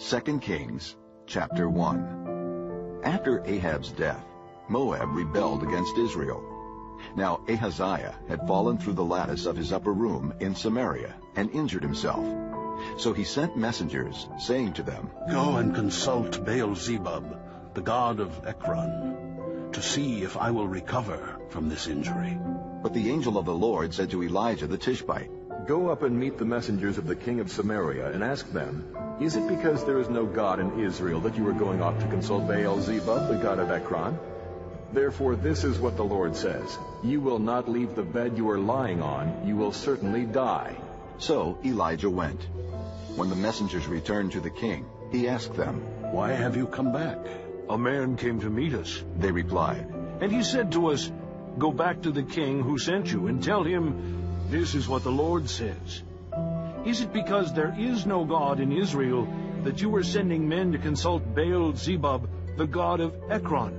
2 Kings, chapter 1. After Ahab's death, Moab rebelled against Israel. Now Ahaziah had fallen through the lattice of his upper room in Samaria and injured himself. So he sent messengers, saying to them, "Go and consult Baal-zebub, the god of Ekron, to see if I will recover from this injury." But the angel of the Lord said to Elijah the Tishbite, "Go up and meet the messengers of the king of Samaria and ask them, is it because there is no God in Israel that you are going off to consult Baal-zebub, the god of Ekron? Therefore this is what the Lord says, you will not leave the bed you are lying on, you will certainly die." So Elijah went. When the messengers returned to the king, he asked them, "Why have you come back?" "A man came to meet us," they replied. "and he said to us, 'Go back to the king who sent you and tell him, this is what the Lord says. Is it because there is no God in Israel that you are sending men to consult Baal-zebub, the god of Ekron?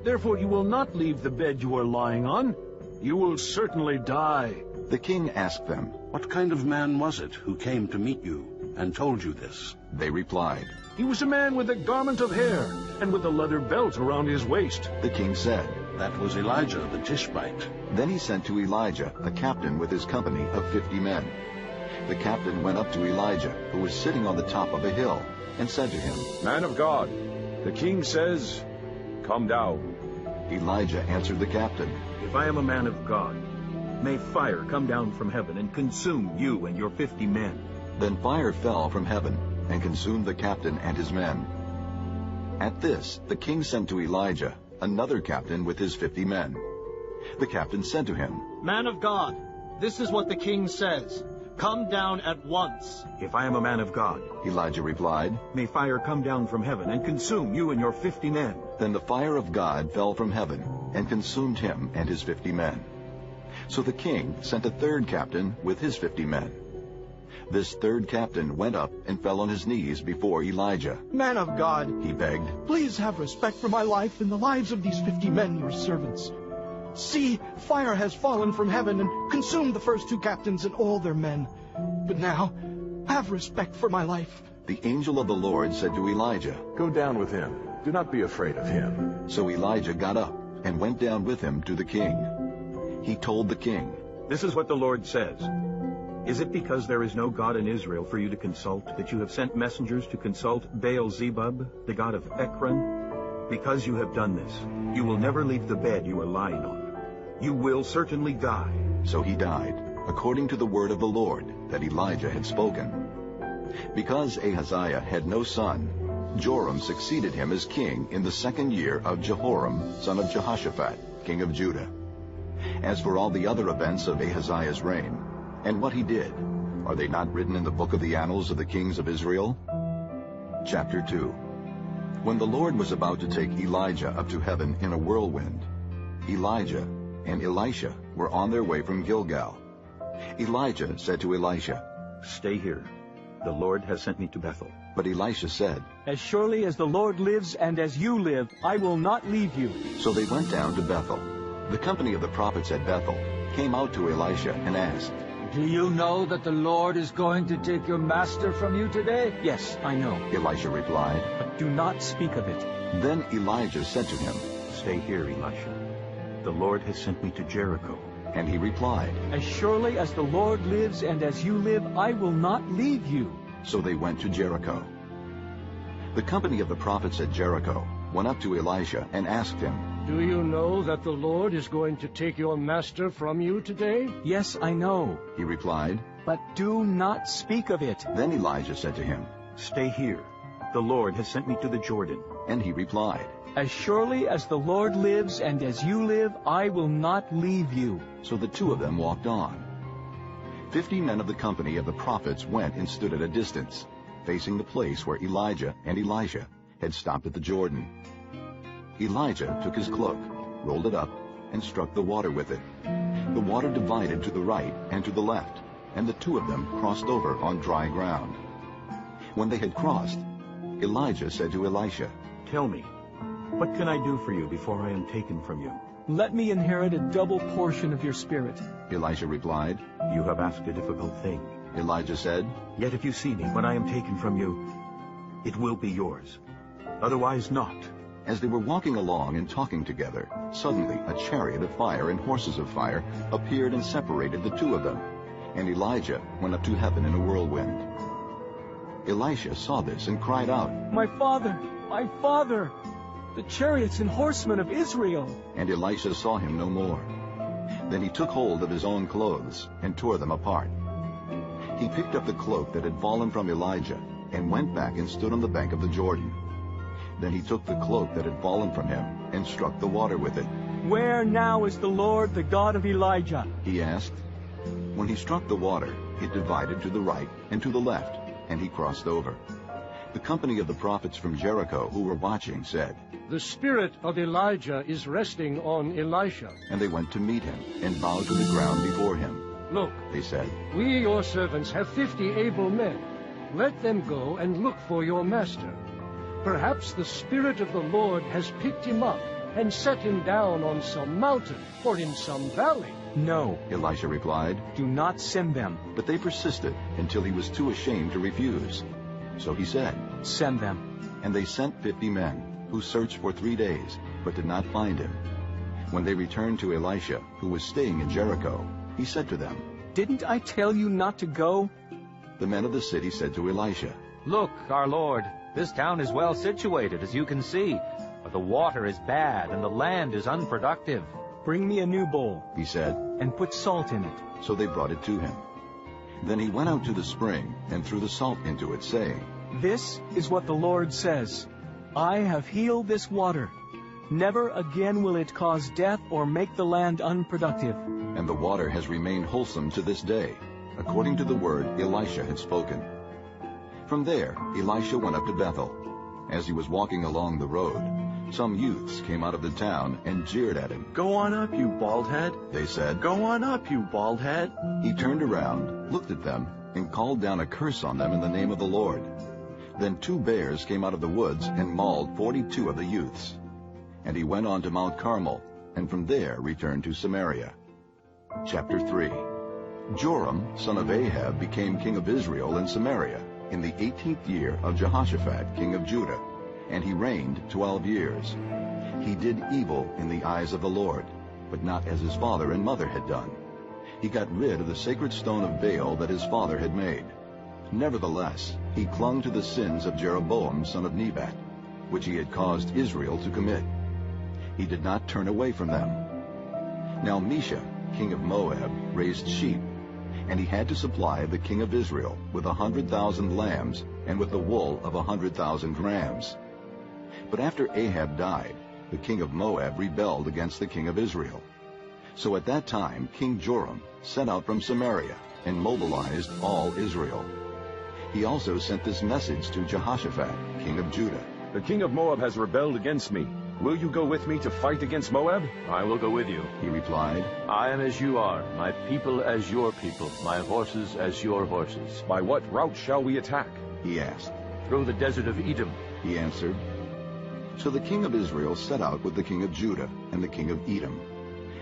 Therefore you will not leave the bed you are lying on. You will certainly die.'" The king asked them, "What kind of man was it who came to meet you and told you this?" They replied. "He was a man with a garment of hair and with a leather belt around his waist." The king said, "That was Elijah the Tishbite." Then he sent to Elijah a captain with his company of 50 men. The captain went up to Elijah, who was sitting on the top of a hill, and said to him, "Man of God, the king says, come down." Elijah answered the captain, "If I am a man of God, may fire come down from heaven and consume you and your 50 men." Then fire fell from heaven and consumed the captain and his men. At this the king sent to Elijah another captain with his 50 men. The captain said to him, "Man of God, this is what the king says. Come down at once." "If I am a man of God," Elijah replied, "may fire come down from heaven and consume you and your 50 men." Then the fire of God fell from heaven and consumed him and his 50 men. So the king sent a third captain with his 50 men. This third captain went up and fell on his knees before Elijah. "Man of God," he begged, "please have respect for my life and the lives of these 50 men, your servants. See, fire has fallen from heaven and consumed the first 2 captains and all their men. But now, have respect for my life." The angel of the Lord said to Elijah, "Go down with him. Do not be afraid of him." So Elijah got up and went down with him to the king. He told the king, "This is what the Lord says. Is it because there is no God in Israel for you to consult that you have sent messengers to consult Baal-zebub, the god of Ekron? Because you have done this, you will never leave the bed you are lying on. You will certainly die." So he died, according to the word of the Lord that Elijah had spoken. Because Ahaziah had no son, Joram succeeded him as king in the 2nd year of Jehoram, son of Jehoshaphat, king of Judah. As for all the other events of Ahaziah's reign, and what he did, are they not written in the book of the annals of the kings of Israel? Chapter 2. When the Lord was about to take Elijah up to heaven in a whirlwind, Elijah and Elisha were on their way from Gilgal. Elijah said to Elisha, "Stay here. The Lord has sent me to Bethel." But Elisha said, "As surely as the Lord lives and as you live, I will not leave you." So they went down to Bethel. The company of the prophets at Bethel came out to Elisha and asked, "Do you know that the Lord is going to take your master from you today?" "Yes, I know," Elisha replied. "but do not speak of it." Then Elijah said to him, "Stay here, Elisha. The Lord has sent me to Jericho." And he replied, "As surely as the Lord lives and as you live, I will not leave you." So they went to Jericho. The company of the prophets at Jericho went up to Elisha and asked him, "Do you know that the Lord is going to take your master from you today?" "Yes, I know," he replied. "but do not speak of it." Then Elijah said to him, "Stay here. The Lord has sent me to the Jordan." And he replied, "As surely as the Lord lives and as you live, I will not leave you." So the 2 of them walked on. 50 men of the company of the prophets went and stood at a distance, facing the place where Elijah and Elisha had stopped at the Jordan. Elijah took his cloak, rolled it up, and struck the water with it. The water divided to the right and to the left, and the 2 of them crossed over on dry ground. When they had crossed, Elijah said to Elisha, "Tell me, what can I do for you before I am taken from you?" "Let me inherit a double portion of your spirit." Elisha replied. "You have asked a difficult thing." Elijah said, "Yet if you see me when I am taken from you, it will be yours. Otherwise not. As they were walking along and talking together, suddenly a chariot of fire and horses of fire appeared and separated the two of them. And Elijah went up to heaven in a whirlwind. Elisha saw this and cried out, My father! My father! The chariots and horsemen of Israel! And Elisha saw him no more. Then he took hold of his own clothes and tore them apart. He picked up the cloak that had fallen from Elijah and went back and stood on the bank of the Jordan. Then he took the cloak that had fallen from him and struck the water with it. Where now is the Lord, the God of Elijah? He asked. When he struck the water, it divided to the right and to the left, and he crossed over. The company of the prophets from Jericho who were watching said, The spirit of Elijah is resting on Elisha. And they went to meet him and bowed to the ground before him. Look, They said, we, your servants, have 50 able men. Let them go and look for your master. Perhaps the Spirit of the Lord has picked him up and set him down on some mountain or in some valley. No, Elisha replied. do not send them. But they persisted until he was too ashamed to refuse. So he said, Send them. And they sent 50 men, who searched for 3 days, but did not find him. When they returned to Elisha, who was staying in Jericho, he said to them, Didn't I tell you not to go? The men of the city said to Elisha, Look, our lord, this town is well situated, as you can see, but the water is bad and the land is unproductive. Bring me a new bowl, he said. and put salt in it. So they brought it to him. Then he went out to the spring and threw the salt into it, saying, This is what the Lord says. I have healed this water. Never again will it cause death or make the land unproductive. And the water has remained wholesome to this day, according to the word Elisha had spoken. From there, Elisha went up to Bethel. As he was walking along the road, some youths came out of the town and jeered at him. Go on up, you bald head. They said. Go on up, you bald head. He turned around, looked at them, and called down a curse on them in the name of the Lord. Then 2 bears came out of the woods and mauled 42 of the youths. And he went on to Mount Carmel, and from there returned to Samaria. Chapter 3. Joram, son of Ahab, became king of Israel in Samaria in the 18th year of Jehoshaphat, king of Judah, and he reigned 12 years. He did evil in the eyes of the Lord, but not as his father and mother had done. He got rid of the sacred stone of Baal that his father had made. Nevertheless, he clung to the sins of Jeroboam, son of Nebat, which he had caused Israel to commit. He did not turn away from them. Now Mesha, king of Moab, raised sheep, and he had to supply the king of Israel with 100,000 lambs and with the wool of 100,000 rams. But after Ahab died, the king of Moab rebelled against the king of Israel. So at that time King Joram set out from Samaria and mobilized all Israel. He also sent this message to Jehoshaphat, king of Judah. The king of Moab has rebelled against me. Will you go with me to fight against Moab? I will go with you. He replied, I am as you are, my people as your people, my horses as your horses. By what route shall we attack? He asked. Through the desert of Edom. He answered. So the king of Israel set out with the king of Judah and the king of Edom.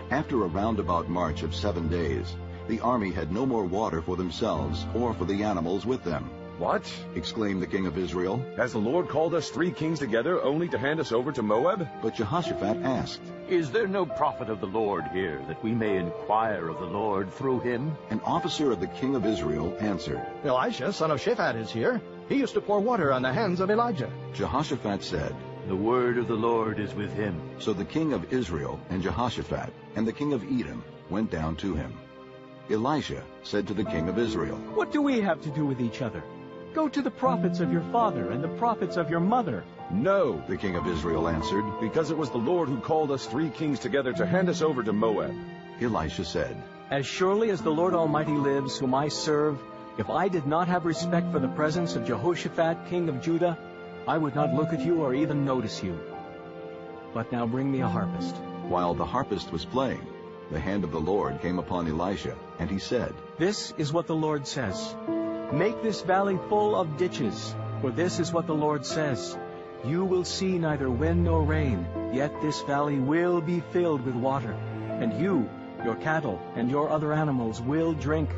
After a roundabout march of 7 days, the army had no more water for themselves or for the animals with them. What? Exclaimed the king of Israel. Has the Lord called us 3 kings together only to hand us over to Moab? But Jehoshaphat asked, Is there no prophet of the Lord here, that we may inquire of the Lord through him? An officer of the king of Israel answered, Elisha, son of Shaphat, is here. He used to pour water on the hands of Elijah. Jehoshaphat said, The word of the Lord is with him. So the king of Israel and Jehoshaphat and the king of Edom went down to him. Elisha said to the king of Israel, What do we have to do with each other? Go to the prophets of your father and the prophets of your mother. No, the king of Israel answered, because it was the Lord who called us 3 kings together to hand us over to Moab. Elisha said, As surely as the Lord Almighty lives, whom I serve, if I did not have respect for the presence of Jehoshaphat, king of Judah, I would not look at you or even notice you. But now bring me a harpist. While the harpist was playing, the hand of the Lord came upon Elisha, and he said, This is what the Lord says. Make this valley full of ditches, for this is what the Lord says. You will see neither wind nor rain, yet this valley will be filled with water, and you, your cattle, and your other animals will drink.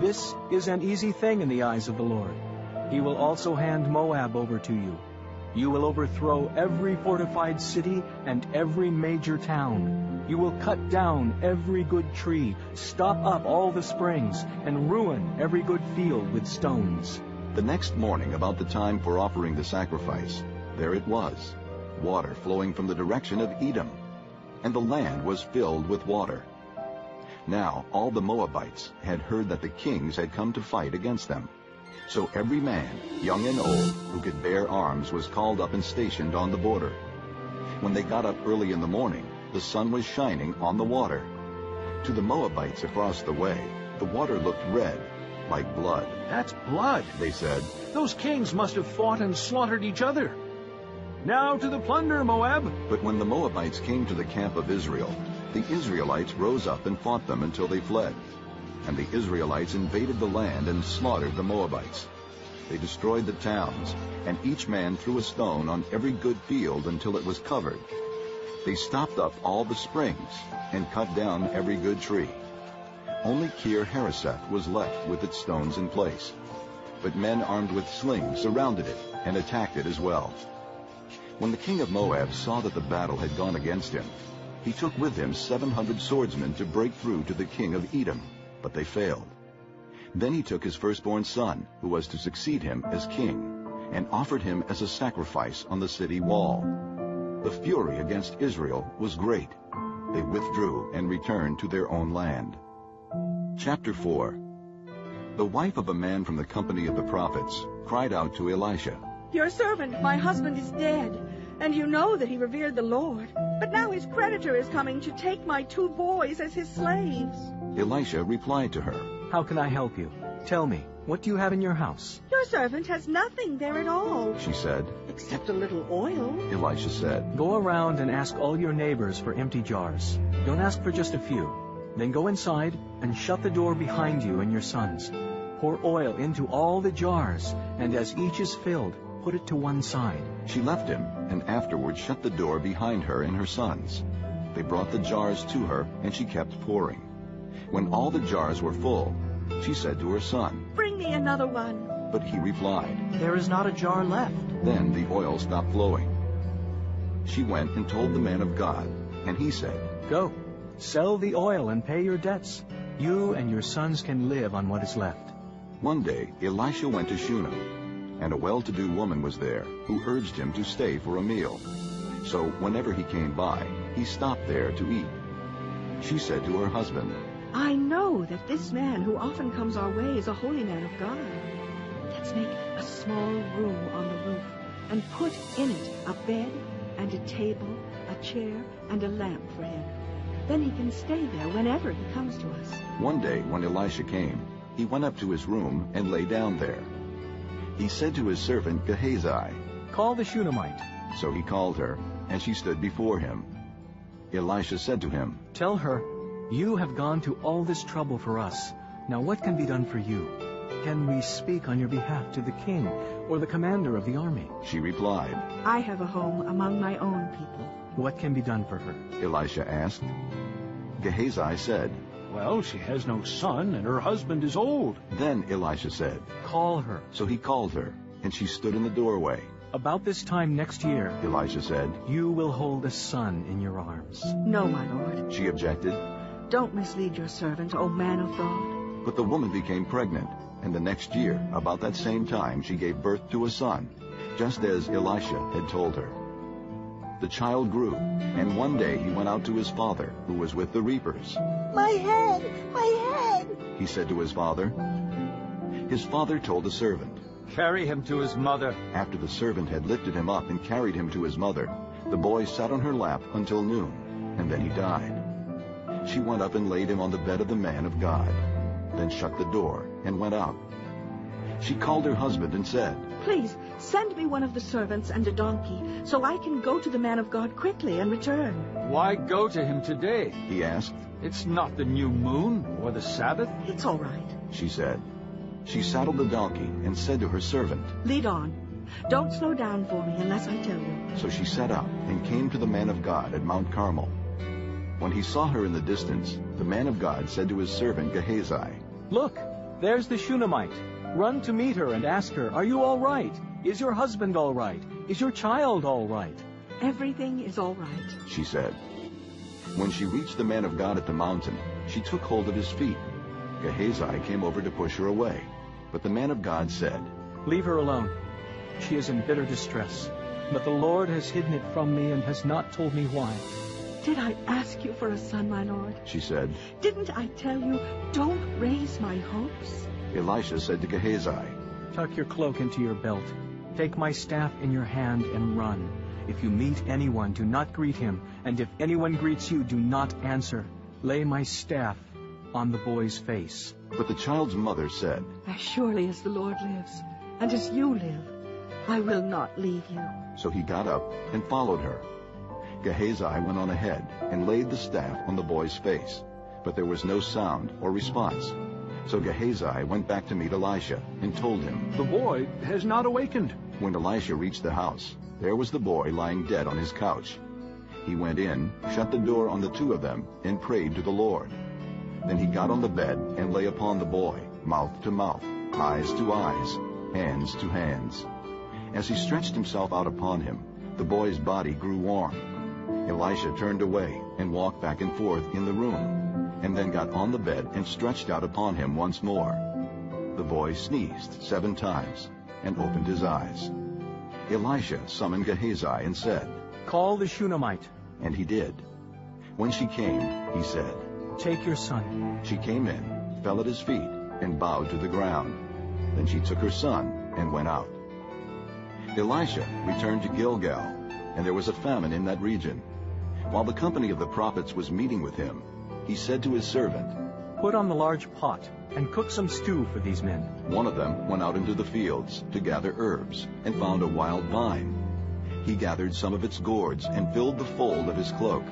This is an easy thing in the eyes of the Lord. He will also hand Moab over to you. You will overthrow every fortified city and every major town. You will cut down every good tree, stop up all the springs, and ruin every good field with stones. The next morning, about the time for offering the sacrifice, there it was, water flowing from the direction of Edom, and the land was filled with water. Now all the Moabites had heard that the kings had come to fight against them. So every man, young and old, who could bear arms was called up and stationed on the border. When they got up early in the morning, the sun was shining on the water. To the Moabites across the way, the water looked red, like blood. That's blood, they said. Those kings must have fought and slaughtered each other. Now to the plunder, Moab. But when the Moabites came to the camp of Israel, the Israelites rose up and fought them until they fled. And the Israelites invaded the land and slaughtered the Moabites. They destroyed the towns, and each man threw a stone on every good field until it was covered. They stopped up all the springs and cut down every good tree. Only Kir-Hareseth was left with its stones in place. But men armed with slings surrounded it and attacked it as well. When the king of Moab saw that the battle had gone against him, he took with him 700 swordsmen to break through to the king of Edom, but they failed. Then he took his firstborn son, who was to succeed him as king, and offered him as a sacrifice on the city wall. The fury against Israel was great. They withdrew and returned to their own land. Chapter 4. The wife of a man from the company of the prophets cried out to Elisha, "Your servant, my husband, is dead, and you know that he revered the Lord. But now his creditor is coming to take my 2 boys as his slaves." Elisha replied to her, How can I help you? Tell me, what do you have in your house? "Your servant has nothing there at all," she said. "except a little oil." Elisha said, Go around and ask all your neighbors for empty jars. Don't ask for just a few. Then go inside and shut the door behind you and your sons. Pour oil into all the jars, and as each is filled, put it to one side. She left him, and afterward shut the door behind her and her sons. They brought the jars to her, and she kept pouring. When all the jars were full, she said to her son, "Bring me another one." But he replied, "There is not a jar left." Then the oil stopped flowing. She went and told the man of God, and he said, Go, sell the oil and pay your debts. You and your sons can live on what is left. One day Elisha went to Shunem, and a well-to-do woman was there, who urged him to stay for a meal. So whenever he came by, he stopped there to eat. She said to her husband, "I know that this man who often comes our way is a holy man of God. Let's make a small room on the roof and put in it a bed and a table, a chair, and a lamp for him. Then he can stay there whenever he comes to us." One day when Elisha came, he went up to his room and lay down there. He said to his servant Gehazi, Call the Shunammite. So he called her, and she stood before him. Elisha said to him, Tell her, You have gone to all this trouble for us. Now what can be done for you? Can we speak on your behalf to the king or the commander of the army? She replied, "I have a home among my own people." What can be done for her? Elisha asked. Gehazi said, Well, she has no son, and her husband is old. Then Elisha said, Call her. So he called her, and she stood in the doorway. About this time next year, Elisha said, you will hold a son in your arms. "No, my lord. She objected. Don't mislead your servant, O man of God." But the woman became pregnant, and the next year, about that same time, she gave birth to a son, just as Elisha had told her. The child grew, and one day he went out to his father, who was with the reapers. "My head! My head!" He said to his father. His father told the servant. Carry him to his mother. After the servant had lifted him up and carried him to his mother, the boy sat on her lap until noon, and then he died. She went up and laid him on the bed of the man of God, then shut the door and went out. She called her husband and said, "Please, send me one of the servants and a donkey, so I can go to the man of God quickly and return." Why go to him today? He asked. It's not the new moon or the Sabbath. "It's all right." She said. She saddled the donkey and said to her servant, "Lead on. Don't slow down for me unless I tell you." So she set out and came to the man of God at Mount Carmel. When he saw her in the distance, the man of God said to his servant Gehazi, Look, there's the Shunammite. Run to meet her and ask her, "Are you all right? Is your husband all right? Is your child all right?" Everything is all right, she said. When she reached the man of God at the mountain, she took hold of his feet. Gehazi came over to push her away, but the man of God said, "Leave her alone. She is in bitter distress, but the Lord has hidden it from me and has not told me why." "Did I ask you for a son, my lord?" she said. "Didn't I tell you, don't raise my hopes?" Elisha said to Gehazi, "Tuck your cloak into your belt. Take my staff in your hand and run. If you meet anyone, do not greet him, and if anyone greets you, do not answer. Lay my staff on the boy's face." But the child's mother said, "As surely as the Lord lives, and as you live, I will not leave you." So he got up and followed her. Gehazi went on ahead and laid the staff on the boy's face, but there was no sound or response. So Gehazi went back to meet Elisha and told him, "The boy has not awakened." When Elisha reached the house, there was the boy lying dead on his couch. He went in, shut the door on the two of them, and prayed to the Lord. Then he got on the bed and lay upon the boy, mouth to mouth, eyes to eyes, hands to hands. As he stretched himself out upon him, the boy's body grew warm. Elisha turned away and walked back and forth in the room, and then got on the bed and stretched out upon him once more. The boy sneezed 7 times and opened his eyes. Elisha summoned Gehazi and said, "Call the Shunammite." And he did. When she came, he said, "Take your son." She came in, fell at his feet, and bowed to the ground. Then she took her son and went out. Elisha returned to Gilgal, and there was a famine in that region. While the company of the prophets was meeting with him, he said to his servant, "Put on the large pot and cook some stew for these men." One of them went out into the fields to gather herbs and found a wild vine. He gathered some of its gourds and filled the fold of his cloak.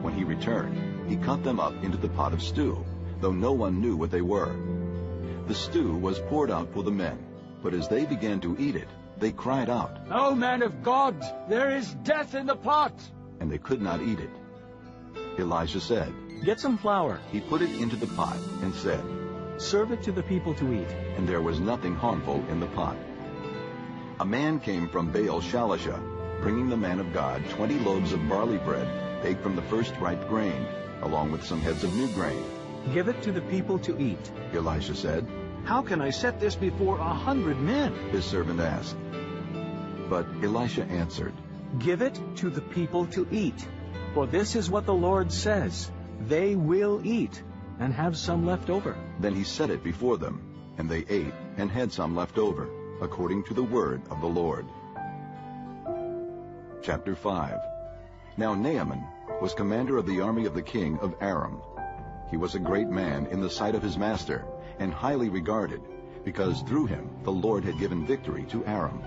When he returned, he cut them up into the pot of stew, though no one knew what they were. The stew was poured out for the men, but as they began to eat it, they cried out, "O man of God, there is death in the pot!" And they could not eat it. Elijah said, "Get some flour." He put it into the pot and said, "Serve it to the people to eat." And there was nothing harmful in the pot. A man came from Baal Shalisha, bringing the man of God 20 loaves of barley bread baked from the first ripe grain, along with some heads of new grain. "Give it to the people to eat," Elisha said. "How can I set this before 100 men?" his servant asked. But Elisha answered, "Give it to the people to eat, for this is what the Lord says, they will eat and have some left over." Then he set it before them, and they ate and had some left over, according to the word of the Lord. Chapter 5. Now Naaman was commander of the army of the king of Aram. He was a great man in the sight of his master, and highly regarded, because through him the Lord had given victory to Aram.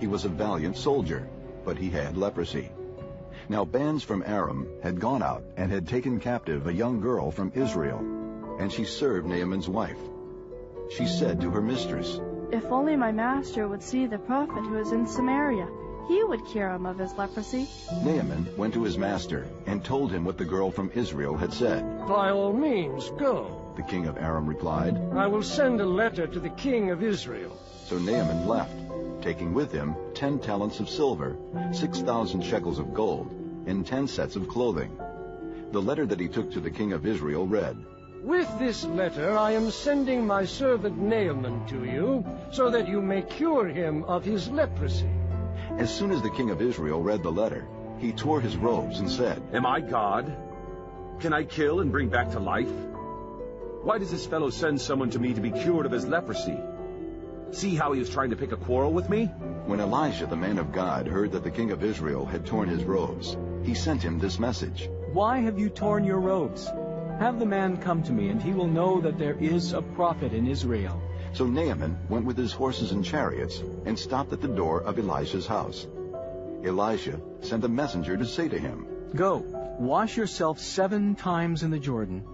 He was a valiant soldier, but he had leprosy. Now bands from Aram had gone out and had taken captive a young girl from Israel, and she served Naaman's wife. She said to her mistress, "If only my master would see the prophet who is in Samaria, he would cure him of his leprosy." Naaman went to his master and told him what the girl from Israel had said. "By all means, go," the king of Aram replied. "I will send a letter to the king of Israel." So Naaman left, taking with him 10 talents of silver, 6,000 shekels of gold, and 10 sets of clothing. The letter that he took to the king of Israel read, "With this letter I am sending my servant Naaman to you, so that you may cure him of his leprosy." As soon as the king of Israel read the letter, he tore his robes and said, "Am I God? Can I kill and bring back to life? Why does this fellow send someone to me to be cured of his leprosy? See how he is trying to pick a quarrel with me?" When Elisha, the man of God, heard that the king of Israel had torn his robes, he sent him this message. "Why have you torn your robes? Have the man come to me, and he will know that there is a prophet in Israel." So Naaman went with his horses and chariots and stopped at the door of Elisha's house. Elisha sent a messenger to say to him, "Go, wash yourself 7 times in the Jordan,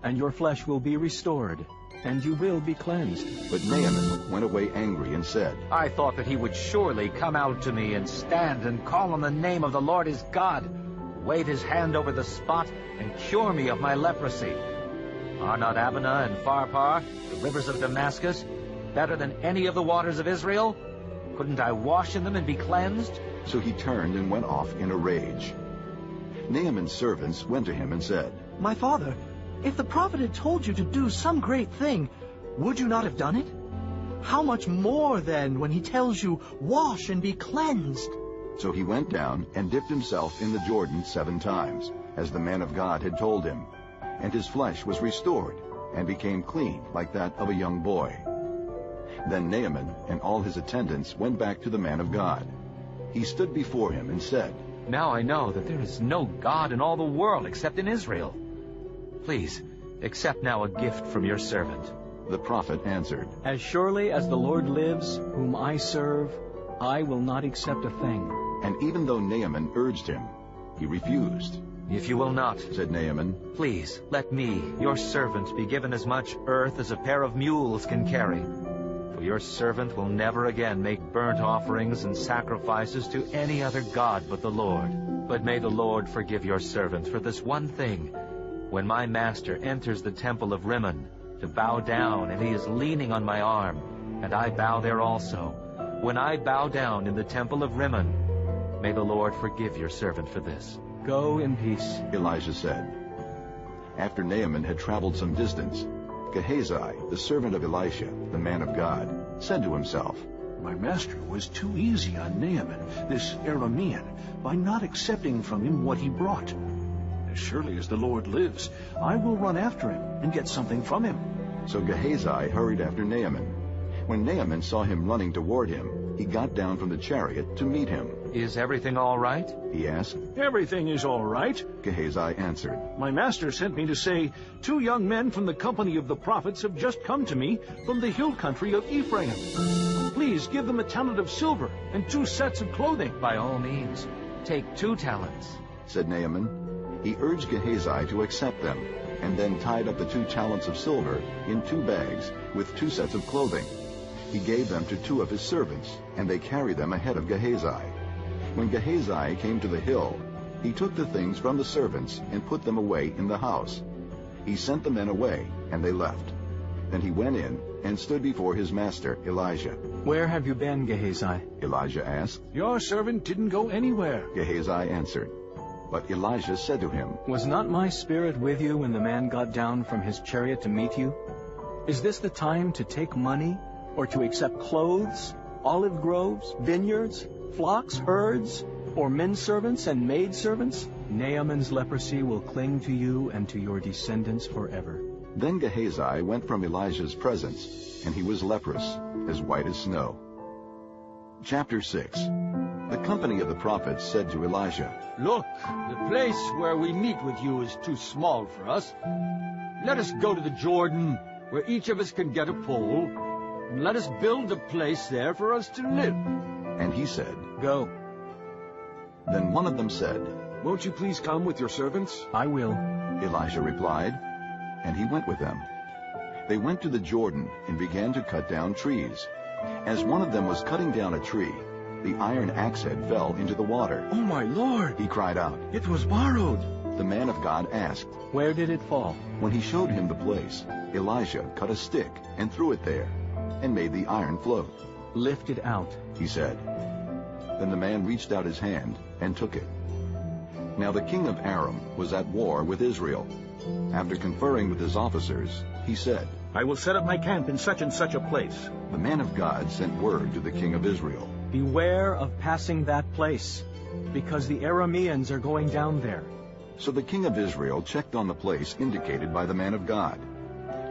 and your flesh will be restored, and you will be cleansed." But Naaman went away angry and said, "I thought that he would surely come out to me and stand and call on the name of the Lord his God, wave his hand over the spot, and cure me of my leprosy. Are not Abana and Pharpar, the rivers of Damascus, better than any of the waters of Israel? Couldn't I wash in them and be cleansed? So he turned and went off in a rage. Naaman's servants went to him and said, My father, if the prophet had told you to do some great thing, would you not have done it? How much more, then, when he tells you, wash and be cleansed? So he went down and dipped himself in the Jordan 7 times, as the man of God had told him. And his flesh was restored, and became clean like that of a young boy. Then Naaman and all his attendants went back to the man of God. He stood before him and said, Now I know that there is no God in all the world except in Israel. Please, accept now a gift from your servant. The prophet answered, As surely as the Lord lives, whom I serve, I will not accept a thing. And even though Naaman urged him, he refused. If you will not, said Naaman, please let me, your servant, be given as much earth as a pair of mules can carry. For your servant will never again make burnt offerings and sacrifices to any other god but the Lord. But may the Lord forgive your servant for this one thing. When my master enters the temple of Rimmon to bow down, and he is leaning on my arm, and I bow there also, when I bow down in the temple of Rimmon, may the Lord forgive your servant for this. Go in peace, Elijah said. After Naaman had traveled some distance, Gehazi, the servant of Elisha, the man of God, said to himself, My master was too easy on Naaman, this Aramean, by not accepting from him what he brought. As surely as the Lord lives, I will run after him and get something from him. So Gehazi hurried after Naaman. When Naaman saw him running toward him, he got down from the chariot to meet him. Is everything all right? He asked. Everything is all right, Gehazi answered. My master sent me to say, 2 young men from the company of the prophets have just come to me from the hill country of Ephraim. Please give them a talent of silver and 2 sets of clothing. By all means, take 2 talents, said Naaman. He urged Gehazi to accept them, and then tied up the 2 talents of silver in 2 bags with 2 sets of clothing. He gave them to 2 of his servants, and they carried them ahead of Gehazi. When Gehazi came to the hill, he took the things from the servants and put them away in the house. He sent the men away, and they left. Then he went in and stood before his master, Elijah. Where have you been, Gehazi? Elijah asked. Your servant didn't go anywhere, Gehazi answered. But Elijah said to him, Was not my spirit with you when the man got down from his chariot to meet you? Is this the time to take money, or to accept clothes, olive groves, vineyards, flocks, herds, or men servants and maid servants? Naaman's leprosy will cling to you and to your descendants forever. Then Gehazi went from Elijah's presence, and he was leprous, as white as snow. Chapter 6. The company of the prophets said to Elijah, Look, the place where we meet with you is too small for us. Let us go to the Jordan, where each of us can get a pole, and let us build a place there for us to live. And he said, Go. Then one of them said, Won't you please come with your servants? I will. Elijah replied, and he went with them. They went to the Jordan and began to cut down trees. As one of them was cutting down a tree, the iron axe head fell into the water. Oh, my Lord! He cried out. It was borrowed. The man of God asked, Where did it fall? When he showed him the place, Elijah cut a stick and threw it there, and made the iron float. Lift it out, he said. Then the man reached out his hand and took it. Now the king of Aram was at war with Israel. After conferring with his officers, he said, I will set up my camp in such and such a place. The man of God sent word to the king of Israel. Beware of passing that place, because the Arameans are going down there. So the king of Israel checked on the place indicated by the man of God.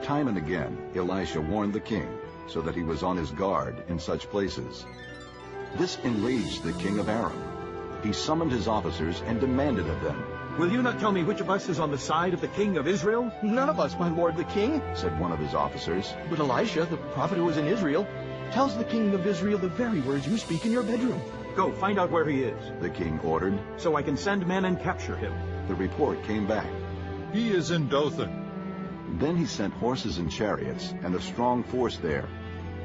Time and again, Elisha warned the king, so that he was on his guard in such places. This enraged the king of Aram. He summoned his officers and demanded of them, Will you not tell me which of us is on the side of the king of Israel? None of us, my lord the king, said one of his officers. But Elisha, the prophet who is in Israel, tells the king of Israel the very words you speak in your bedroom. Go, find out where he is, the king ordered, so I can send men and capture him. The report came back. He is in Dothan. Then he sent horses and chariots and a strong force there.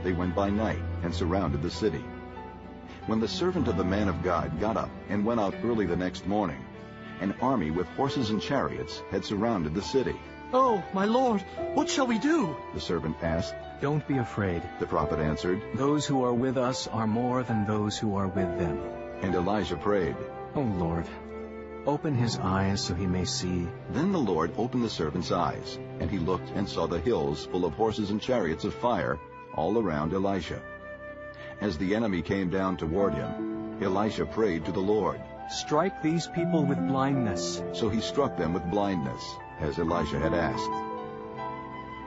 They went by night and surrounded the city. When the servant of the man of God got up and went out early the next morning, an army with horses and chariots had surrounded the city. Oh, my lord, what shall we do? The servant asked. Don't be afraid, the prophet answered. Those who are with us are more than those who are with them. And Elijah prayed, O Lord, open his eyes so he may see. Then the Lord opened the servant's eyes, and he looked and saw the hills full of horses and chariots of fire all around Elisha. As the enemy came down toward him, Elisha prayed to the Lord, Strike these people with blindness. So he struck them with blindness, as Elisha had asked.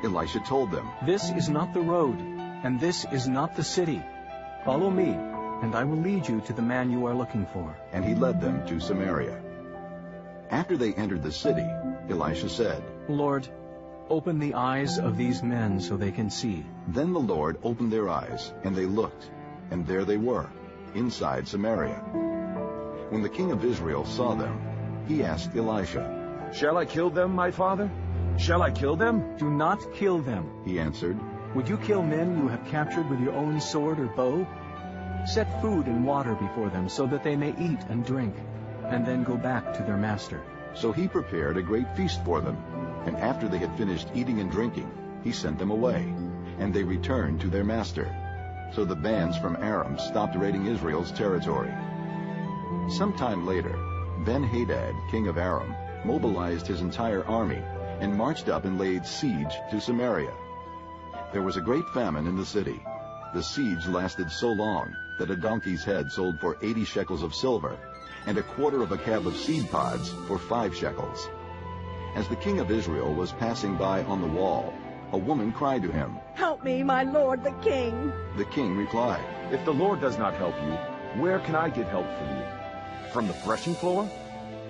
Elisha told them, This is not the road, and this is not the city. Follow me, and I will lead you to the man you are looking for. And he led them to Samaria. After they entered the city, Elisha said, Lord, open the eyes of these men so they can see. Then the Lord opened their eyes, and they looked, and there they were, inside Samaria. When the king of Israel saw them, he asked Elisha, Shall I kill them, my father? Shall I kill them? Do not kill them, he answered. Would you kill men you have captured with your own sword or bow? Set food and water before them so that they may eat and drink, and then go back to their master. So he prepared a great feast for them, and after they had finished eating and drinking, he sent them away, and they returned to their master. So the bands from Aram stopped raiding Israel's territory. Sometime later, Ben-Hadad, king of Aram, mobilized his entire army and marched up and laid siege to Samaria. There was a great famine in the city. The siege lasted so long that a donkey's head sold for 80 shekels of silver, and a quarter of a cab of seed pods for 5 shekels. As the king of Israel was passing by on the wall, a woman cried to him, Help me, my lord the king. The king replied, If the Lord does not help you, where can I get help from you? From the threshing floor?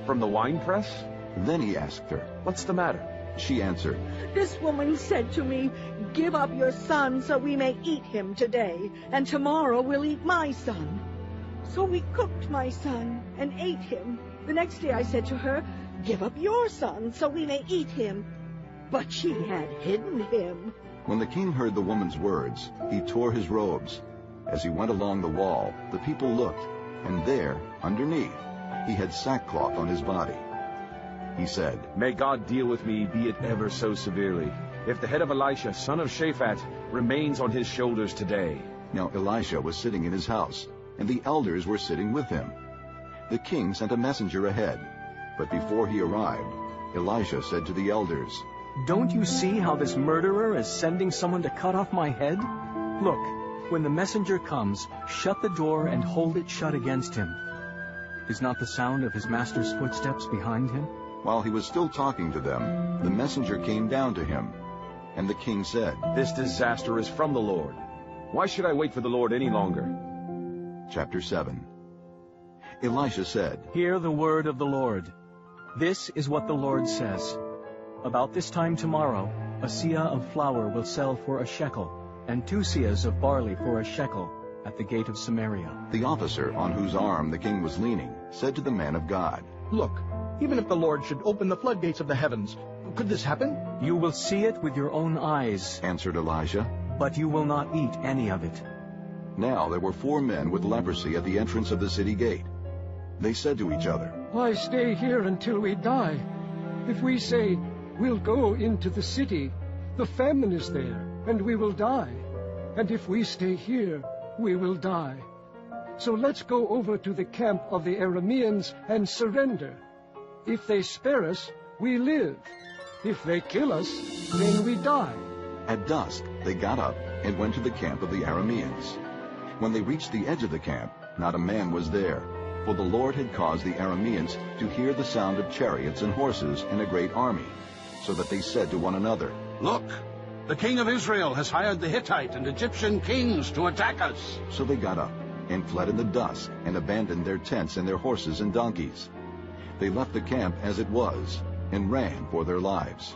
From the winepress? Then he asked her, What's the matter? She answered, This woman said to me, Give up your son so we may eat him today, and tomorrow we'll eat my son. So we cooked my son and ate him. The next day I said to her, Give up your son so we may eat him. But she had hidden him. When the king heard the woman's words, he tore his robes. As he went along the wall, the people looked, and there, underneath, he had sackcloth on his body. He said, May God deal with me, be it ever so severely, if the head of Elisha, son of Shaphat, remains on his shoulders today. Now Elisha was sitting in his house, and the elders were sitting with him. The king sent a messenger ahead, but before he arrived, Elisha said to the elders, Don't you see how this murderer is sending someone to cut off my head? Look, when the messenger comes, shut the door and hold it shut against him. Is not the sound of his master's footsteps behind him? While he was still talking to them, the messenger came down to him, and the king said, This disaster is from the Lord. Why should I wait for the Lord any longer? Chapter 7. Elisha said, Hear the word of the Lord. This is what the Lord says. About this time tomorrow, a seah of flour will sell for a shekel, and 2 seahs of barley for a shekel, at the gate of Samaria. The officer on whose arm the king was leaning said to the man of God, Look, even if the Lord should open the floodgates of the heavens, could this happen? You will see it with your own eyes, answered Elijah, but you will not eat any of it. Now there were 4 men with leprosy at the entrance of the city gate. They said to each other, Why stay here until we die? If we say, We'll go into the city, the famine is there, and we will die. And if we stay here, we will die. So let's go over to the camp of the Arameans and surrender. If they spare us, we live. If they kill us, then we die. At dusk they got up and went to the camp of the Arameans. When they reached the edge of the camp, not a man was there, for the Lord had caused the Arameans to hear the sound of chariots and horses and a great army, so that they said to one another, Look, the king of Israel has hired the Hittite and Egyptian kings to attack us. So they got up and fled in the dusk and abandoned their tents and their horses and donkeys. They left the camp as it was and ran for their lives.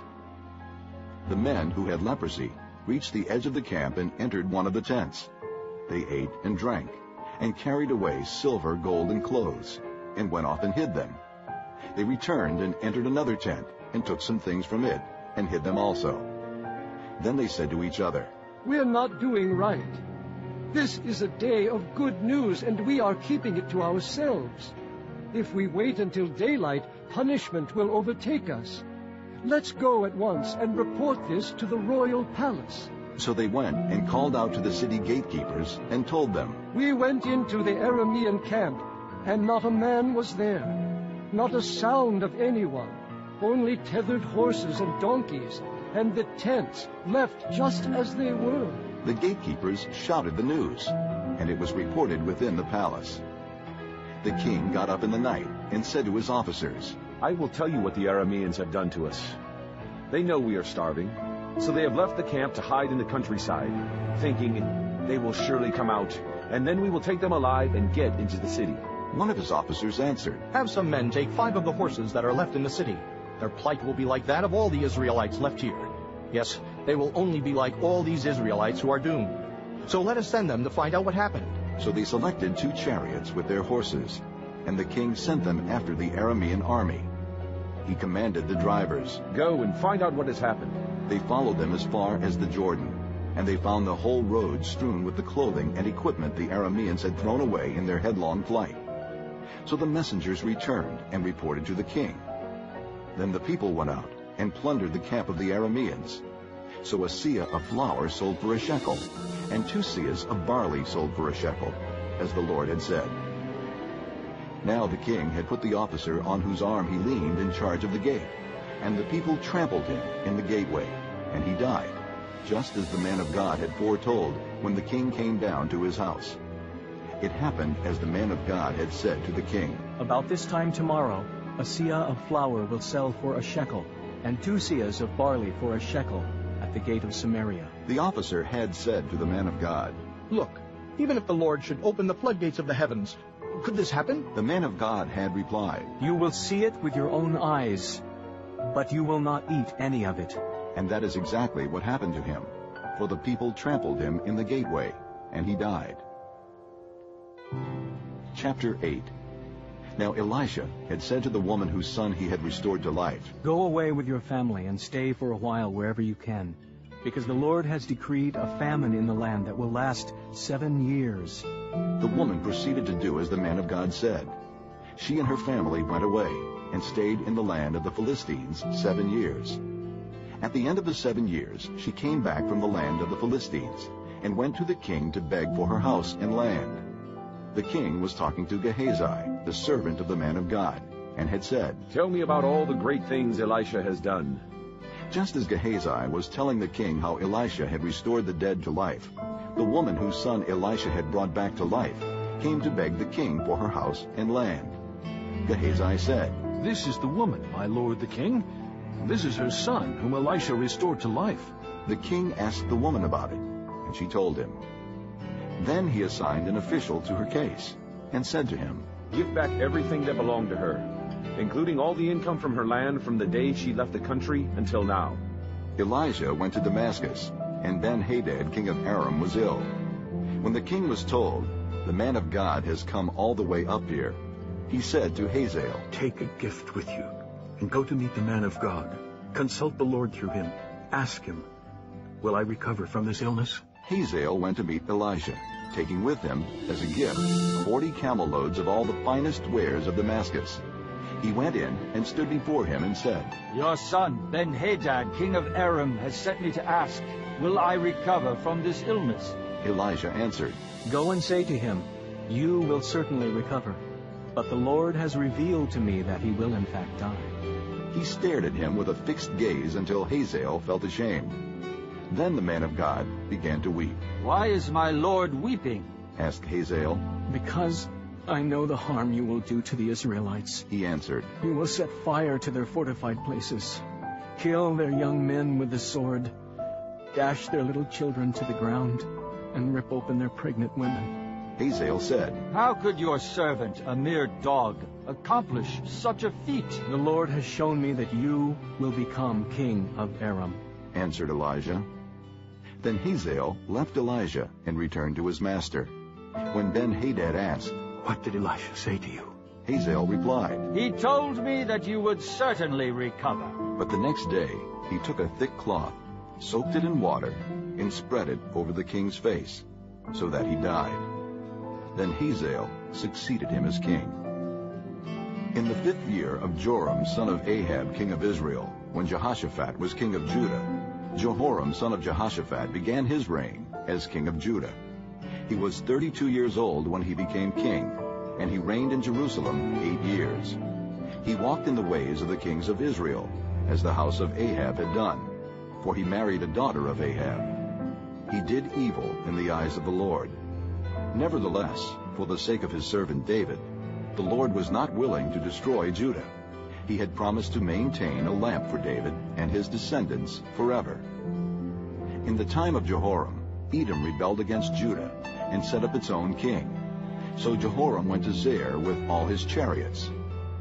The men who had leprosy reached the edge of the camp and entered one of the tents. They ate and drank and carried away silver, gold, and clothes and went off and hid them. They returned and entered another tent and took some things from it and hid them also. Then they said to each other, We're not doing right. This is a day of good news, and we are keeping it to ourselves. If we wait until daylight, punishment will overtake us. Let's go at once and report this to the royal palace. So they went and called out to the city gatekeepers and told them, We went into the Aramean camp, and not a man was there, not a sound of anyone, only tethered horses and donkeys, and the tents left just as they were. The gatekeepers shouted the news, and it was reported within the palace. The king got up in the night and said to his officers, I will tell you what the Arameans have done to us. They know we are starving, so they have left the camp to hide in the countryside, thinking they will surely come out, and then we will take them alive and get into the city. One of his officers answered, Have some men take 5 of the horses that are left in the city. Their plight will be like that of all the Israelites left here. Yes, they will only be like all these Israelites who are doomed. So let us send them to find out what happened. So they selected 2 chariots with their horses, and the king sent them after the Aramean army. He commanded the drivers, Go and find out what has happened. They followed them as far as the Jordan, and they found the whole road strewn with the clothing and equipment the Arameans had thrown away in their headlong flight. So the messengers returned and reported to the king. Then the people went out and plundered the camp of the Arameans. So a seah of flour sold for a shekel, and 2 seahs of barley sold for a shekel, as the Lord had said. Now the king had put the officer on whose arm he leaned in charge of the gate, and the people trampled him in the gateway, and he died, just as the man of God had foretold when the king came down to his house. It happened as the man of God had said to the king. About this time tomorrow, a seah of flour will sell for a shekel, and 2 seahs of barley for a shekel at the gate of Samaria. The officer had said to the man of God, Look, even if the Lord should open the floodgates of the heavens, could this happen? The man of God had replied, You will see it with your own eyes, but you will not eat any of it. And that is exactly what happened to him, for the people trampled him in the gateway, and he died. Chapter 8. Now Elisha had said to the woman whose son he had restored to life, Go away with your family and stay for a while wherever you can, because the Lord has decreed a famine in the land that will last 7 years. The woman proceeded to do as the man of God said. She and her family went away and stayed in the land of the Philistines 7 years. At the end of the 7 years, she came back from the land of the Philistines and went to the king to beg for her house and land. The king was talking to Gehazi, the servant of the man of God, and had said, Tell me about all the great things Elisha has done. Just as Gehazi was telling the king how Elisha had restored the dead to life, the woman whose son Elisha had brought back to life came to beg the king for her house and land. Gehazi said, This is the woman, my lord the king. This is her son, whom Elisha restored to life. The king asked the woman about it, and she told him. Then he assigned an official to her case, and said to him, Give back everything that belonged to her, including all the income from her land from the day she left the country until now. Elijah went to Damascus, and Ben-Hadad, king of Aram, was ill. When the king was told, The man of God has come all the way up here, he said to Hazael, Take a gift with you, and go to meet the man of God. Consult the Lord through him. Ask him, Will I recover from this illness? Hazael went to meet Elijah, taking with him, as a gift, 40 camel loads of all the finest wares of Damascus. He went in and stood before him and said, Your son, Ben-Hadad, king of Aram, has sent me to ask, Will I recover from this illness? Elijah answered, Go and say to him, You will certainly recover. But the Lord has revealed to me that he will in fact die. He stared at him with a fixed gaze until Hazael felt ashamed. Then the man of God began to weep. Why is my lord weeping? Asked Hazael. Because I know the harm you will do to the Israelites. He answered, You will set fire to their fortified places, kill their young men with the sword, dash their little children to the ground, and rip open their pregnant women. Hazael said, How could your servant, a mere dog, accomplish such a feat? The Lord has shown me that you will become king of Aram, answered Elijah. Then Hazael left Elijah and returned to his master. When Ben-Hadad asked, What did Elisha say to you? Hazael replied, He told me that you would certainly recover. But the next day he took a thick cloth, soaked it in water, and spread it over the king's face, so that he died. Then Hazael succeeded him as king. In the 5th year of Joram, son of Ahab, king of Israel, when Jehoshaphat was king of Judah, Jehoram, son of Jehoshaphat, began his reign as king of Judah. He was 32 years old when he became king, and he reigned in Jerusalem 8 years. He walked in the ways of the kings of Israel, as the house of Ahab had done, for he married a daughter of Ahab. He did evil in the eyes of the Lord. Nevertheless, for the sake of his servant David, the Lord was not willing to destroy Judah. He had promised to maintain a lamp for David and his descendants forever. In the time of Jehoram, Edom rebelled against Judah and set up its own king. So Jehoram went to Zair with all his chariots.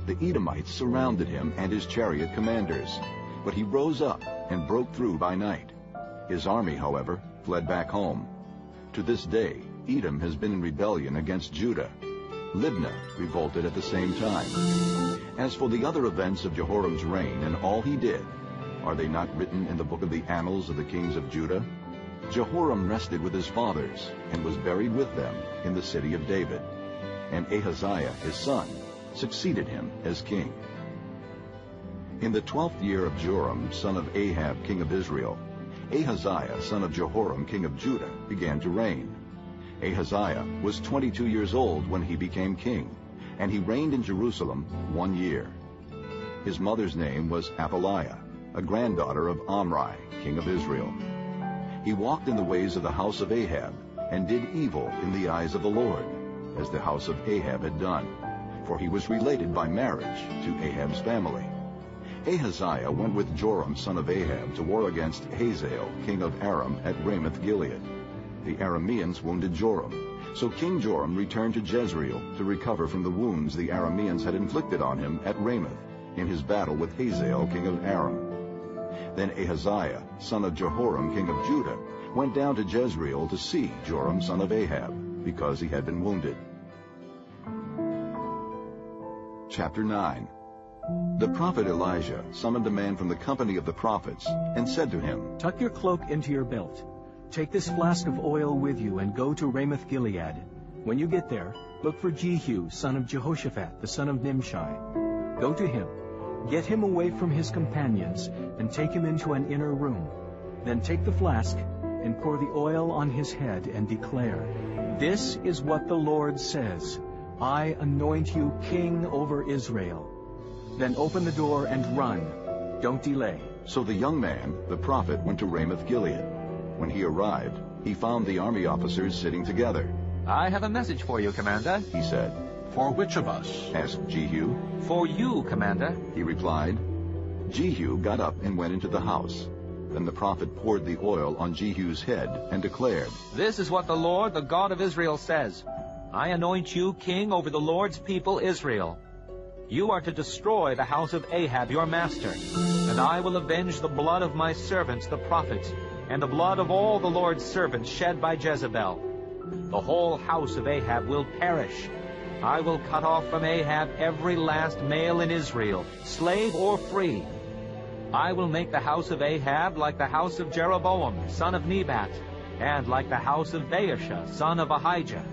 The Edomites surrounded him and his chariot commanders, but he rose up and broke through by night. His army, however, fled back home. To this day, Edom has been in rebellion against Judah. Libnah revolted at the same time. As for the other events of Jehoram's reign and all he did, are they not written in the book of the annals of the kings of Judah? Jehoram rested with his fathers and was buried with them in the city of David. And Ahaziah, his son, succeeded him as king. In the 12th year of Joram, son of Ahab, king of Israel, Ahaziah, son of Jehoram, king of Judah, began to reign. Ahaziah was 22 years old when he became king, and he reigned in Jerusalem 1 year. His mother's name was Athaliah, a granddaughter of Omri, king of Israel. He walked in the ways of the house of Ahab, and did evil in the eyes of the Lord, as the house of Ahab had done, for he was related by marriage to Ahab's family. Ahaziah went with Joram, son of Ahab, to war against Hazael, king of Aram, at Ramoth-Gilead. The Arameans wounded Joram, so King Joram returned to Jezreel to recover from the wounds the Arameans had inflicted on him at Ramoth in his battle with Hazael, king of Aram. Then Ahaziah, son of Jehoram, king of Judah, went down to Jezreel to see Joram, son of Ahab, because he had been wounded. Chapter 9. The prophet Elijah summoned a man from the company of the prophets and said to him, "Tuck your cloak into your belt. Take this flask of oil with you and go to Ramoth-Gilead. When you get there, look for Jehu, son of Jehoshaphat, the son of Nimshi. Go to him, get him away from his companions, and take him into an inner room. Then take the flask and pour the oil on his head and declare, 'This is what the Lord says. I anoint you king over Israel.' Then open the door and run. Don't delay." So the young man, the prophet, went to Ramoth-Gilead. When he arrived, he found the army officers sitting together. "I have a message for you, Commander," he said. "For which of us?" asked Jehu. "For you, Commander," he replied. Jehu got up and went into the house. Then the prophet poured the oil on Jehu's head and declared, "This is what the Lord, the God of Israel, says. I anoint you king over the Lord's people Israel. You are to destroy the house of Ahab, your master, and I will avenge the blood of my servants, the prophets, and the blood of all the Lord's servants shed by Jezebel. The whole house of Ahab will perish. I will cut off from Ahab every last male in Israel, slave or free. I will make the house of Ahab like the house of Jeroboam, son of Nebat, and like the house of Baasha, son of Ahijah.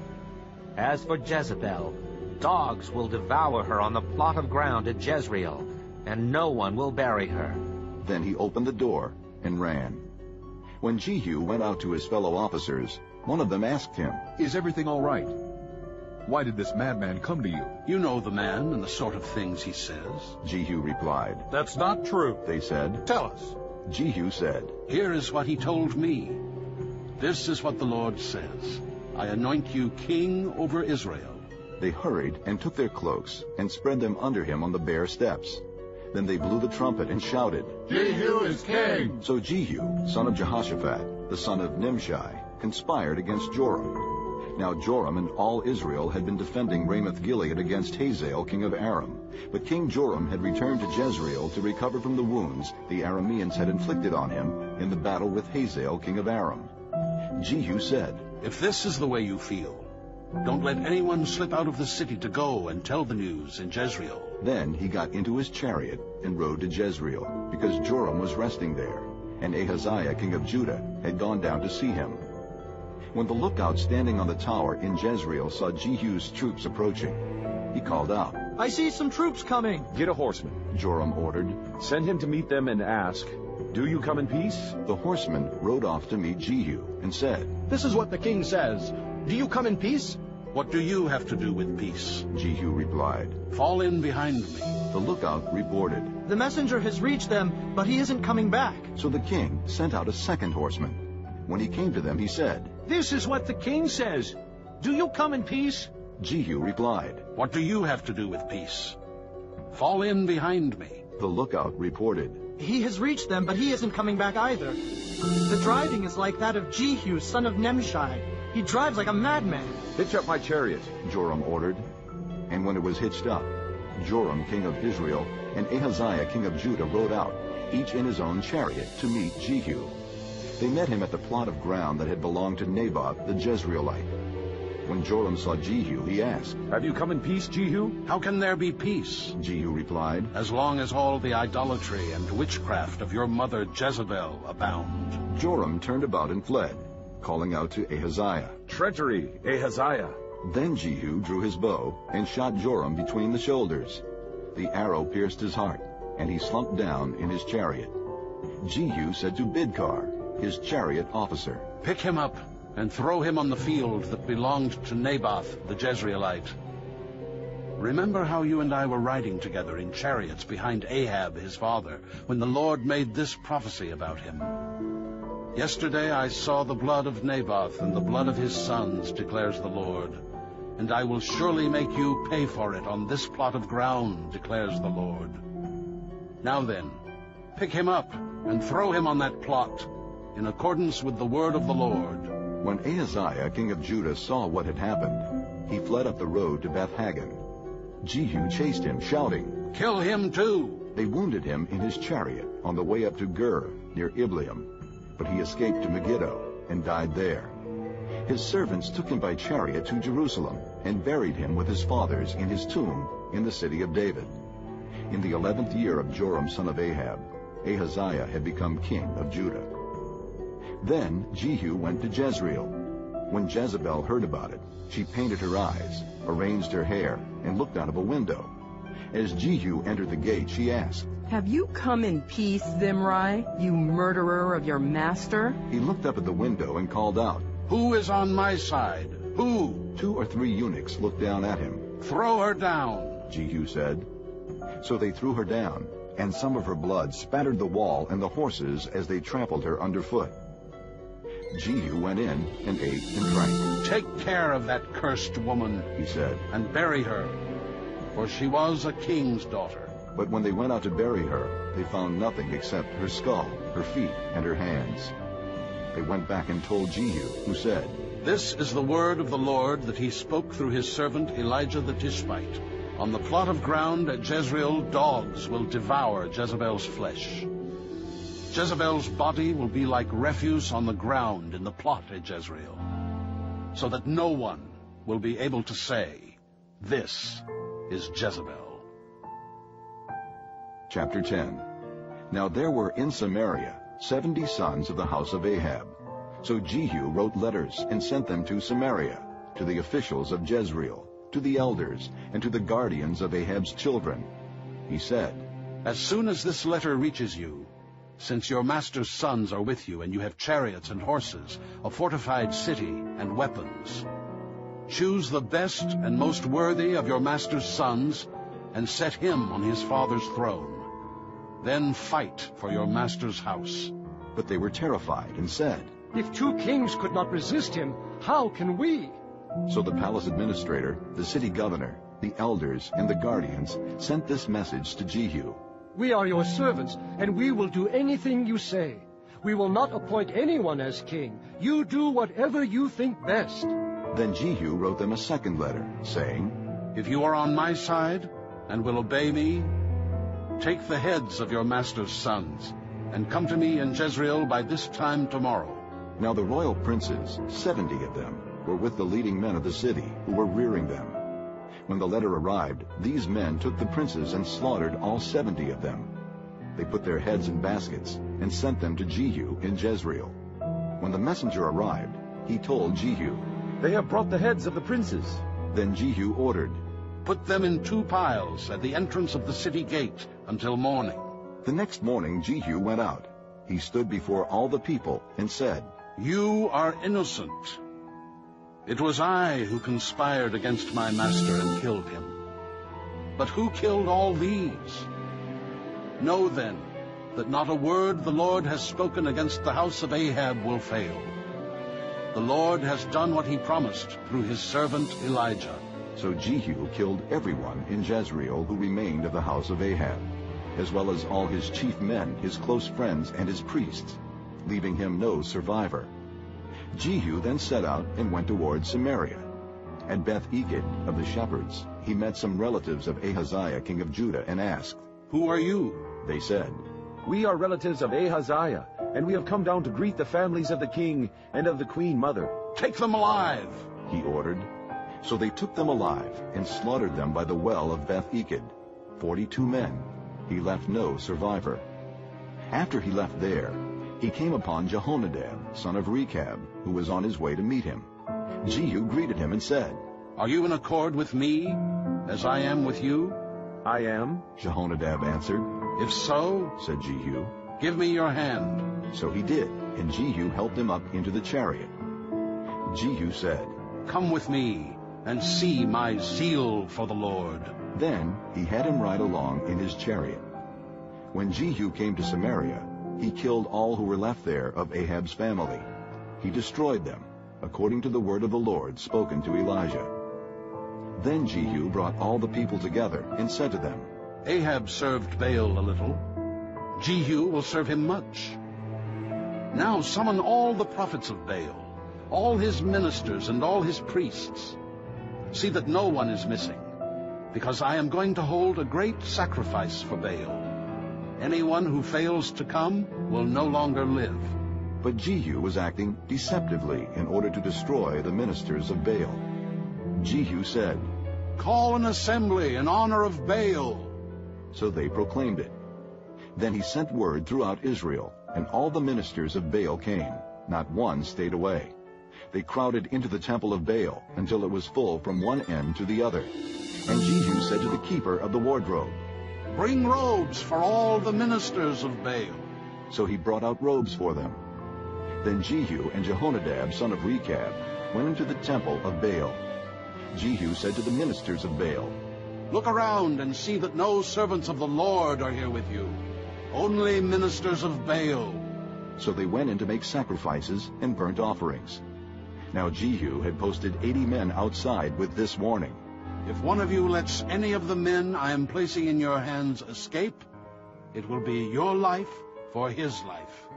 As for Jezebel, dogs will devour her on the plot of ground at Jezreel, and no one will bury her." Then he opened the door and ran. When Jehu went out to his fellow officers, one of them asked him, "Is everything all right? Why did this madman come to you?" "You know the man and the sort of things he says." Jehu replied. "That's not true," they said. "Tell us." Jehu said, "Here is what he told me. This is what the Lord says. I anoint you king over Israel." They hurried and took their cloaks and spread them under him on the bare steps. Then they blew the trumpet and shouted, "Jehu is king!" So Jehu, son of Jehoshaphat, the son of Nimshi, conspired against Joram. Now Joram and all Israel had been defending Ramoth-Gilead against Hazael, king of Aram. But King Joram had returned to Jezreel to recover from the wounds the Arameans had inflicted on him in the battle with Hazael, king of Aram. Jehu said, "If this is the way you feel, don't let anyone slip out of the city to go and tell the news in Jezreel." Then he got into his chariot and rode to Jezreel, because Joram was resting there, and Ahaziah, king of Judah, had gone down to see him. When the lookout standing on the tower in Jezreel saw Jehu's troops approaching, he called out, I see some troops coming. Get a horseman, Joram ordered. Send him to meet them and ask, do you come in peace? The horseman rode off to meet Jehu and said, This is what the king says. Do you come in peace? What do you have to do with peace? Jehu replied. Fall in behind me. The lookout reported. The messenger has reached them, but he isn't coming back. So the king sent out a second horseman. When he came to them, he said, This is what the king says. Do you come in peace? Jehu replied. What do you have to do with peace? Fall in behind me. The lookout reported. He has reached them, but he isn't coming back either. The driving is like that of Jehu, son of Nimshi. He drives like a madman. Hitch up my chariot, Joram ordered. And when it was hitched up, Joram, king of Israel, and Ahaziah, king of Judah, rode out, each in his own chariot, to meet Jehu. They met him at the plot of ground that had belonged to Naboth the Jezreelite. When Joram saw Jehu, he asked, Have you come in peace, Jehu? How can there be peace? Jehu replied, As long as all the idolatry and witchcraft of your mother Jezebel abound. Joram turned about and fled, calling out to Ahaziah, Treachery, Ahaziah. Then Jehu drew his bow and shot Joram between the shoulders. The arrow pierced his heart, and he slumped down in his chariot. Jehu said to Bidkar, his chariot officer, Pick him up and throw him on the field that belonged to Naboth the Jezreelite. Remember how you and I were riding together in chariots behind Ahab his father, when the Lord made this prophecy about him. Yesterday I saw the blood of Naboth and the blood of his sons, declares the Lord, and I will surely make you pay for it on this plot of ground, declares the Lord. Now then, pick him up and throw him on that plot, in accordance with the word of the Lord. When Ahaziah, king of Judah, saw what had happened, he fled up the road to Beth-Hagan. Jehu chased him, shouting, Kill him too! They wounded him in his chariot on the way up to Gur, near Ibleam, but he escaped to Megiddo and died there. His servants took him by chariot to Jerusalem and buried him with his fathers in his tomb in the city of David. In the 11th year of Joram son of Ahab, Ahaziah had become king of Judah. Then Jehu went to Jezreel. When Jezebel heard about it, she painted her eyes, arranged her hair, and looked out of a window. As Jehu entered the gate, she asked, Have you come in peace, Zimri, you murderer of your master? He looked up at the window and called out, Who is on my side? Who? 2 or 3 eunuchs looked down at him. Throw her down, Jehu said. So they threw her down, and some of her blood spattered the wall and the horses as they trampled her underfoot. Jehu went in and ate and drank. Take care of that cursed woman, he said, and bury her, for she was a king's daughter. But when they went out to bury her, they found nothing except her skull, her feet, and her hands. They went back and told Jehu, who said, This is the word of the Lord that he spoke through his servant Elijah the Tishbite. On the plot of ground at Jezreel, dogs will devour Jezebel's flesh. Jezebel's body will be like refuse on the ground in the plot at Jezreel, so that no one will be able to say, This is Jezebel. Chapter 10. Now there were in Samaria 70 sons of the house of Ahab. So Jehu wrote letters and sent them to Samaria, to the officials of Jezreel, to the elders, and to the guardians of Ahab's children. He said, As soon as this letter reaches you, since your master's sons are with you, and you have chariots and horses, a fortified city, and weapons, choose the best and most worthy of your master's sons, and set him on his father's throne. Then fight for your master's house. But they were terrified and said, If 2 kings could not resist him, how can we? So the palace administrator, the city governor, the elders, and the guardians sent this message to Jehu. We are your servants, and we will do anything you say. We will not appoint anyone as king. You do whatever you think best. Then Jehu wrote them a second letter, saying, If you are on my side and will obey me, take the heads of your master's sons, and come to me in Jezreel by this time tomorrow. Now the royal princes, 70 of them, were with the leading men of the city, who were rearing them. When the letter arrived, these men took the princes and slaughtered all 70 of them. They put their heads in baskets and sent them to Jehu in Jezreel. When the messenger arrived, he told Jehu, They have brought the heads of the princes. Then Jehu ordered, Put them in 2 piles at the entrance of the city gate until morning." The next morning Jehu went out. He stood before all the people and said, "You are innocent. It was I who conspired against my master and killed him. But who killed all these? Know then that not a word the Lord has spoken against the house of Ahab will fail. The Lord has done what he promised through his servant Elijah." So Jehu killed everyone in Jezreel who remained of the house of Ahab, as well as all his chief men, his close friends, and his priests, leaving him no survivor. Jehu then set out and went toward Samaria. At Beth-Eked of the shepherds, he met some relatives of Ahaziah, king of Judah, and asked, "Who are you?" They said, "We are relatives of Ahaziah, and we have come down to greet the families of the king and of the queen mother." "Take them alive," he ordered. So they took them alive and slaughtered them by the well of Beth-Eked, 42 men. He left no survivor. After he left there, he came upon Jehonadab, son of Rechab, who was on his way to meet him. Jehu greeted him and said, "Are you in accord with me, as I am with you?" "I am," Jehonadab answered. "If so," said Jehu, "give me your hand." So he did, and Jehu helped him up into the chariot. Jehu said, "Come with me, and see my zeal for the Lord." Then he had him ride along in his chariot. When Jehu came to Samaria, he killed all who were left there of Ahab's family. He destroyed them, according to the word of the Lord spoken to Elijah. Then Jehu brought all the people together and said to them, "Ahab served Baal a little. Jehu will serve him much. Now summon all the prophets of Baal, all his ministers and all his priests. See that no one is missing, because I am going to hold a great sacrifice for Baal. Anyone who fails to come will no longer live." But Jehu was acting deceptively in order to destroy the ministers of Baal. Jehu said, "Call an assembly in honor of Baal." So they proclaimed it. Then he sent word throughout Israel, and all the ministers of Baal came. Not one stayed away. They crowded into the temple of Baal until it was full from one end to the other. And Jehu said to the keeper of the wardrobe, "Bring robes for all the ministers of Baal." So he brought out robes for them. Then Jehu and Jehonadab, son of Rechab, went into the temple of Baal. Jehu said to the ministers of Baal, "Look around and see that no servants of the Lord are here with you, only ministers of Baal." So they went in to make sacrifices and burnt offerings. Now Jehu had posted 80 men outside with this warning: "If one of you lets any of the men I am placing in your hands escape, it will be your life for his life."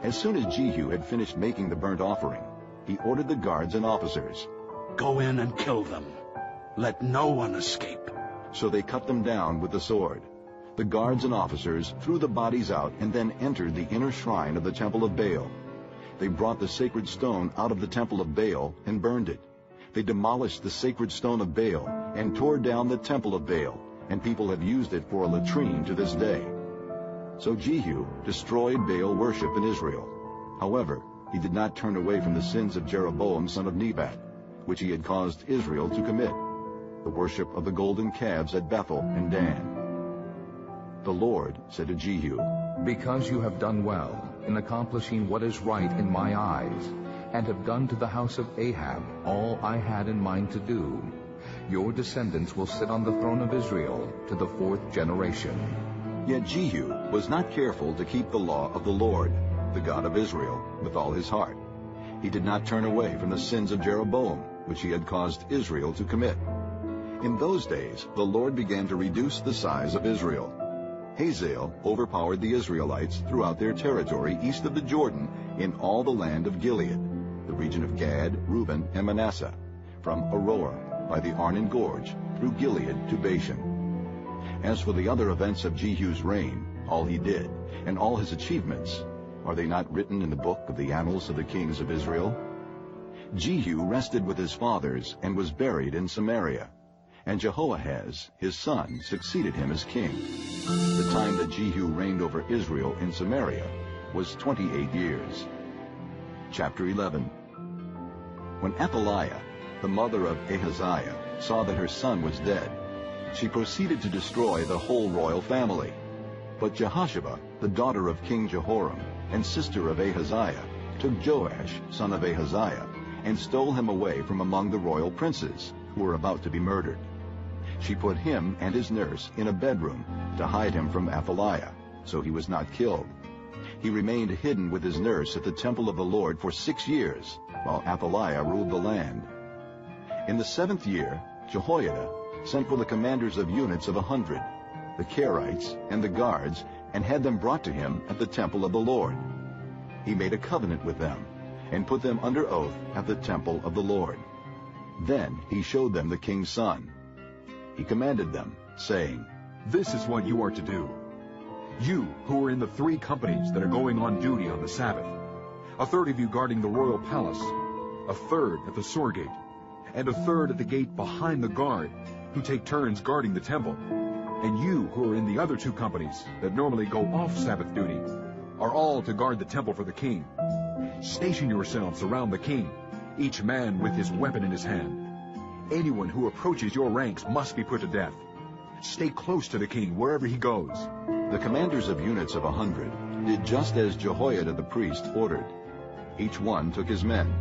As soon as Jehu had finished making the burnt offering, he ordered the guards and officers, "Go in and kill them. Let no one escape." So they cut them down with the sword. The guards and officers threw the bodies out and then entered the inner shrine of the temple of Baal. They brought the sacred stone out of the temple of Baal and burned it. They demolished the sacred stone of Baal and tore down the temple of Baal, and people have used it for a latrine to this day. So Jehu destroyed Baal worship in Israel. However, he did not turn away from the sins of Jeroboam son of Nebat, which he had caused Israel to commit, the worship of the golden calves at Bethel and Dan. The Lord said to Jehu, "Because you have done well in accomplishing what is right in my eyes, and have done to the house of Ahab all I had in mind to do, your descendants will sit on the throne of Israel to the 4th generation." Yet Jehu was not careful to keep the law of the Lord, the God of Israel, with all his heart. He did not turn away from the sins of Jeroboam, which he had caused Israel to commit. In those days, the Lord began to reduce the size of Israel. Hazael overpowered the Israelites throughout their territory east of the Jordan in all the land of Gilead, the region of Gad, Reuben, and Manasseh, from Aroer by the Arnon Gorge through Gilead to Bashan. As for the other events of Jehu's reign, all he did, and all his achievements, are they not written in the book of the annals of the kings of Israel? Jehu rested with his fathers and was buried in Samaria, and Jehoahaz, his son, succeeded him as king. The time that Jehu reigned over Israel in Samaria was 28 years. Chapter 11. When Athaliah, the mother of Ahaziah, saw that her son was dead, she proceeded to destroy the whole royal family. But Jehosheba, the daughter of King Jehoram and sister of Ahaziah, took Joash, son of Ahaziah, and stole him away from among the royal princes, who were about to be murdered. She put him and his nurse in a bedroom to hide him from Athaliah, so he was not killed. He remained hidden with his nurse at the temple of the Lord for 6 years, while Athaliah ruled the land. In the 7th year, Jehoiada sent for the commanders of units of 100, the Kerites and the guards, and had them brought to him at the temple of the Lord. He made a covenant with them, and put them under oath at the temple of the Lord. Then he showed them the king's son. He commanded them, saying, "This is what you are to do. You who are in the 3 companies that are going on duty on the Sabbath, a third of you guarding the royal palace, a third at the Sword Gate, and a third at the gate behind the guard, who take turns guarding the temple, and you who are in the other 2 companies that normally go off Sabbath duty, are all to guard the temple for the king. Station yourselves around the king, each man with his weapon in his hand. Anyone who approaches your ranks must be put to death. Stay close to the king wherever he goes." The commanders of units of 100 did just as Jehoiada the priest ordered. Each one took his men,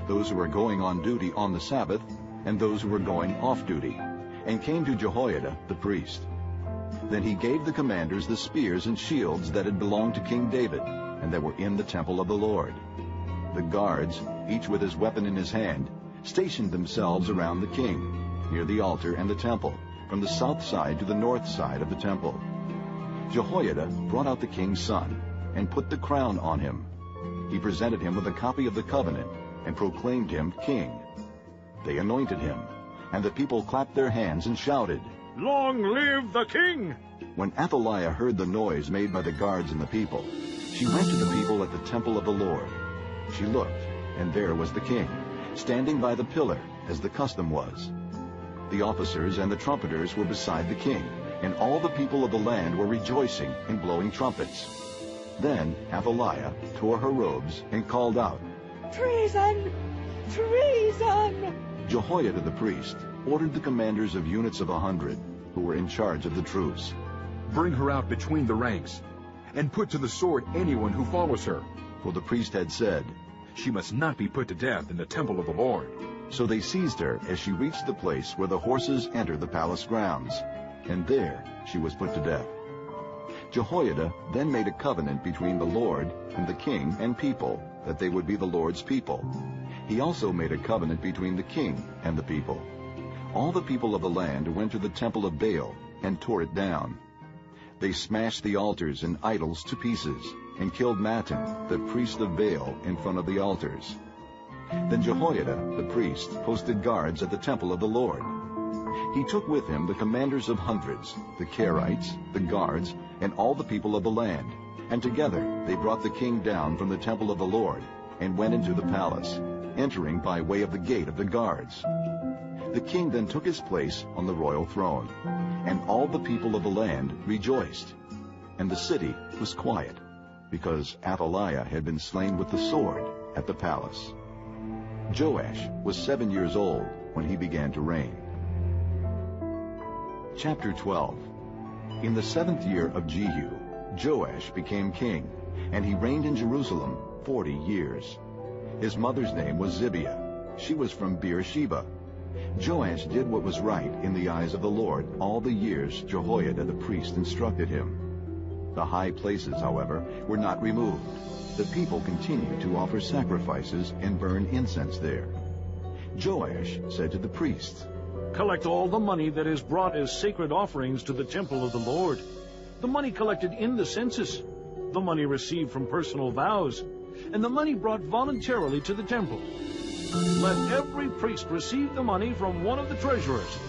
those who were going on duty on the Sabbath and those who were going off duty, and came to Jehoiada the priest. Then he gave the commanders the spears and shields that had belonged to King David and that were in the temple of the Lord. The guards, each with his weapon in his hand, stationed themselves around the king, near the altar and the temple, from the south side to the north side of the temple. Jehoiada brought out the king's son and put the crown on him. He presented him with a copy of the covenant and proclaimed him king. They anointed him, and the people clapped their hands and shouted, "Long live the king!" When Athaliah heard the noise made by the guards and the people, she went to the people at the temple of the Lord. She looked, and there was the king, standing by the pillar, as the custom was. The officers and the trumpeters were beside the king, and all the people of the land were rejoicing and blowing trumpets. Then Athaliah tore her robes and called out, "Treason! Treason!" Jehoiada the priest ordered the commanders of units of 100, who were in charge of the troops, "Bring her out between the ranks, and put to the sword anyone who follows her." For the priest had said, "She must not be put to death in the temple of the Lord." So they seized her as she reached the place where the horses enter the palace grounds, and there she was put to death. Jehoiada then made a covenant between the Lord and the king and people, that they would be the Lord's people. He also made a covenant between the king and the people. All the people of the land went to the temple of Baal and tore it down. They smashed the altars and idols to pieces, and killed Mattan, the priest of Baal, in front of the altars. Then Jehoiada, the priest, posted guards at the temple of the Lord. He took with him the commanders of hundreds, the Kerites, the guards, and all the people of the land, and together they brought the king down from the temple of the Lord, and went into the palace, entering by way of the gate of the guards. The king then took his place on the royal throne, and all the people of the land rejoiced. And the city was quiet, because Athaliah had been slain with the sword at the palace. Joash was 7 years old when he began to reign. Chapter 12. In the 7th year of Jehu, Joash became king, and he reigned in Jerusalem 40 years. His mother's name was Zibiah. She was from Beersheba. Joash did what was right in the eyes of the Lord all the years Jehoiada the priest instructed him. The high places, however, were not removed. The people continued to offer sacrifices and burn incense there. Joash said to the priests, "Collect all the money that is brought as sacred offerings to the temple of the Lord, the money collected in the census, the money received from personal vows, and the money brought voluntarily to the temple. Let every priest receive the money from one of the treasurers,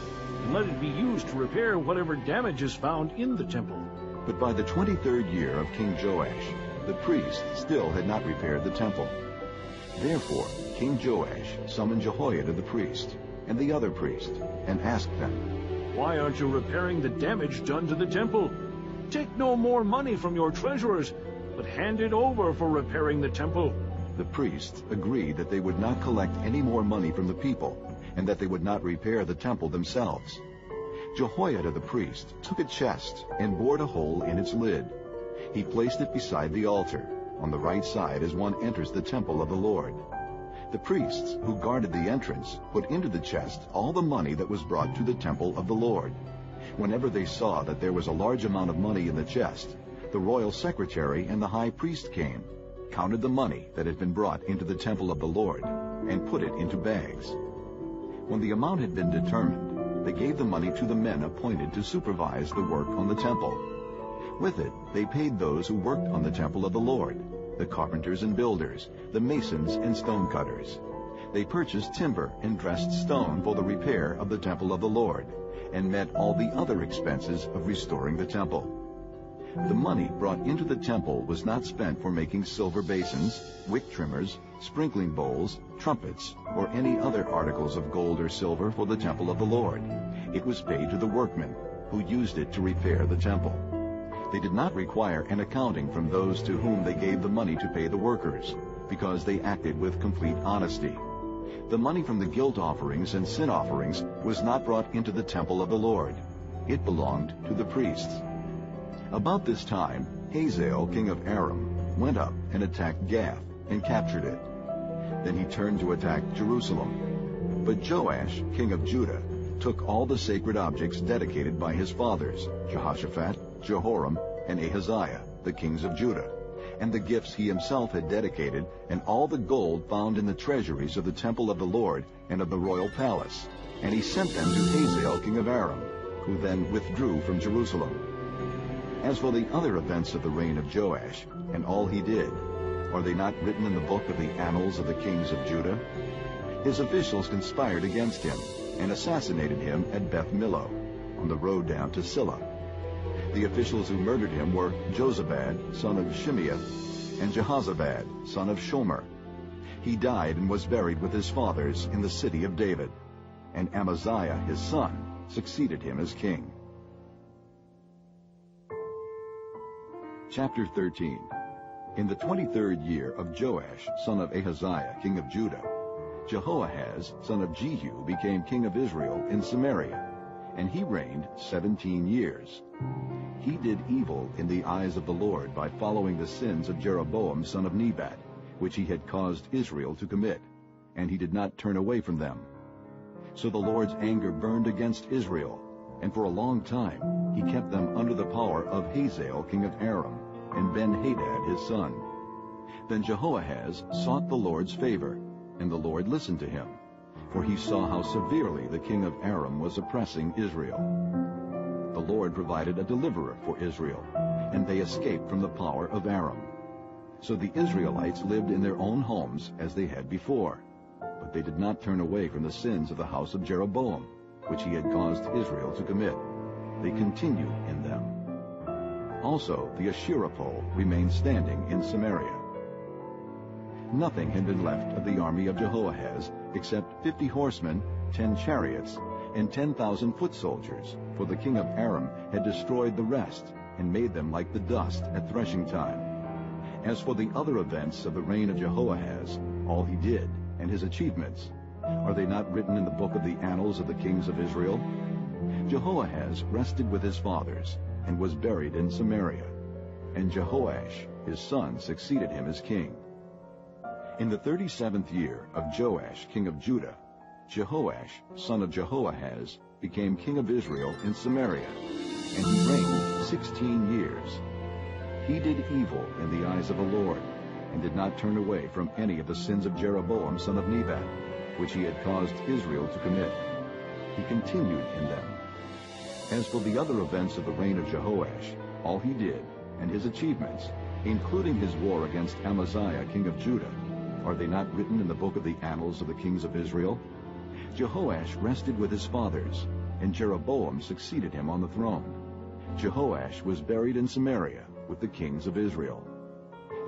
and let it be used to repair whatever damage is found in the temple." But by the 23rd year of King Joash, the priests still had not repaired the temple. Therefore King Joash summoned Jehoiada the priest and the other priest, and asked them, "Why aren't you repairing the damage done to the temple? Take no more money from your treasurers, but hand it over for repairing the temple." The priests agreed that they would not collect any more money from the people, and that they would not repair the temple themselves. Jehoiada the priest took a chest and bored a hole in its lid. He placed it beside the altar, on the right side as one enters the temple of the Lord. The priests who guarded the entrance put into the chest all the money that was brought to the temple of the Lord. Whenever they saw that there was a large amount of money in the chest, the royal secretary and the high priest came, counted the money that had been brought into the temple of the Lord, and put it into bags. When the amount had been determined, they gave the money to the men appointed to supervise the work on the temple. With it, they paid those who worked on the temple of the Lord, the carpenters and builders, the masons and stonecutters. They purchased timber and dressed stone for the repair of the temple of the Lord, and met all the other expenses of restoring the temple. The money brought into the temple was not spent for making silver basins, wick trimmers, sprinkling bowls, trumpets, or any other articles of gold or silver for the temple of the Lord. It was paid to the workmen, who used it to repair the temple. They did not require an accounting from those to whom they gave the money to pay the workers, because they acted with complete honesty. The money from the guilt offerings and sin offerings was not brought into the temple of the Lord. It belonged to the priests. About this time, Hazael, king of Aram, went up and attacked Gath and captured it. Then he turned to attack Jerusalem. But Joash, king of Judah, took all the sacred objects dedicated by his fathers, Jehoshaphat, Jehoram, and Ahaziah, the kings of Judah, and the gifts he himself had dedicated, and all the gold found in the treasuries of the temple of the Lord and of the royal palace, and he sent them to Hazael, king of Aram, who then withdrew from Jerusalem. As for the other events of the reign of Joash, and all he did, are they not written in the book of the annals of the kings of Judah? His officials conspired against him, and assassinated him at Beth Millo, on the road down to Silla. The officials who murdered him were Jozabad, son of Shimeath, and Jehozabad, son of Shomer. He died and was buried with his fathers in the city of David, and Amaziah his son succeeded him as king. Chapter 13. In the 23rd year of Joash, son of Ahaziah, king of Judah, Jehoahaz, son of Jehu, became king of Israel in Samaria, and he reigned 17 years. He did evil in the eyes of the Lord by following the sins of Jeroboam, son of Nebat, which he had caused Israel to commit, and he did not turn away from them. So the Lord's anger burned against Israel, and for a long time he kept them under the power of Hazael, king of Aram, and Ben-Hadad his son. Then Jehoahaz sought the Lord's favor, and the Lord listened to him, for he saw how severely the king of Aram was oppressing Israel. The Lord provided a deliverer for Israel, and they escaped from the power of Aram. So the Israelites lived in their own homes as they had before, but they did not turn away from the sins of the house of Jeroboam, which he had caused Israel to commit. They continued in them. Also the Asherah pole remained standing in Samaria. Nothing had been left of the army of Jehoahaz except 50 horsemen, 10 chariots, and 10,000 foot soldiers, for the king of Aram had destroyed the rest and made them like the dust at threshing time. As for the other events of the reign of Jehoahaz, all he did, and his achievements, are they not written in the book of the annals of the kings of Israel? Jehoahaz rested with his fathers, and was buried in Samaria, and Jehoash his son succeeded him as king. In the 37th year of Joash king of Judah, Jehoash son of Jehoahaz became king of Israel in Samaria, and he reigned 16 years. He did evil in the eyes of the Lord, and did not turn away from any of the sins of Jeroboam son of Nebat, which he had caused Israel to commit. He continued in them. As for the other events of the reign of Jehoash, all he did, and his achievements, including his war against Amaziah king of Judah, are they not written in the book of the annals of the kings of Israel? Jehoash rested with his fathers, and Jeroboam succeeded him on the throne. Jehoash was buried in Samaria with the kings of Israel.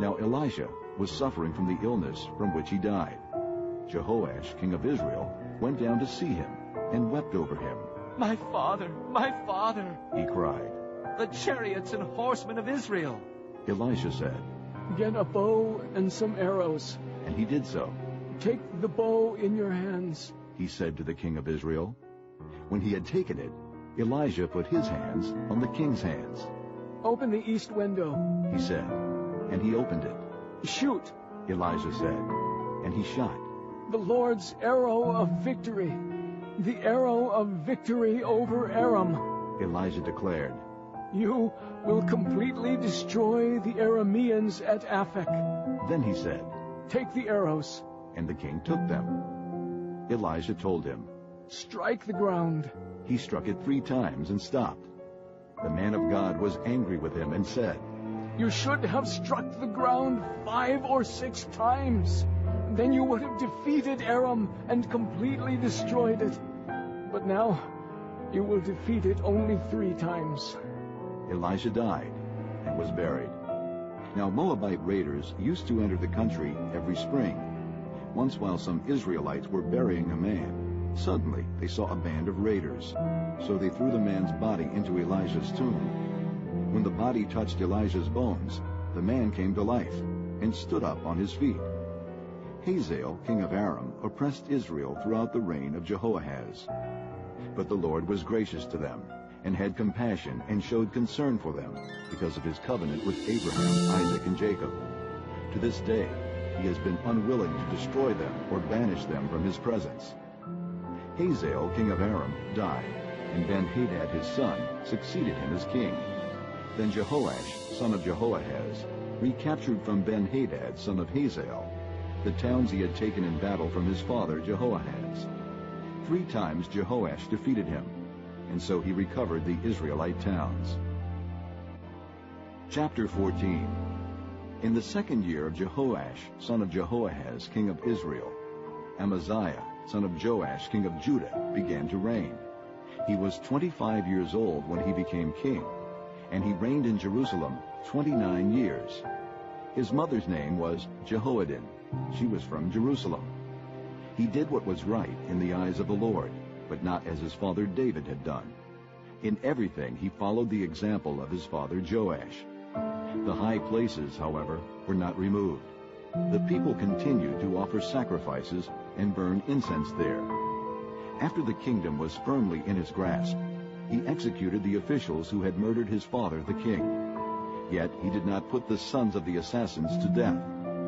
Now Elisha was suffering from the illness from which he died. Jehoash king of Israel went down to see him, and wept over him. My father, he cried. the chariots and horsemen of Israel. Elisha said, Get a bow and some arrows. and he did so. Take the bow in your hands he said to the king of Israel. When he had taken it, Elijah put his hands on the king's hands. "Open the east window," he said, and he opened it. "Shoot," Elijah said, and he shot. "The Lord's arrow of victory, the arrow of victory over Aram," Elijah declared. "You will completely destroy the Arameans at Aphek." Then he said, "Take the arrows." And the king took them. Elijah told him, "Strike the ground." He struck it 3 times and stopped. The man of God was angry with him and said, "You should have struck the ground 5 or 6 times. Then you would have defeated Aram and completely destroyed it. But now you will defeat it only 3 times. Elijah died and was buried. Now Moabite raiders used to enter the country every spring. Once while some Israelites were burying a man, suddenly they saw a band of raiders. So they threw the man's body into Elijah's tomb. When the body touched Elijah's bones, the man came to life and stood up on his feet. Hazael, king of Aram, oppressed Israel throughout the reign of Jehoahaz. But the Lord was gracious to them, and had compassion and showed concern for them, because of his covenant with Abraham, Isaac, and Jacob. To this day, he has been unwilling to destroy them or banish them from his presence. Hazael, king of Aram, died, and Ben-Hadad his son succeeded him as king. Then Jehoash, son of Jehoahaz, recaptured from Ben-Hadad, son of Hazael, the towns he had taken in battle from his father Jehoahaz. 3 times Jehoash defeated him, and so he recovered the Israelite towns. Chapter 14. In the 2nd year of Jehoash, son of Jehoahaz, king of Israel, Amaziah, son of Joash, king of Judah, began to reign. He was 25 years old when he became king, and he reigned in Jerusalem 29 years. His mother's name was Jehoaddin. She was from Jerusalem. He did what was right in the eyes of the Lord, but not as his father David had done. In everything he followed the example of his father Joash. The high places, however, were not removed. The people continued to offer sacrifices and burn incense there. After the kingdom was firmly in his grasp, he executed the officials who had murdered his father the king. Yet he did not put the sons of the assassins to death,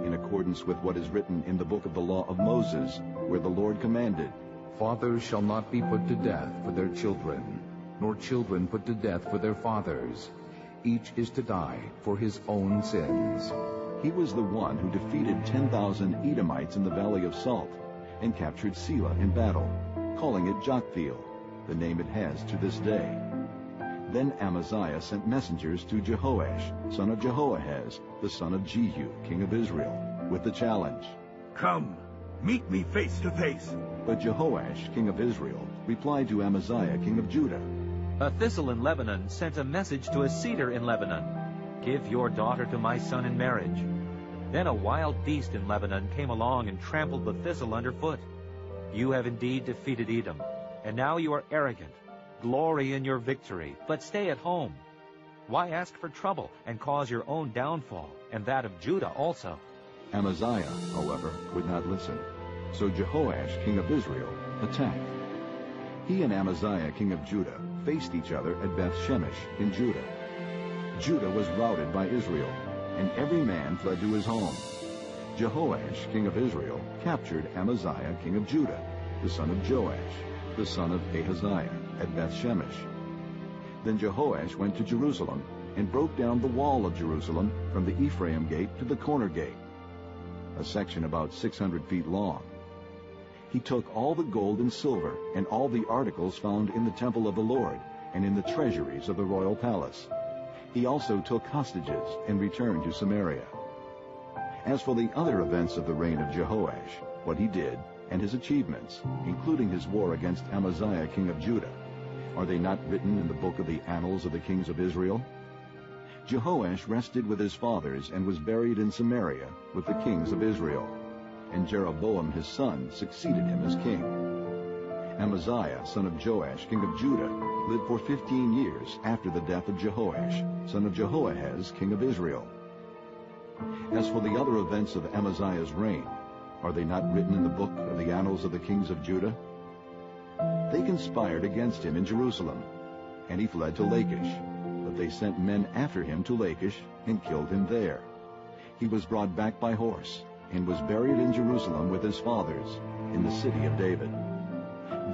in accordance with what is written in the book of the law of Moses, where the Lord commanded, "Fathers shall not be put to death for their children, nor children put to death for their fathers. Each is to die for his own sins." He was the one who defeated 10,000 Edomites in the Valley of Salt and captured Selah in battle, calling it Joktheel, the name it has to this day. Then Amaziah sent messengers to Jehoash, son of Jehoahaz, the son of Jehu, king of Israel, with the challenge, "Come, meet me face to face." But Jehoash, king of Israel, replied to Amaziah, king of Judah, "A thistle in Lebanon sent a message to a cedar in Lebanon. Give your daughter to my son in marriage." Then a wild beast in Lebanon came along and trampled the thistle underfoot. You have indeed defeated Edom, and now you are arrogant. Glory in your victory, but stay at home. Why ask for trouble and cause your own downfall, and that of Judah also? Amaziah, however, would not listen. So Jehoash, king of Israel, attacked. He and Amaziah, king of Judah, faced each other at Beth-Shemesh in Judah. Judah was routed by Israel, and every man fled to his home. Jehoash, king of Israel, captured Amaziah, king of Judah, the son of Joash, the son of Ahaziah, at Beth-Shemesh. Then Jehoash went to Jerusalem and broke down the wall of Jerusalem from the Ephraim gate to the corner gate, a section about 600 feet long. He took all the gold and silver and all the articles found in the temple of the Lord and in the treasuries of the royal palace. He also took hostages and returned to Samaria. As for the other events of the reign of Jehoash, what he did, and his achievements, including his war against Amaziah, king of Judah, are they not written in the book of the annals of the kings of Israel? Jehoash rested with his fathers and was buried in Samaria with the kings of Israel, and Jeroboam his son succeeded him as king. Amaziah, son of Joash, king of Judah, lived for 15 years after the death of Jehoash, son of Jehoahaz, king of Israel. As for the other events of Amaziah's reign, are they not written in the book of the annals of the kings of Judah? They conspired against him in Jerusalem, and he fled to Lachish. But they sent men after him to Lachish and killed him there. He was brought back by horse and was buried in Jerusalem with his fathers in the city of David.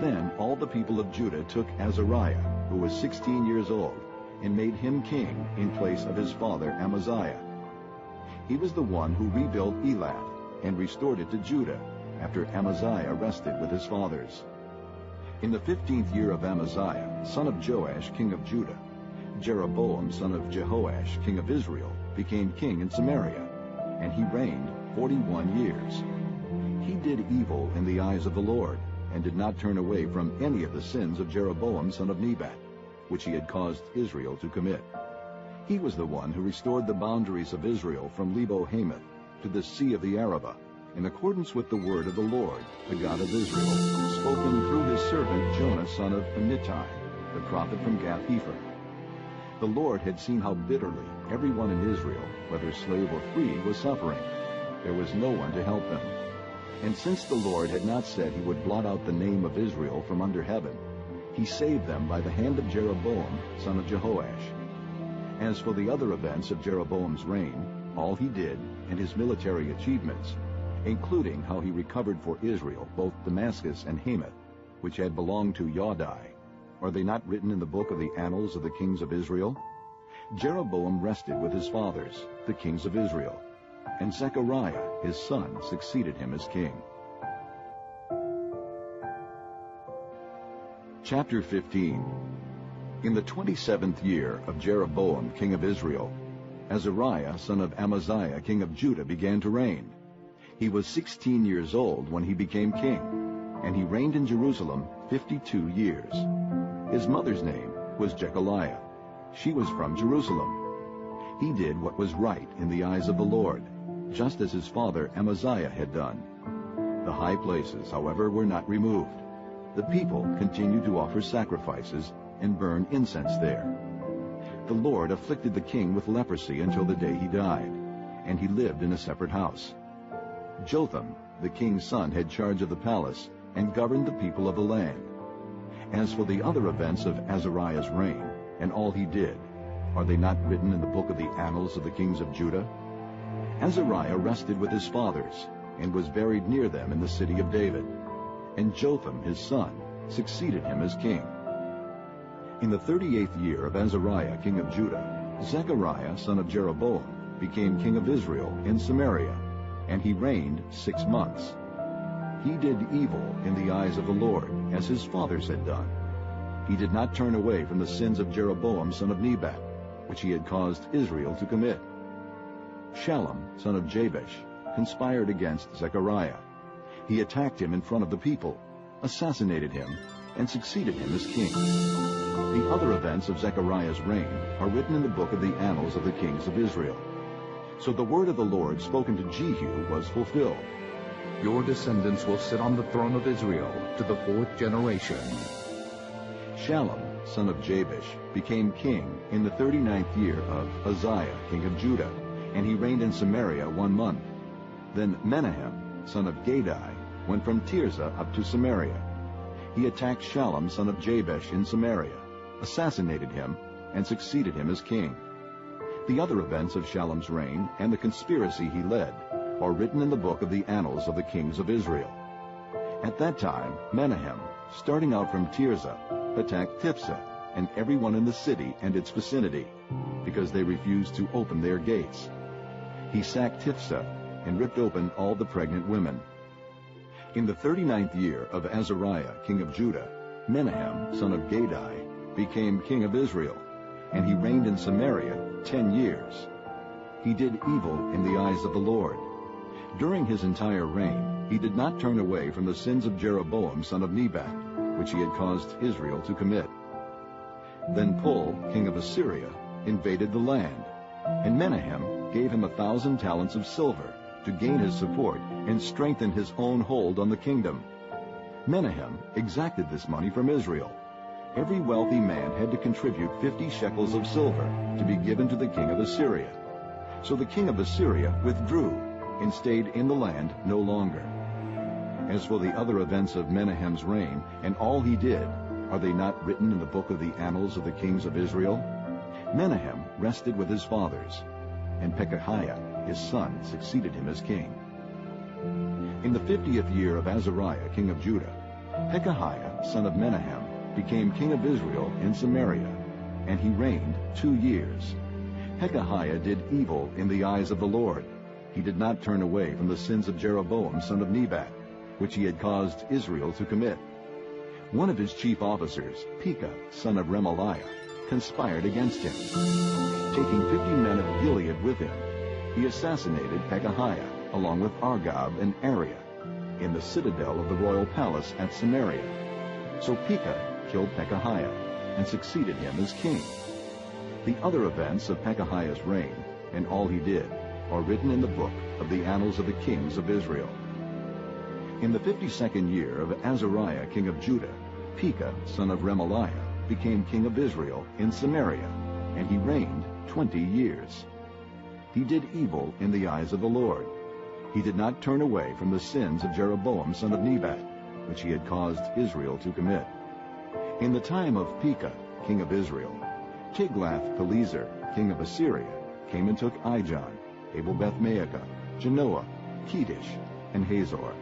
Then all the people of Judah took Azariah, who was 16 years old, and made him king in place of his father Amaziah. He was the one who rebuilt Elath and restored it to Judah after Amaziah rested with his fathers. In the 15th year of Amaziah, son of Joash, king of Judah, Jeroboam, son of Jehoash, king of Israel, became king in Samaria, and he reigned 41 years. He did evil in the eyes of the Lord, and did not turn away from any of the sins of Jeroboam, son of Nebat, which he had caused Israel to commit. He was the one who restored the boundaries of Israel from Lebo-Hamath to the sea of the Arabah, in accordance with the word of the Lord, the God of Israel, spoken through his servant Jonah, son of Amittai, the prophet from Gath-Hepher. The Lord had seen how bitterly everyone in Israel, whether slave or free, was suffering. There was no one to help them. And since the Lord had not said he would blot out the name of Israel from under heaven, he saved them by the hand of Jeroboam, son of Jehoash. As for the other events of Jeroboam's reign, all he did, and his military achievements, including how he recovered for Israel both Damascus and Hamath, which had belonged to Yaudai, are they not written in the book of the annals of the kings of Israel? Jeroboam rested with his fathers, the kings of Israel, and Zechariah, his son, succeeded him as king. Chapter 15. In the 27th year of Jeroboam, king of Israel, Azariah, son of Amaziah, king of Judah, began to reign. He was 16 years old when he became king, and he reigned in Jerusalem 52 years. His mother's name was Jechaliah. She was from Jerusalem. He did what was right in the eyes of the Lord, just as his father Amaziah had done. The high places, however, were not removed. The people continued to offer sacrifices and burn incense there. The Lord afflicted the king with leprosy until the day he died, and he lived in a separate house. Jotham, the king's son, had charge of the palace and governed the people of the land. As for the other events of Azariah's reign, and all he did, are they not written in the book of the annals of the kings of Judah? Azariah rested with his fathers, and was buried near them in the city of David. And Jotham, his son, succeeded him as king. In the 38th year of Azariah, king of Judah, Zechariah, son of Jeroboam, became king of Israel in Samaria, and he reigned 6 months. He did evil in the eyes of the Lord, as his fathers had done. He did not turn away from the sins of Jeroboam, son of Nebat, which he had caused Israel to commit. Shallum, son of Jabesh, conspired against Zechariah. He attacked him in front of the people, assassinated him, and succeeded him as king. The other events of Zechariah's reign are written in the book of the annals of the kings of Israel. So the word of the Lord spoken to Jehu was fulfilled. Your descendants will sit on the throne of Israel to the 4th generation. Shallum, son of Jabesh, became king in the 39th year of Uzziah, king of Judah, and he reigned in Samaria 1 month. Then Menahem, son of Gadai, went from Tirzah up to Samaria. He attacked Shallum, son of Jabesh, in Samaria, assassinated him, and succeeded him as king. The other events of Shallum's reign and the conspiracy he led are written in the book of the annals of the kings of Israel. At that time, Menahem, starting out from Tirzah, attacked Tiphsah and everyone in the city and its vicinity, because they refused to open their gates. He sacked Tiphsah and ripped open all the pregnant women. In the 39th year of Azariah, king of Judah, Menahem, son of Gadai, became king of Israel, and he reigned in Samaria 10 years. He did evil in the eyes of the Lord. During his entire reign, he did not turn away from the sins of Jeroboam, son of Nebat, which he had caused Israel to commit. Then Pul, king of Assyria, invaded the land, and Menahem gave him 1,000 talents of silver to gain his support and strengthen his own hold on the kingdom. Menahem exacted this money from Israel. Every wealthy man had to contribute 50 shekels of silver to be given to the king of Assyria. So the king of Assyria withdrew and stayed in the land no longer. As for the other events of Menahem's reign, and all he did, are they not written in the book of the annals of the kings of Israel? Menahem rested with his fathers, and Pekahiah, his son, succeeded him as king. In the 50th year of Azariah, king of Judah, Pekahiah, son of Menahem, became king of Israel in Samaria, and he reigned 2 years. Pekahiah did evil in the eyes of the Lord. He did not turn away from the sins of Jeroboam, son of Nebat, which he had caused Israel to commit. One of his chief officers, Pekah, son of Remaliah, conspired against him. Taking 50 men of Gilead with him, he assassinated Pekahiah, along with Argob and Ariah, in the citadel of the royal palace at Samaria. So Pekah killed Pekahiah, and succeeded him as king. The other events of Pekahiah's reign, and all he did, are written in the book of the annals of the kings of Israel. In the 52nd year of Azariah, king of Judah, Pekah, son of Remaliah, became king of Israel in Samaria, and he reigned 20 years. He did evil in the eyes of the Lord. He did not turn away from the sins of Jeroboam, son of Nebat, which he had caused Israel to commit. In the time of Pekah, king of Israel, Tiglath-Pileser, king of Assyria, came and took Ijon, Abel-Beth-Maacah, Genoa, Kedesh, and Hazor.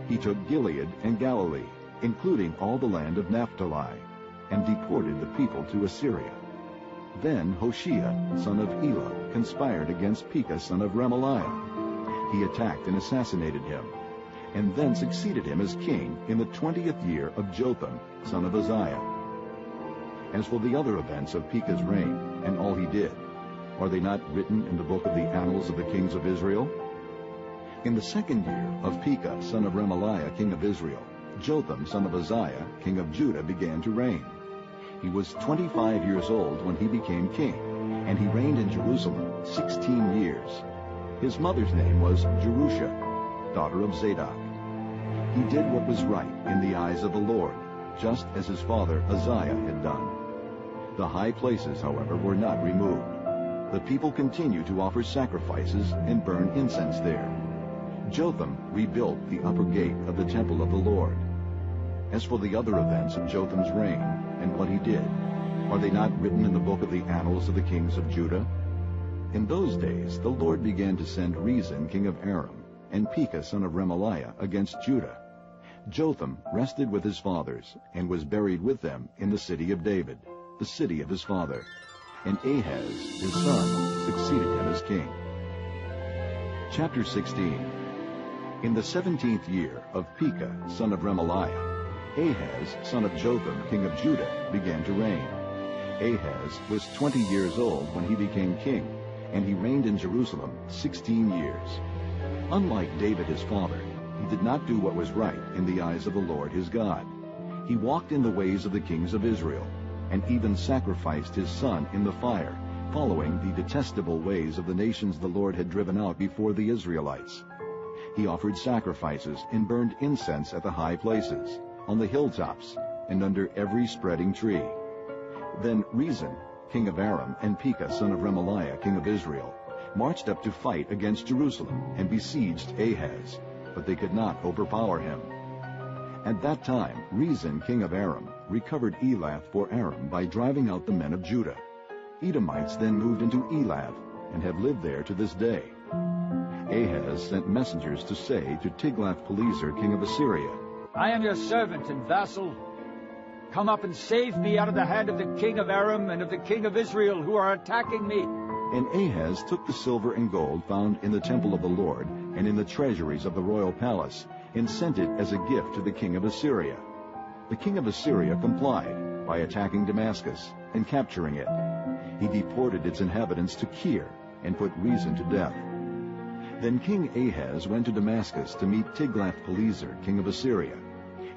He took Gilead and Galilee, including all the land of Naphtali, and deported the people to Assyria. Then Hoshea, son of Elah, conspired against Pekah, son of Remaliah. He attacked and assassinated him, and then succeeded him as king in the 20th year of Jotham, son of Uzziah. As for the other events of Pekah's reign, and all he did, are they not written in the book of the annals of the kings of Israel? In the 2nd year of Pekah, son of Remaliah, king of Israel, Jotham, son of Uzziah, king of Judah, began to reign. He was 25 years old when he became king, and he reigned in Jerusalem 16 years. His mother's name was Jerusha, daughter of Zadok. He did what was right in the eyes of the Lord, just as his father Uzziah had done. The high places, however, were not removed. The people continued to offer sacrifices and burn incense there. Jotham rebuilt the upper gate of the temple of the Lord. As for the other events of Jotham's reign, and what he did, are they not written in the book of the annals of the kings of Judah? In those days the Lord began to send Rezin, king of Aram, and Pekah, son of Remaliah, against Judah. Jotham rested with his fathers, and was buried with them in the city of David, the city of his father. And Ahaz, his son, succeeded him as king. Chapter 16. In the 17th year of Pekah, son of Remaliah, Ahaz, son of Jotham, king of Judah, began to reign. Ahaz was 20 years old when he became king, and he reigned in Jerusalem 16 years. Unlike David his father, he did not do what was right in the eyes of the Lord his God. He walked in the ways of the kings of Israel, and even sacrificed his son in the fire, following the detestable ways of the nations the Lord had driven out before the Israelites. He offered sacrifices and burned incense at the high places, on the hilltops, and under every spreading tree. Then Rezin, king of Aram, and Pekah, son of Remaliah, king of Israel, marched up to fight against Jerusalem and besieged Ahaz, but they could not overpower him. At that time Rezin, king of Aram, recovered Elath for Aram by driving out the men of Judah. Edomites then moved into Elath, and have lived there to this day. Ahaz sent messengers to say to Tiglath-Pileser, king of Assyria, I am your servant and vassal. Come up and save me out of the hand of the king of Aram and of the king of Israel who are attacking me. And Ahaz took the silver and gold found in the temple of the Lord and in the treasuries of the royal palace, and sent it as a gift to the king of Assyria. The king of Assyria complied by attacking Damascus and capturing it. He deported its inhabitants to Kir and put Rezin to death. Then King Ahaz went to Damascus to meet Tiglath-Pileser, king of Assyria.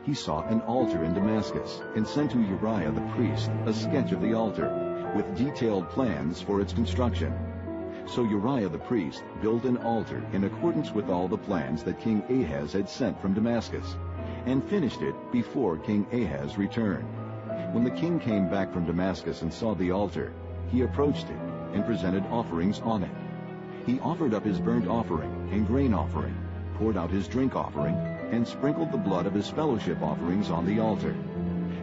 He saw an altar in Damascus and sent to Uriah the priest a sketch of the altar, with detailed plans for its construction. So Uriah the priest built an altar in accordance with all the plans that King Ahaz had sent from Damascus, and finished it before King Ahaz returned. When the king came back from Damascus and saw the altar, he approached it and presented offerings on it. He offered up his burnt offering and grain offering, poured out his drink offering, and sprinkled the blood of his fellowship offerings on the altar.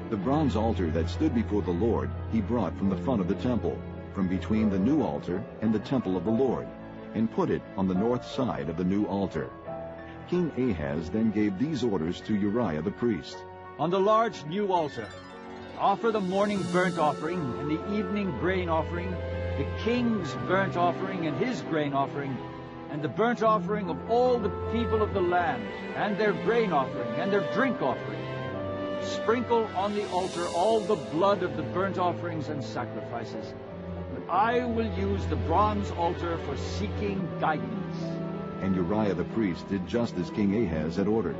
The bronze altar that stood before the Lord he brought from the front of the temple, from between the new altar and the temple of the Lord, and put it on the north side of the new altar. King Ahaz then gave these orders to Uriah the priest. On the large new altar, offer the morning burnt offering and the evening grain offering, the king's burnt offering and his grain offering, and the burnt offering of all the people of the land, and their grain offering and their drink offering. Sprinkle on the altar all the blood of the burnt offerings and sacrifices. But I will use the bronze altar for seeking guidance. And Uriah the priest did just as King Ahaz had ordered.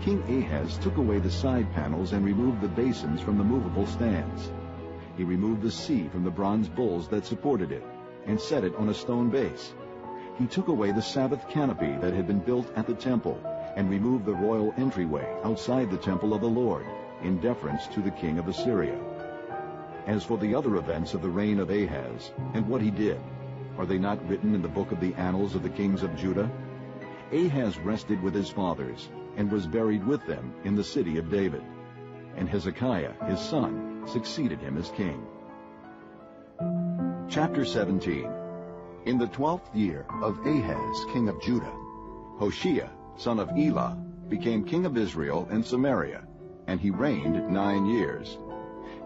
King Ahaz took away the side panels and removed the basins from the movable stands. He removed the sea from the bronze bowls that supported it, and set it on a stone base. He took away the Sabbath canopy that had been built at the temple, and removed the royal entryway outside the temple of the Lord, in deference to the king of Assyria. As for the other events of the reign of Ahaz, and what he did, are they not written in the book of the annals of the kings of Judah? Ahaz rested with his fathers, and was buried with them in the city of David. And Hezekiah, his son, succeeded him as king. Chapter 17. In the 12th year of Ahaz, king of Judah, Hoshea, son of Elah, became king of Israel and Samaria, and he reigned 9 years.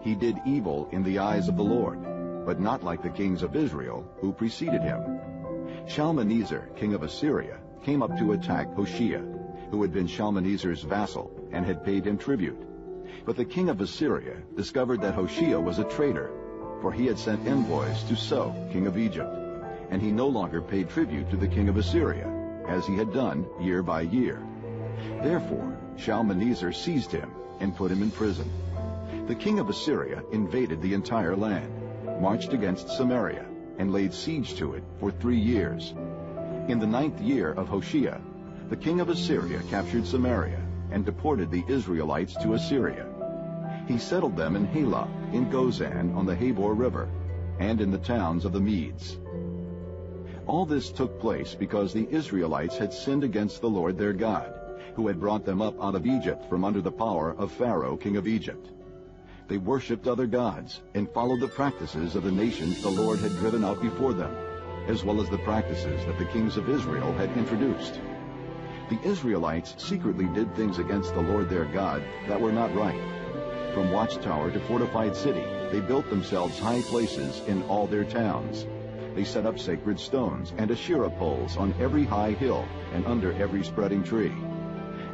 He did evil in the eyes of the Lord, but not like the kings of Israel who preceded him. Shalmaneser, king of Assyria, came up to attack Hoshea, who had been Shalmaneser's vassal and had paid him tribute. But the king of Assyria discovered that Hoshea was a traitor, for he had sent envoys to So, king of Egypt, and he no longer paid tribute to the king of Assyria, as he had done year by year. Therefore Shalmaneser seized him and put him in prison. The king of Assyria invaded the entire land, marched against Samaria, and laid siege to it for 3 years. In the 9th year of Hoshea, the king of Assyria captured Samaria and deported the Israelites to Assyria. He settled them in Halah, in Gozan on the Habor River, and in the towns of the Medes. All this took place because the Israelites had sinned against the Lord their God, who had brought them up out of Egypt from under the power of Pharaoh, king of Egypt. They worshipped other gods and followed the practices of the nations the Lord had driven out before them, as well as the practices that the kings of Israel had introduced. The Israelites secretly did things against the Lord their God that were not right. From watchtower to fortified city, they built themselves high places in all their towns. They set up sacred stones and Asherah poles on every high hill and under every spreading tree.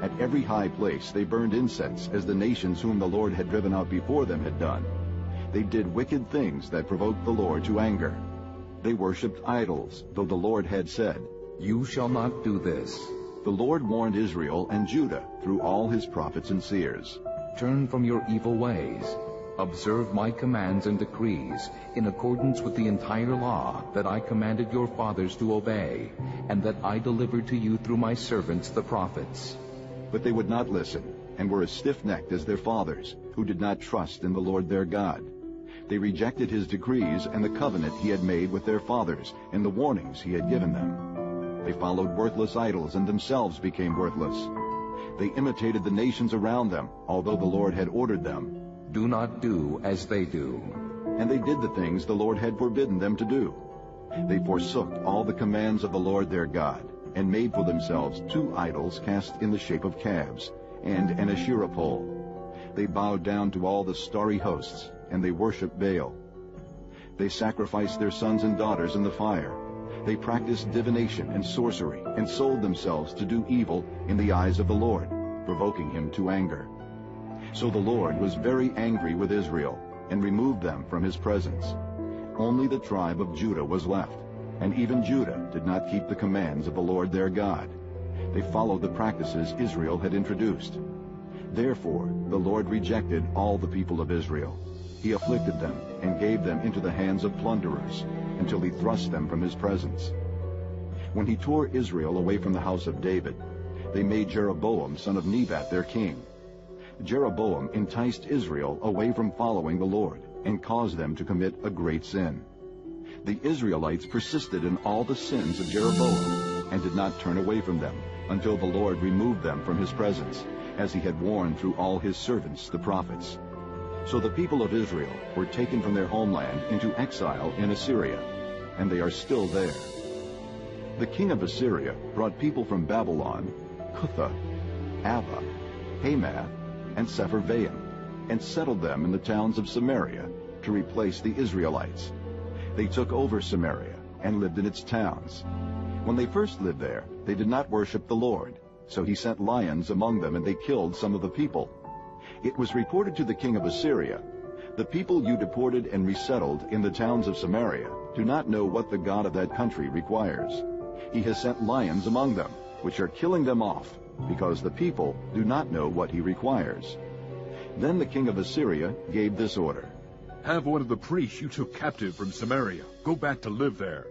At every high place they burned incense, as the nations whom the Lord had driven out before them had done. They did wicked things that provoked the Lord to anger. They worshipped idols, though the Lord had said, "You shall not do this." The Lord warned Israel and Judah through all his prophets and seers. Turn from your evil ways. Observe my commands and decrees in accordance with the entire law that I commanded your fathers to obey, and that I delivered to you through my servants the prophets. But they would not listen, and were as stiff-necked as their fathers, who did not trust in the Lord their God. They rejected his decrees and the covenant he had made with their fathers, and the warnings he had given them. They followed worthless idols and themselves became worthless. They imitated the nations around them, although the Lord had ordered them. Do not do as they do. And they did the things the Lord had forbidden them to do. They forsook all the commands of the Lord their God, and made for themselves 2 idols cast in the shape of calves, and an Asherah pole. They bowed down to all the starry hosts, and they worshipped Baal. They sacrificed their sons and daughters in the fire. They practiced divination and sorcery, and sold themselves to do evil in the eyes of the Lord, provoking him to anger. So the Lord was very angry with Israel, and removed them from his presence. Only the tribe of Judah was left, and even Judah did not keep the commands of the Lord their God. They followed the practices Israel had introduced. Therefore the Lord rejected all the people of Israel. He afflicted them and gave them into the hands of plunderers, until he thrust them from his presence. When he tore Israel away from the house of David, they made Jeroboam son of Nebat their king. Jeroboam enticed Israel away from following the Lord, and caused them to commit a great sin. The Israelites persisted in all the sins of Jeroboam, and did not turn away from them, until the Lord removed them from his presence, as he had warned through all his servants the prophets. So the people of Israel were taken from their homeland into exile in Assyria, and they are still there. The king of Assyria brought people from Babylon, Cutha, Ava, Hamath, and Sepharvaim, and settled them in the towns of Samaria to replace the Israelites. They took over Samaria and lived in its towns. When they first lived there, they did not worship the Lord, so he sent lions among them, and they killed some of the people. It was reported to the king of Assyria, "The people you deported and resettled in the towns of Samaria do not know what the God of that country requires. He has sent lions among them, which are killing them off, because the people do not know what he requires." Then the king of Assyria gave this order: "Have one of the priests you took captive from Samaria go back to live there,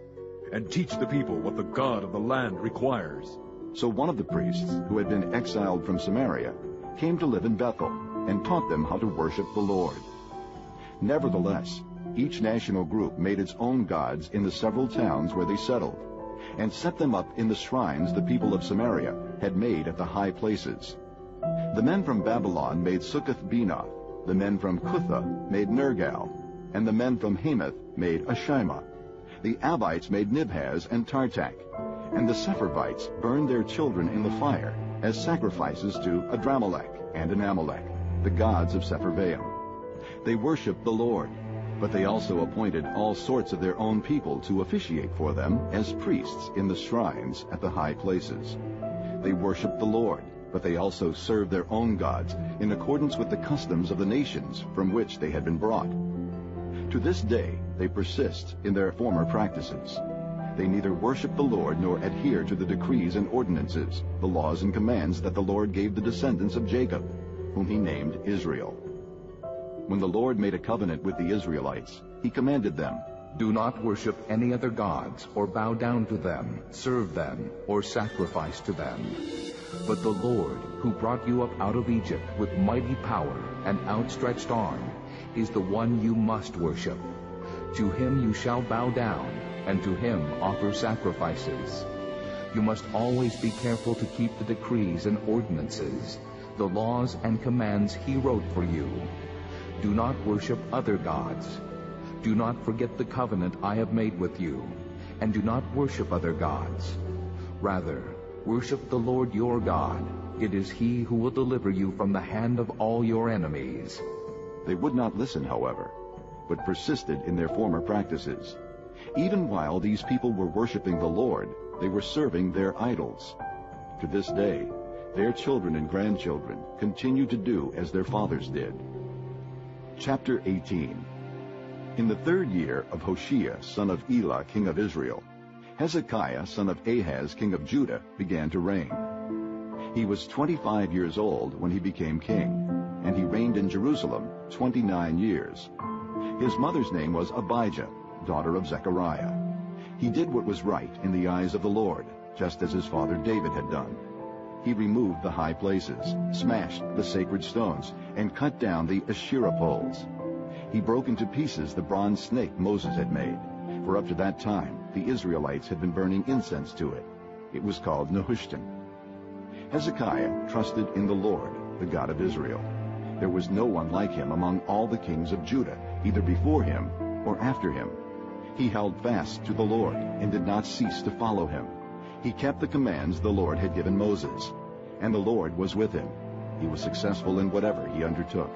and teach the people what the God of the land requires." So one of the priests, who had been exiled from Samaria, came to live in Bethel, and taught them how to worship the Lord. Nevertheless, each national group made its own gods in the several towns where they settled, and set them up in the shrines the people of Samaria had made at the high places. The men from Babylon made Succoth-Benoth, the men from Cutha made Nergal, and the men from Hamath made Ashima. The Avites made Nibhaz and Tartak, and the Sepharvites burned their children in the fire as sacrifices to Adramelech and Anamelech, the gods of Sepharvaim. They worshipped the Lord, but they also appointed all sorts of their own people to officiate for them as priests in the shrines at the high places. They worshipped the Lord, but they also served their own gods in accordance with the customs of the nations from which they had been brought. To this day they persist in their former practices. They neither worship the Lord nor adhere to the decrees and ordinances, the laws and commands that the Lord gave the descendants of Jacob, whom he named Israel. When the Lord made a covenant with the Israelites, he commanded them, "Do not worship any other gods, or bow down to them, serve them, or sacrifice to them. But the Lord, who brought you up out of Egypt with mighty power and outstretched arm, is the one you must worship. To him you shall bow down, and to him offer sacrifices. You must always be careful to keep the decrees and ordinances, the laws and commands he wrote for you. Do not worship other gods. Do not forget the covenant I have made with you, and do not worship other gods. Rather, worship the Lord your God. It is he who will deliver you from the hand of all your enemies." They would not listen, however, but persisted in their former practices. Even while these people were worshiping the Lord, they were serving their idols. To this day, their children and grandchildren continue to do as their fathers did. Chapter 18. In the 3rd year of Hoshea, son of Elah, king of Israel, Hezekiah, son of Ahaz, king of Judah, began to reign. He was 25 years old when he became king, and he reigned in Jerusalem 29 years. His mother's name was Abijah, daughter of Zechariah. He did what was right in the eyes of the Lord, just as his father David had done. He removed the high places, smashed the sacred stones, and cut down the Asherah poles. He broke into pieces the bronze snake Moses had made, for up to that time the Israelites had been burning incense to it. It was called Nehushtan. Hezekiah trusted in the Lord, the God of Israel. There was no one like him among all the kings of Judah, either before him or after him. He held fast to the Lord and did not cease to follow him. He kept the commands the Lord had given Moses, and the Lord was with him. He was successful in whatever he undertook.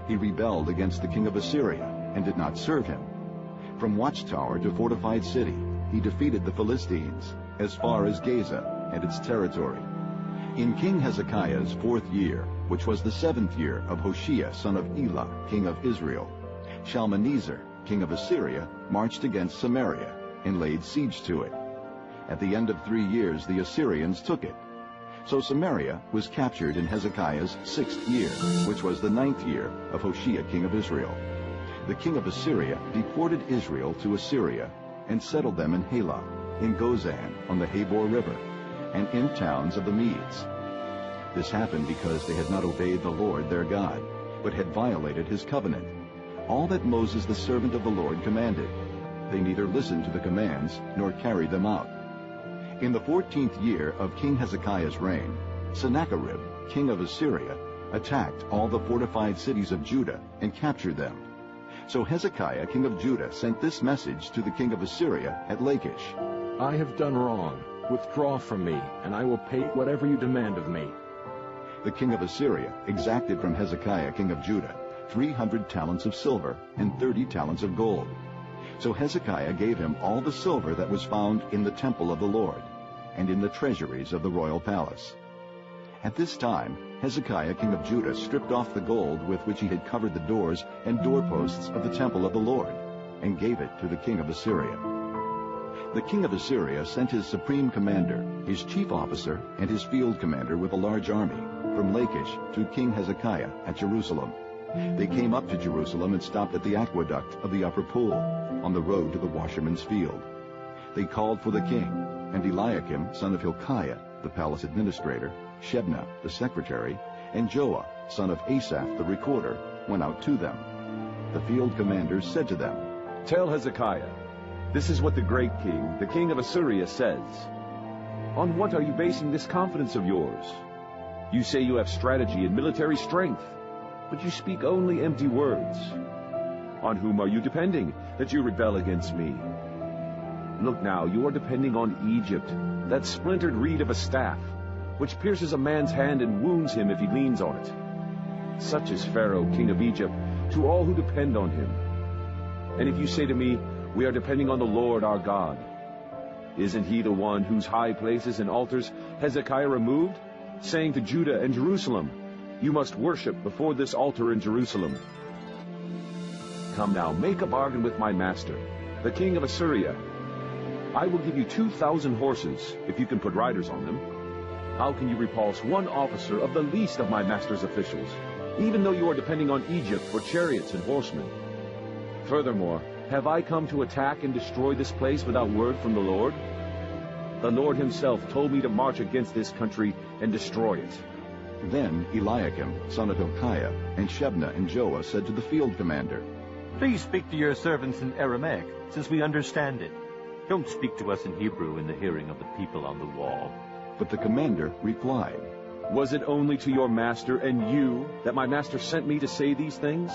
He rebelled against the king of Assyria and did not serve him. From watchtower to fortified city, he defeated the Philistines as far as Gaza and its territory. In King Hezekiah's 4th year, which was the 7th year of Hoshea, son of Elah, king of Israel, Shalmaneser, king of Assyria, marched against Samaria and laid siege to it. At the end of 3 years, the Assyrians took it. So Samaria was captured in Hezekiah's 6th year, which was the 9th year of Hoshea, king of Israel. The king of Assyria deported Israel to Assyria and settled them in Halah, in Gozan, on the Habor River, and in towns of the Medes. This happened because they had not obeyed the Lord their God, but had violated his covenant, all that Moses the servant of the Lord commanded. They neither listened to the commands nor carried them out. In the 14th year of King Hezekiah's reign, Sennacherib, king of Assyria, attacked all the fortified cities of Judah and captured them. So Hezekiah, king of Judah, sent this message to the king of Assyria at Lachish. I have done wrong. Withdraw from me, and I will pay whatever you demand of me. The king of Assyria exacted from Hezekiah, king of Judah, 300 talents of silver and 30 talents of gold. So Hezekiah gave him all the silver that was found in the temple of the Lord, and in the treasuries of the royal palace. At this time, Hezekiah, king of Judah, stripped off the gold with which he had covered the doors and doorposts of the temple of the Lord, and gave it to the king of Assyria. The king of Assyria sent his supreme commander, his chief officer, and his field commander with a large army from Lachish to King Hezekiah at Jerusalem. They came up to Jerusalem and stopped at the aqueduct of the upper pool, on the road to the washerman's field. They called for the king, and Eliakim, son of Hilkiah, the palace administrator, Shebna, the secretary, and Joah, son of Asaph, the recorder, went out to them. The field commanders said to them, Tell Hezekiah, this is what the great king, the king of Assyria, says. On what are you basing this confidence of yours? You say you have strategy and military strength, but you speak only empty words. On whom are you depending that you rebel against me? Look now, you are depending on Egypt, that splintered reed of a staff, which pierces a man's hand and wounds him if he leans on it. Such is Pharaoh, king of Egypt, to all who depend on him. And if you say to me, we are depending on the Lord our God, isn't he the one whose high places and altars Hezekiah removed, saying to Judah and Jerusalem, you must worship before this altar in Jerusalem? Come now, make a bargain with my master, the king of Assyria. I will give you 2,000 horses, if you can put riders on them. How can you repulse one officer of the least of my master's officials, even though you are depending on Egypt for chariots and horsemen? Furthermore, have I come to attack and destroy this place without word from the Lord? The Lord himself told me to march against this country and destroy it. Then Eliakim, son of Hilkiah, and Shebna and Joah said to the field commander, Please speak to your servants in Aramaic, since we understand it. Don't speak to us in Hebrew in the hearing of the people on the wall. But the commander replied, Was it only to your master and you that my master sent me to say these things?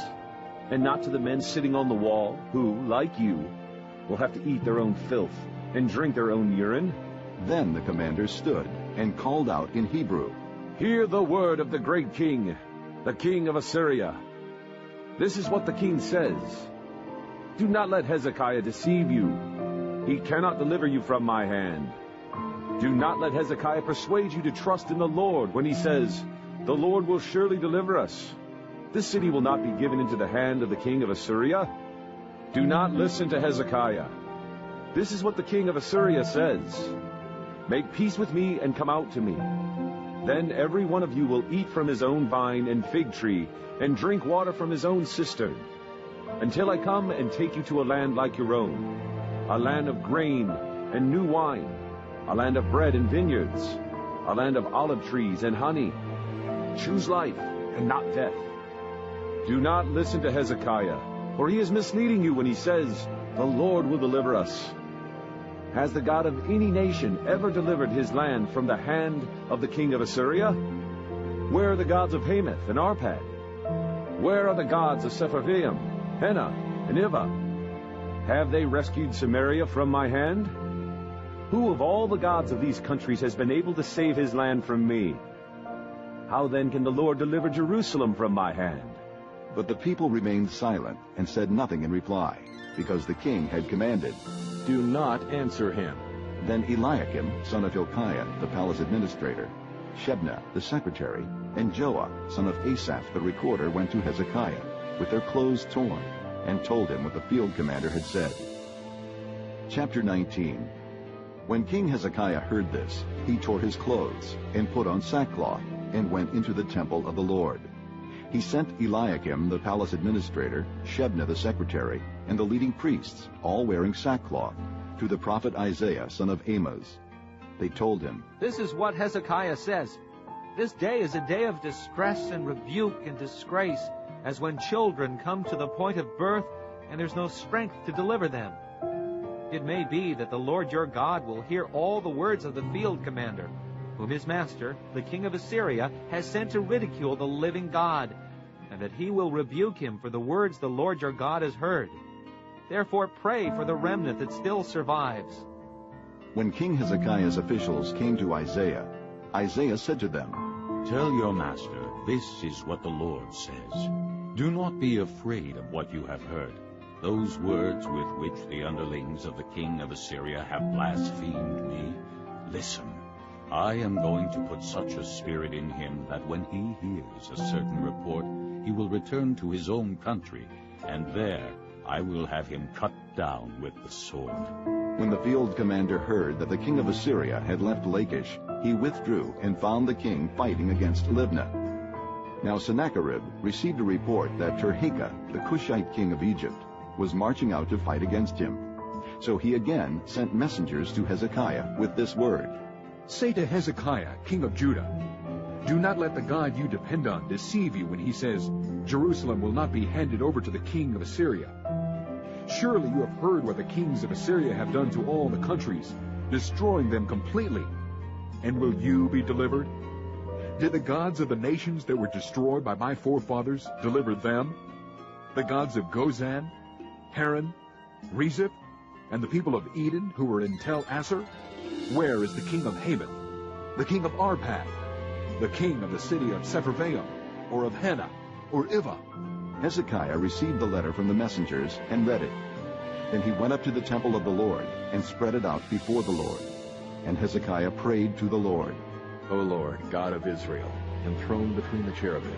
And not to the men sitting on the wall, who, like you, will have to eat their own filth and drink their own urine? Then the commander stood and called out in Hebrew, Hear the word of the great king, the king of Assyria. This is what the king says. Do not let Hezekiah deceive you. He cannot deliver you from my hand. Do not let Hezekiah persuade you to trust in the Lord when he says, The Lord will surely deliver us. This city will not be given into the hand of the king of Assyria. Do not listen to Hezekiah. This is what the king of Assyria says. Make peace with me and come out to me. Then every one of you will eat from his own vine and fig tree, and drink water from his own cistern, until I come and take you to a land like your own, a land of grain and new wine, a land of bread and vineyards, a land of olive trees and honey. Choose life and not death. Do not listen to Hezekiah, for he is misleading you when he says, The Lord will deliver us. Has the God of any nation ever delivered his land from the hand of the king of Assyria? Where are the gods of Hamath and Arpad? Where are the gods of Sepharvaim, Hena, and Ivah? Have they rescued Samaria from my hand? Who of all the gods of these countries has been able to save his land from me? How then can the Lord deliver Jerusalem from my hand? But the people remained silent and said nothing in reply, because the king had commanded, Do not answer him. Then Eliakim, son of Hilkiah, the palace administrator, Shebna, the secretary, and Joah, son of Asaph, the recorder, went to Hezekiah, with their clothes torn, and told him what the field commander had said. Chapter 19. When King Hezekiah heard this, he tore his clothes, and put on sackcloth, and went into the temple of the Lord. He sent Eliakim, the palace administrator, Shebna, the secretary, and the leading priests, all wearing sackcloth, to the prophet Isaiah, son of Amoz. They told him, This is what Hezekiah says. This day is a day of distress and rebuke and disgrace, as when children come to the point of birth, and there's no strength to deliver them. It may be that the Lord your God will hear all the words of the field commander, whom his master, the king of Assyria, has sent to ridicule the living God, and that he will rebuke him for the words the Lord your God has heard. Therefore pray for the remnant that still survives." When King Hezekiah's officials came to Isaiah, Isaiah said to them, "Tell your master, this is what the Lord says. Do not be afraid of what you have heard. Those words with which the underlings of the king of Assyria have blasphemed me. Listen, I am going to put such a spirit in him that when he hears a certain report, he will return to his own country, and there I will have him cut down with the sword." When the field commander heard that the king of Assyria had left Lachish, he withdrew and found the king fighting against Libnah. Now Sennacherib received a report that Tirhakah, the Cushite king of Egypt, was marching out to fight against him. So he again sent messengers to Hezekiah with this word, "Say to Hezekiah, king of Judah, do not let the God you depend on deceive you when he says, 'Jerusalem will not be handed over to the king of Assyria.' Surely you have heard what the kings of Assyria have done to all the countries, destroying them completely. And will you be delivered? Did the gods of the nations that were destroyed by my forefathers deliver them? The gods of Gozan, Haran, Rezeph, and the people of Eden who were in Tel Assar? Where is the king of Hamath, the king of Arpad, the king of the city of Sepharvaim, or of Hena, or Ivah?" Hezekiah received the letter from the messengers and read it. Then he went up to the temple of the Lord and spread it out before the Lord. And Hezekiah prayed to the Lord, "O Lord, God of Israel, enthroned between the cherubim,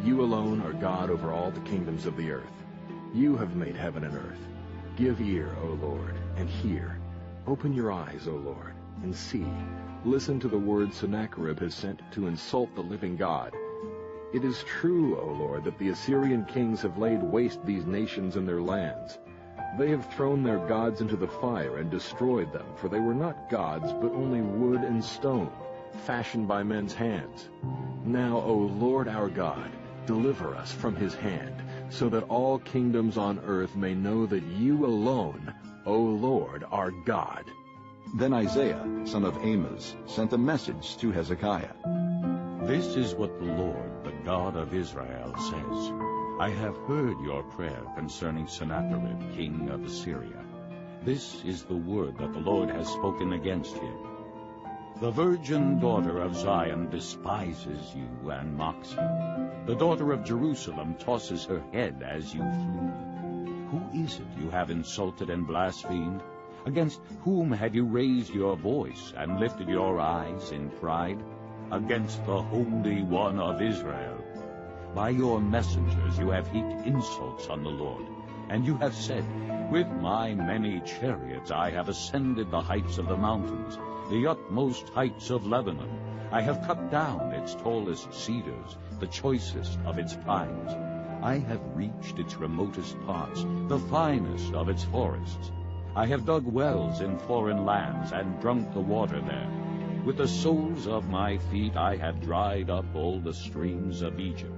you alone are God over all the kingdoms of the earth. You have made heaven and earth. Give ear, O Lord, and hear. Open your eyes, O Lord, and see. Listen to the words Sennacherib has sent to insult the living God. It is true, O Lord, that the Assyrian kings have laid waste these nations and their lands. They have thrown their gods into the fire and destroyed them, for they were not gods, but only wood and stone, fashioned by men's hands. Now, O Lord our God, deliver us from his hand, so that all kingdoms on earth may know that you alone, O Lord, are God." Then Isaiah, son of Amoz, sent a message to Hezekiah. "This is what the Lord, the God of Israel, says. I have heard your prayer concerning Sennacherib, king of Assyria. This is the word that the Lord has spoken against him. The virgin daughter of Zion despises you and mocks you. The daughter of Jerusalem tosses her head as you flee. Who is it you have insulted and blasphemed? Against whom have you raised your voice and lifted your eyes in pride? Against the Holy One of Israel. By your messengers you have heaped insults on the Lord, and you have said, 'With my many chariots I have ascended the heights of the mountains, the utmost heights of Lebanon. I have cut down its tallest cedars, the choicest of its pines. I have reached its remotest parts, the finest of its forests. I have dug wells in foreign lands and drunk the water there. With the soles of my feet I have dried up all the streams of Egypt.'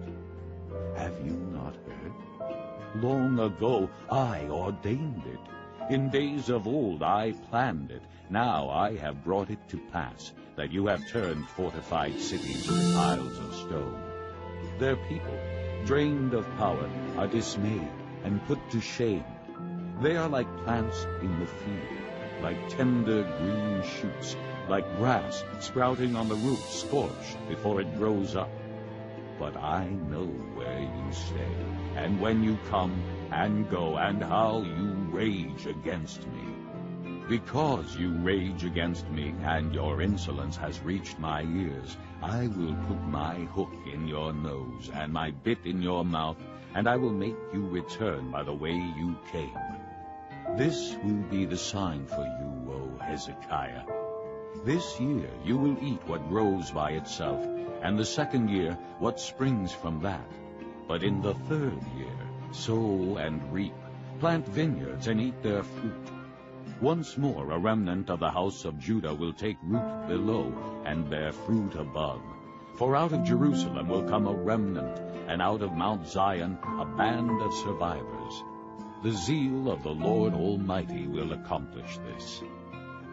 Have you not heard? Long ago I ordained it. In days of old I planned it. Now I have brought it to pass, that you have turned fortified cities to piles of stone. Their people, drained of power, are dismayed and put to shame. They are like plants in the field, like tender green shoots, like grass sprouting on the roof, scorched before it grows up. But I know where you stay, and when you come and go, and how you rage against me. Because you rage against me, and your insolence has reached my ears, I will put my hook in your nose, and my bit in your mouth, and I will make you return by the way you came. This will be the sign for you, O Hezekiah. This year you will eat what grows by itself, and the second year what springs from that. But in the third year sow and reap, plant vineyards and eat their fruit. Once more a remnant of the house of Judah will take root below and bear fruit above. For out of Jerusalem will come a remnant, and out of Mount Zion a band of survivors. The zeal of the Lord Almighty will accomplish this.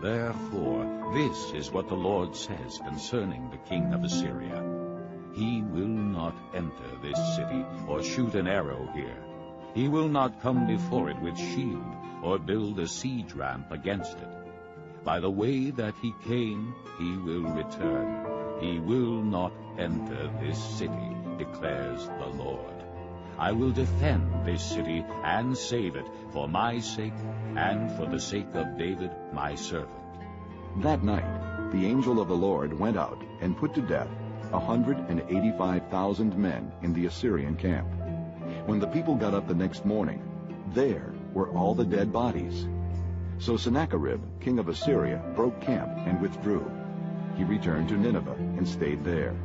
Therefore, this is what the Lord says concerning the king of Assyria. He will not enter this city, or shoot an arrow here. He will not come before it with shield, or build a siege ramp against it. By the way that he came, he will return. He will not enter this city, declares the Lord. I will defend this city and save it for my sake and for the sake of David my servant. That night the angel of the Lord went out and put to death 185,000 men in the Assyrian camp. When the people got up the next morning, there were all the dead bodies. So Sennacherib, king of Assyria, broke camp and withdrew. He returned to Nineveh and stayed there.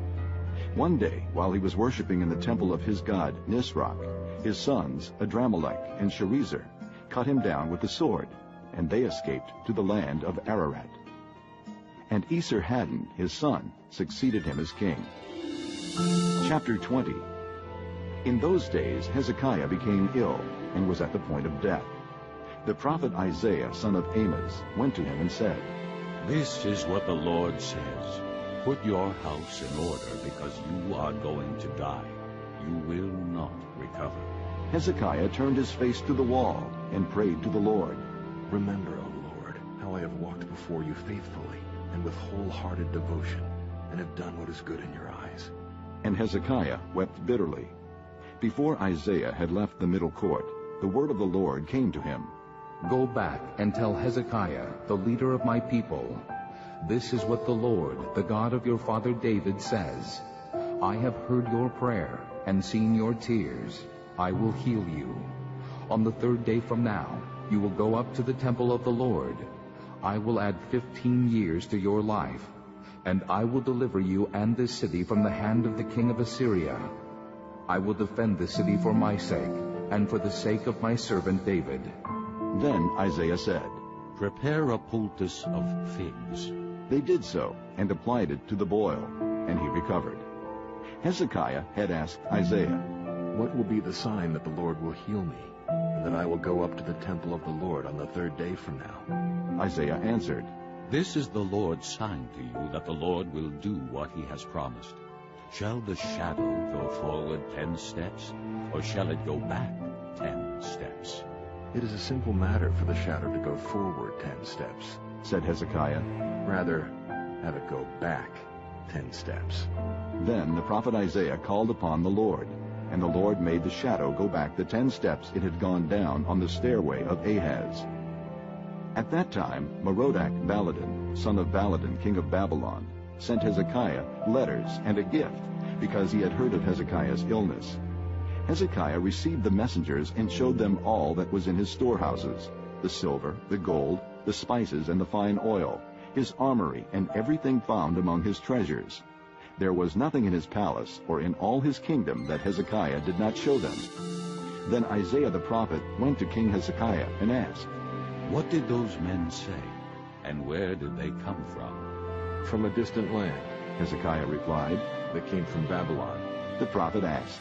One day, while he was worshiping in the temple of his god Nisroch, his sons Adramelech and Sharezer cut him down with the sword, and they escaped to the land of Ararat. And Esarhaddon, his son, succeeded him as king. Chapter 20. In those days Hezekiah became ill and was at the point of death. The prophet Isaiah, son of Amoz, went to him and said, This is what the Lord says. Put your house in order, because you are going to die. You will not recover. Hezekiah turned his face to the wall and prayed to the Lord. Remember, O Lord, how I have walked before you faithfully and with wholehearted devotion, and have done what is good in your eyes. And Hezekiah wept bitterly. Before Isaiah had left the middle court, the word of the Lord came to him. Go back and tell Hezekiah, the leader of my people, this is what the Lord, the God of your father David, says. I have heard your prayer and seen your tears. I will heal you. On the 3rd day from now, you will go up to the temple of the Lord. I will add 15 years to your life, and I will deliver you and this city from the hand of the king of Assyria. I will defend the city for my sake, and for the sake of my servant David. Then Isaiah said, Prepare a poultice of figs. They did so, and applied it to the boil, and he recovered. Hezekiah had asked Isaiah, What will be the sign that the Lord will heal me, and that I will go up to the temple of the Lord on the 3rd day from now? Isaiah answered, This is the Lord's sign to you that the Lord will do what he has promised. Shall the shadow go forward 10 steps, or shall it go back 10 steps? It is a simple matter for the shadow to go forward 10 steps, said Hezekiah. Rather, have it go back 10 steps. Then the prophet Isaiah called upon the Lord, and the Lord made the shadow go back the 10 steps it had gone down on the stairway of Ahaz. At that time Merodach-Baladan, son of Baladan, king of Babylon, sent Hezekiah letters and a gift, because he had heard of Hezekiah's illness. Hezekiah received the messengers and showed them all that was in his storehouses, the silver, the gold, the spices, and the fine oil, his armory, and everything found among his treasures. There was nothing in his palace or in all his kingdom that Hezekiah did not show them. Then Isaiah the prophet went to King Hezekiah and asked, What did those men say, and where did they come from? From a distant land, Hezekiah replied. They came from Babylon. The prophet asked,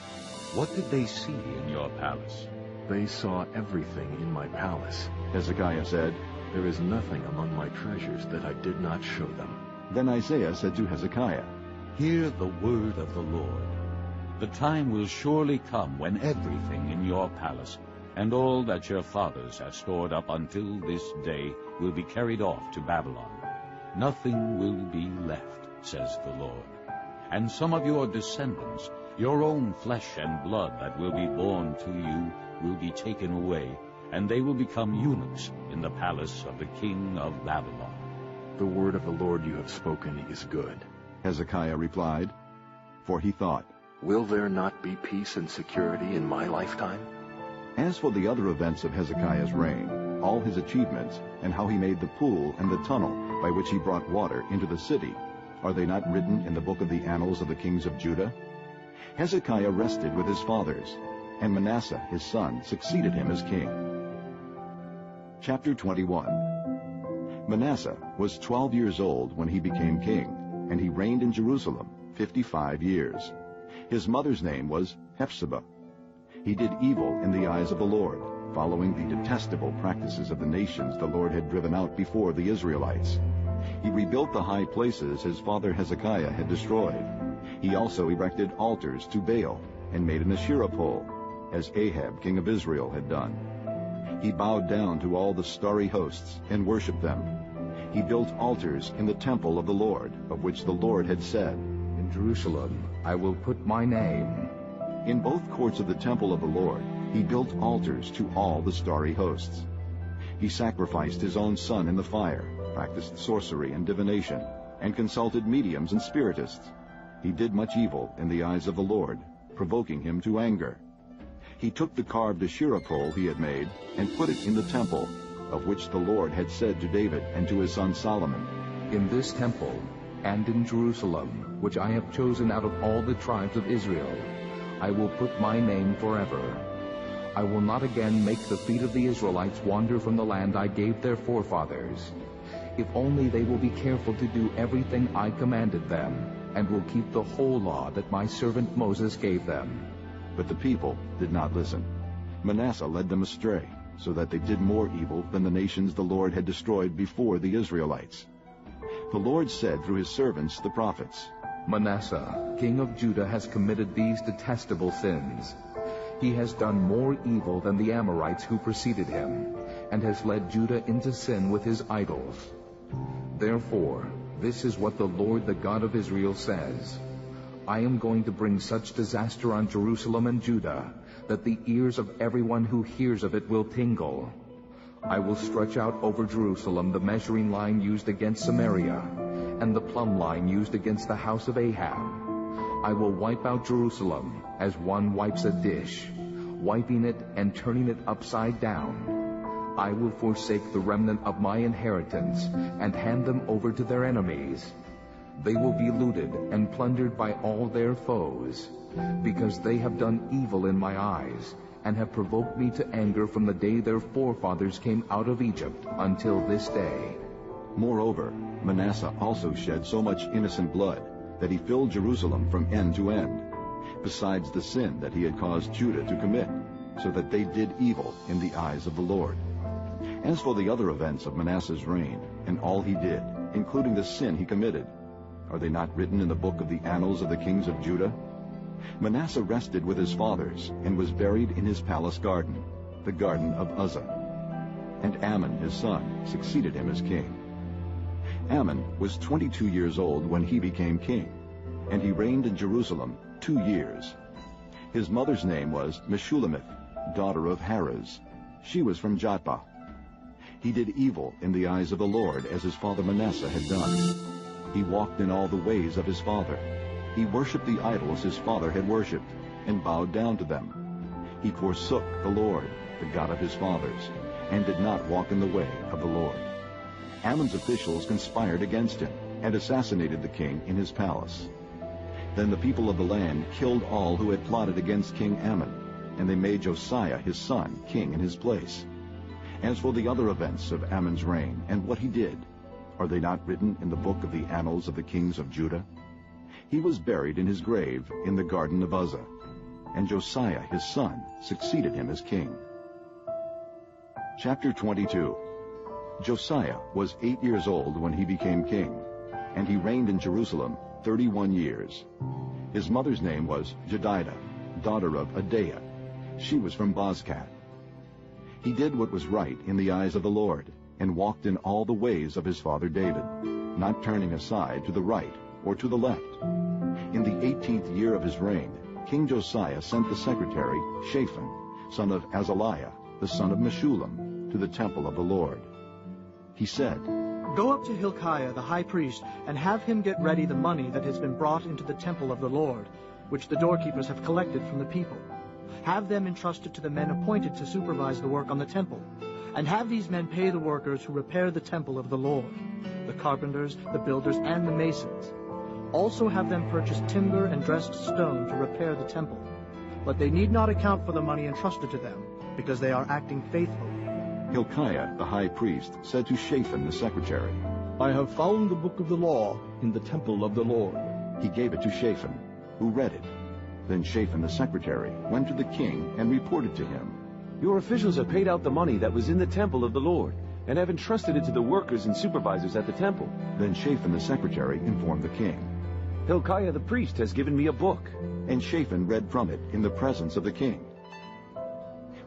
What did they see in your palace? They saw everything in my palace. Hezekiah said, There is nothing among my treasures that I did not show them. Then Isaiah said to Hezekiah, Hear the word of the Lord. The time will surely come when everything in your palace and all that your fathers have stored up until this day will be carried off to Babylon. Nothing will be left, says the Lord. And some of your descendants, your own flesh and blood that will be born to you, will be taken away, and they will become eunuchs in the palace of the king of Babylon. The word of the Lord you have spoken is good, Hezekiah replied, for he thought, Will there not be peace and security in my lifetime? As for the other events of Hezekiah's reign, all his achievements, and how he made the pool and the tunnel by which he brought water into the city, are they not written in the book of the annals of the kings of Judah? Hezekiah rested with his fathers, and Manasseh his son succeeded him as king. Chapter 21. Manasseh was 12 years old when he became king, and he reigned in Jerusalem 55 years. His mother's name was Hephzibah. He did evil in the eyes of the Lord, following the detestable practices of the nations the Lord had driven out before the Israelites. He rebuilt the high places his father Hezekiah had destroyed. He also erected altars to Baal and made an Asherah pole, as Ahab, king of Israel, had done. He bowed down to all the starry hosts and worshipped them. He built altars in the temple of the Lord, of which the Lord had said, "In Jerusalem I will put my name." In both courts of the temple of the Lord, he built altars to all the starry hosts. He sacrificed his own son in the fire, practiced sorcery and divination, and consulted mediums and spiritists. He did much evil in the eyes of the Lord, provoking him to anger. He took the carved Asherah pole he had made and put it in the temple, of which the Lord had said to David and to his son Solomon, "In this temple and in Jerusalem, which I have chosen out of all the tribes of Israel, I will put my name forever. I will not again make the feet of the Israelites wander from the land I gave their forefathers. If only they will be careful to do everything I commanded them, and will keep the whole law that my servant Moses gave them." But the people did not listen. Manasseh led them astray, so that they did more evil than the nations the Lord had destroyed before the Israelites. The Lord said through his servants, the prophets, "Manasseh, king of Judah, has committed these detestable sins. He has done more evil than the Amorites who preceded him, and has led Judah into sin with his idols. Therefore, this is what the Lord, the God of Israel, says. I am going to bring such disaster on Jerusalem and Judah that the ears of everyone who hears of it will tingle. I will stretch out over Jerusalem the measuring line used against Samaria, and the plumb line used against the house of Ahab. I will wipe out Jerusalem as one wipes a dish, wiping it and turning it upside down. I will forsake the remnant of my inheritance and hand them over to their enemies. They will be looted and plundered by all their foes, because they have done evil in my eyes and have provoked me to anger from the day their forefathers came out of Egypt until this day." Moreover, Manasseh also shed so much innocent blood that he filled Jerusalem from end to end, besides the sin that he had caused Judah to commit, so that they did evil in the eyes of the Lord. As for the other events of Manasseh's reign, and all he did, including the sin he committed, are they not written in the book of the annals of the kings of Judah? Manasseh rested with his fathers, and was buried in his palace garden, the garden of Uzzah. And Amon his son succeeded him as king. Amon was 22 years old when he became king, and he reigned in Jerusalem 2 years. His mother's name was Meshullemeth, daughter of Harez. She was from Jotbah. He did evil in the eyes of the Lord, as his father Manasseh had done. He walked in all the ways of his father. He worshipped the idols his father had worshipped, and bowed down to them. He forsook the Lord, the God of his fathers, and did not walk in the way of the Lord. Amon's officials conspired against him, and assassinated the king in his palace. Then the people of the land killed all who had plotted against King Amon, and they made Josiah his son king in his place. As for the other events of Amon's reign, and what he did, are they not written in the book of the annals of the kings of Judah? He was buried in his grave in the garden of Uzzah, and Josiah his son succeeded him as king. Chapter 22. Josiah was 8 years old when he became king, and he reigned in Jerusalem 31 years. His mother's name was Jedidah, daughter of Adaiah. She was from Bozkath. He did what was right in the eyes of the Lord, and walked in all the ways of his father David, not turning aside to the right or to the left. In the 18th year of his reign, King Josiah sent the secretary Shaphan, son of Azaliah, the son of Meshullam, to the temple of the Lord. He said, "Go up to Hilkiah the high priest, and have him get ready the money that has been brought into the temple of the Lord, which the doorkeepers have collected from the people. Have them entrusted to the men appointed to supervise the work on the temple, and have these men pay the workers who repair the temple of the Lord, the carpenters, the builders, and the masons. Also have them purchase timber and dressed stone to repair the temple. But they need not account for the money entrusted to them, because they are acting faithfully." Hilkiah the high priest said to Shaphan the secretary, "I have found the book of the law in the temple of the Lord." He gave it to Shaphan, who read it. Then Shaphan the secretary went to the king and reported to him, Your officials have paid out the money that was in the temple of the Lord, and have entrusted it to the workers and supervisors at the temple." Then Shaphan the secretary informed the king. "Hilkiah the priest has given me a book." And Shaphan read from it in the presence of the king.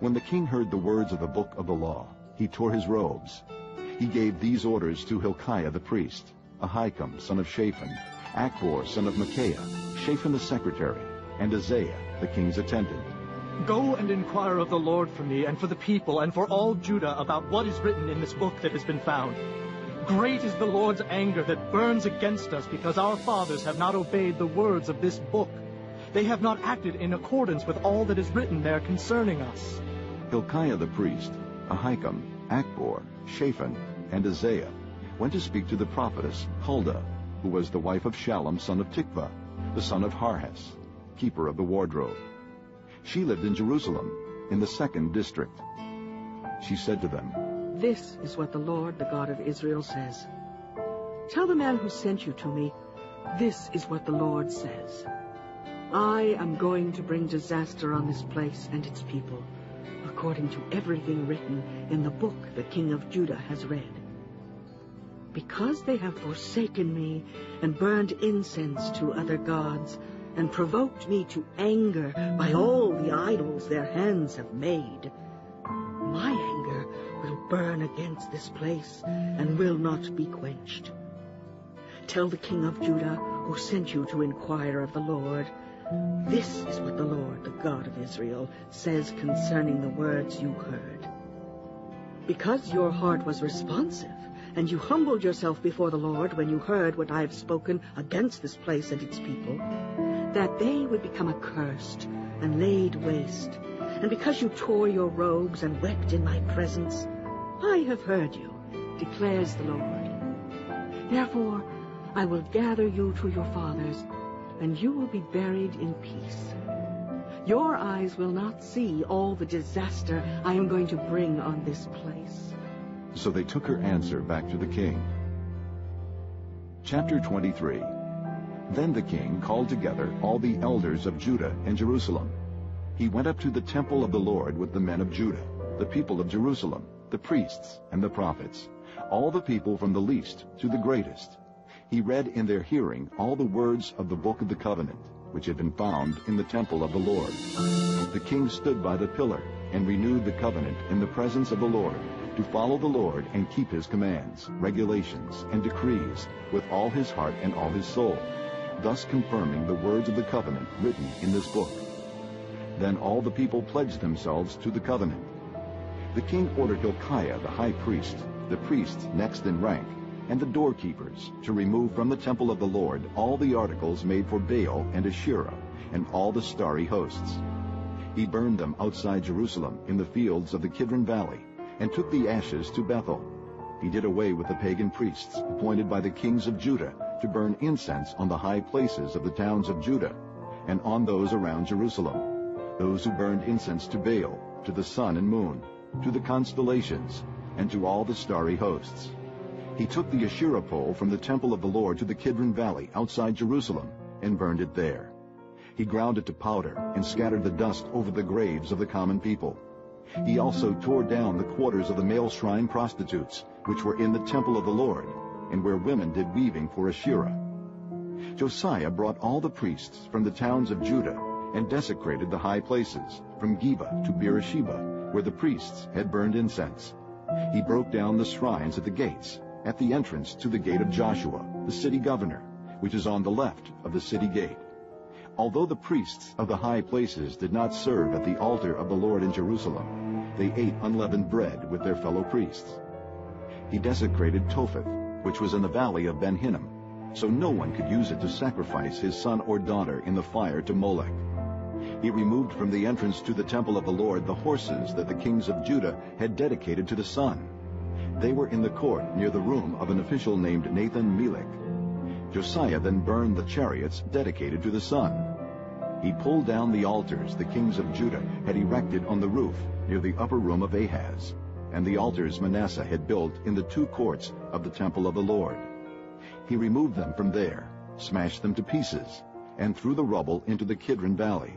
When the king heard the words of the book of the law, he tore his robes. He gave these orders to Hilkiah the priest, Ahikam son of Shaphan, Akbor son of Micaiah, Shaphan the secretary, and Isaiah the king's attendant. "Go and inquire of the Lord for me and for the people and for all Judah about what is written in this book that has been found. Great is the Lord's anger that burns against us because our fathers have not obeyed the words of this book. They have not acted in accordance with all that is written there concerning us." Hilkiah the priest, Ahikam, Akbor, Shaphan, and Isaiah went to speak to the prophetess Huldah, who was the wife of Shallum son of Tikvah, the son of Harhas, keeper of the wardrobe. She lived in Jerusalem, in the 2nd district. She said to them, "This is what the Lord, the God of Israel, says. Tell the man who sent you to me, this is what the Lord says. I am going to bring disaster on this place and its people, according to everything written in the book the king of Judah has read. Because they have forsaken me and burned incense to other gods, and provoked me to anger by all the idols their hands have made, my anger will burn against this place and will not be quenched. Tell the king of Judah, who sent you to inquire of the Lord, this is what the Lord, the God of Israel, says concerning the words you heard. Because your heart was responsive, and you humbled yourself before the Lord when you heard what I have spoken against this place and its people, that they would become accursed and laid waste, and because you tore your robes and wept in my presence, I have heard you, declares the Lord. Therefore, I will gather you to your fathers, and you will be buried in peace. Your eyes will not see all the disaster I am going to bring on this place." So they took her answer back to the king. Chapter 23. Then the king called together all the elders of Judah and Jerusalem. He went up to the temple of the Lord with the men of Judah, the people of Jerusalem, the priests and the prophets, all the people from the least to the greatest. He read in their hearing all the words of the book of the covenant, which had been found in the temple of the Lord. The king stood by the pillar and renewed the covenant in the presence of the Lord, to follow the Lord and keep his commands, regulations, and decrees with all his heart and all his soul, thus confirming the words of the covenant written in this book. Then all the people pledged themselves to the covenant. The king ordered Hilkiah the high priest, the priests next in rank, and the doorkeepers to remove from the temple of the Lord all the articles made for Baal and Asherah, and all the starry hosts. He burned them outside Jerusalem in the fields of the Kidron Valley, and took the ashes to Bethel. He did away with the pagan priests appointed by the kings of Judah to burn incense on the high places of the towns of Judah, and on those around Jerusalem, those who burned incense to Baal, to the sun and moon, to the constellations, and to all the starry hosts. He took the Asherah pole from the temple of the Lord to the Kidron Valley outside Jerusalem, and burned it there. He ground it to powder, and scattered the dust over the graves of the common people. He also tore down the quarters of the male shrine prostitutes, which were in the temple of the Lord, and where women did weaving for Asherah. Josiah brought all the priests from the towns of Judah, and desecrated the high places, from Geba to Beersheba, where the priests had burned incense. He broke down the shrines at the gates, at the entrance to the gate of Joshua, the city governor, which is on the left of the city gate. Although the priests of the high places did not serve at the altar of the Lord in Jerusalem, they ate unleavened bread with their fellow priests. He desecrated Topheth, which was in the valley of Ben Hinnom, so no one could use it to sacrifice his son or daughter in the fire to Molech. He removed from the entrance to the temple of the Lord the horses that the kings of Judah had dedicated to the sun. They were in the court near the room of an official named Nathan-Melech. Josiah then burned the chariots dedicated to the sun. He pulled down the altars the kings of Judah had erected on the roof near the upper room of Ahaz, and the altars Manasseh had built in the two courts of the temple of the Lord. He removed them from there, smashed them to pieces, and threw the rubble into the Kidron Valley.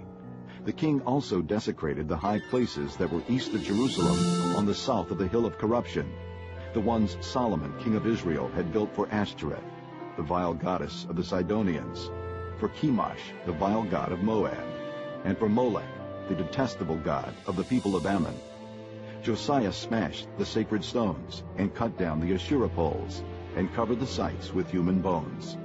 The king also desecrated the high places that were east of Jerusalem on the south of the Hill of Corruption, the ones Solomon, king of Israel, had built for Ashtoreth, the vile goddess of the Sidonians, for Chemosh, the vile god of Moab, and for Molech, the detestable god of the people of Ammon. Josiah smashed the sacred stones and cut down the Asherah poles and covered the sites with human bones.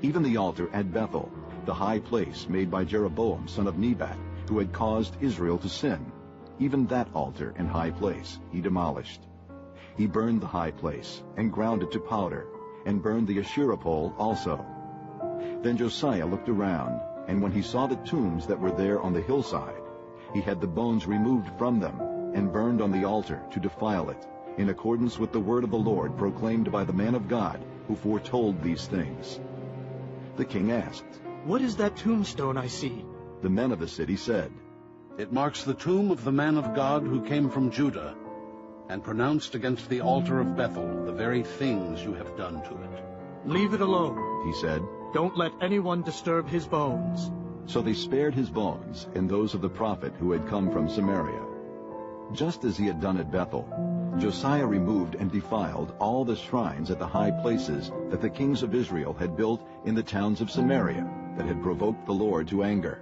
Even the altar at Bethel, the high place made by Jeroboam son of Nebat, who had caused Israel to sin, even that altar and high place he demolished. He burned the high place and ground it to powder, and burned the Asherah pole also. Then Josiah looked around, and when he saw the tombs that were there on the hillside, he had the bones removed from them and burned on the altar to defile it, in accordance with the word of the Lord proclaimed by the man of God who foretold these things. The king asked, "What is that tombstone I see?" The men of the city said, "It marks the tomb of the man of God who came from Judah, and pronounced against the altar of Bethel the very things you have done to it." "Leave it alone," he said. "Don't let anyone disturb his bones." So they spared his bones and those of the prophet who had come from Samaria. Just as he had done at Bethel, Josiah removed and defiled all the shrines at the high places that the kings of Israel had built in the towns of Samaria that had provoked the Lord to anger.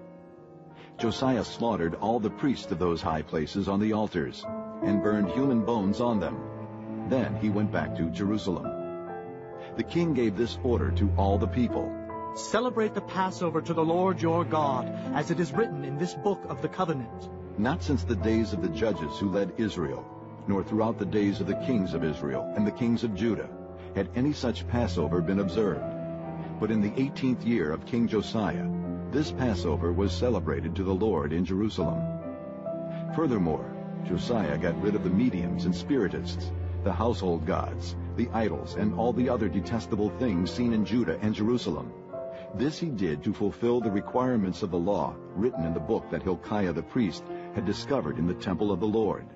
Josiah slaughtered all the priests of those high places on the altars and burned human bones on them. Then he went back to Jerusalem. The king gave this order to all the people: "Celebrate the Passover to the Lord your God, as it is written in this book of the covenant." Not since the days of the judges who led Israel, nor throughout the days of the kings of Israel and the kings of Judah, had any such Passover been observed. But in the 18th year of King Josiah, this Passover was celebrated to the Lord in Jerusalem. Furthermore, Josiah got rid of the mediums and spiritists, the household gods, the idols, and all the other detestable things seen in Judah and Jerusalem. This he did to fulfill the requirements of the law written in the book that Hilkiah the priest had discovered in the temple of the Lord.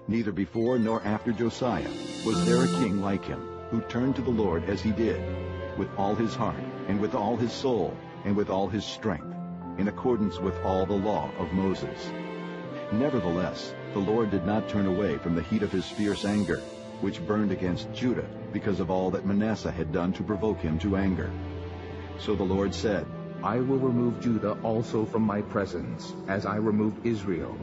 Neither before nor after Josiah was there a king like him, who turned to the Lord as he did, with all his heart, and with all his soul, and with all his strength, in accordance with all the law of Moses. Nevertheless, the Lord did not turn away from the heat of his fierce anger, which burned against Judah because of all that Manasseh had done to provoke him to anger. So the Lord said, I will remove Judah also from my presence, as I removed Israel,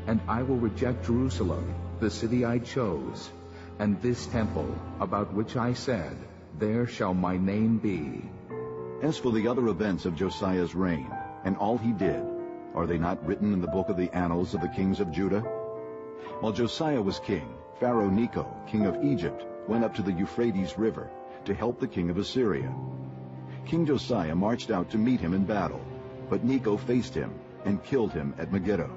and I will reject Jerusalem, the city I chose, and this temple, about which I said, There shall my name be. As for the other events of Josiah's reign, and all he did, are they not written in the book of the annals of the kings of Judah? While Josiah was king, Pharaoh Necho, king of Egypt, went up to the Euphrates River to help the king of Assyria. King Josiah marched out to meet him in battle, but Necho faced him and killed him at Megiddo.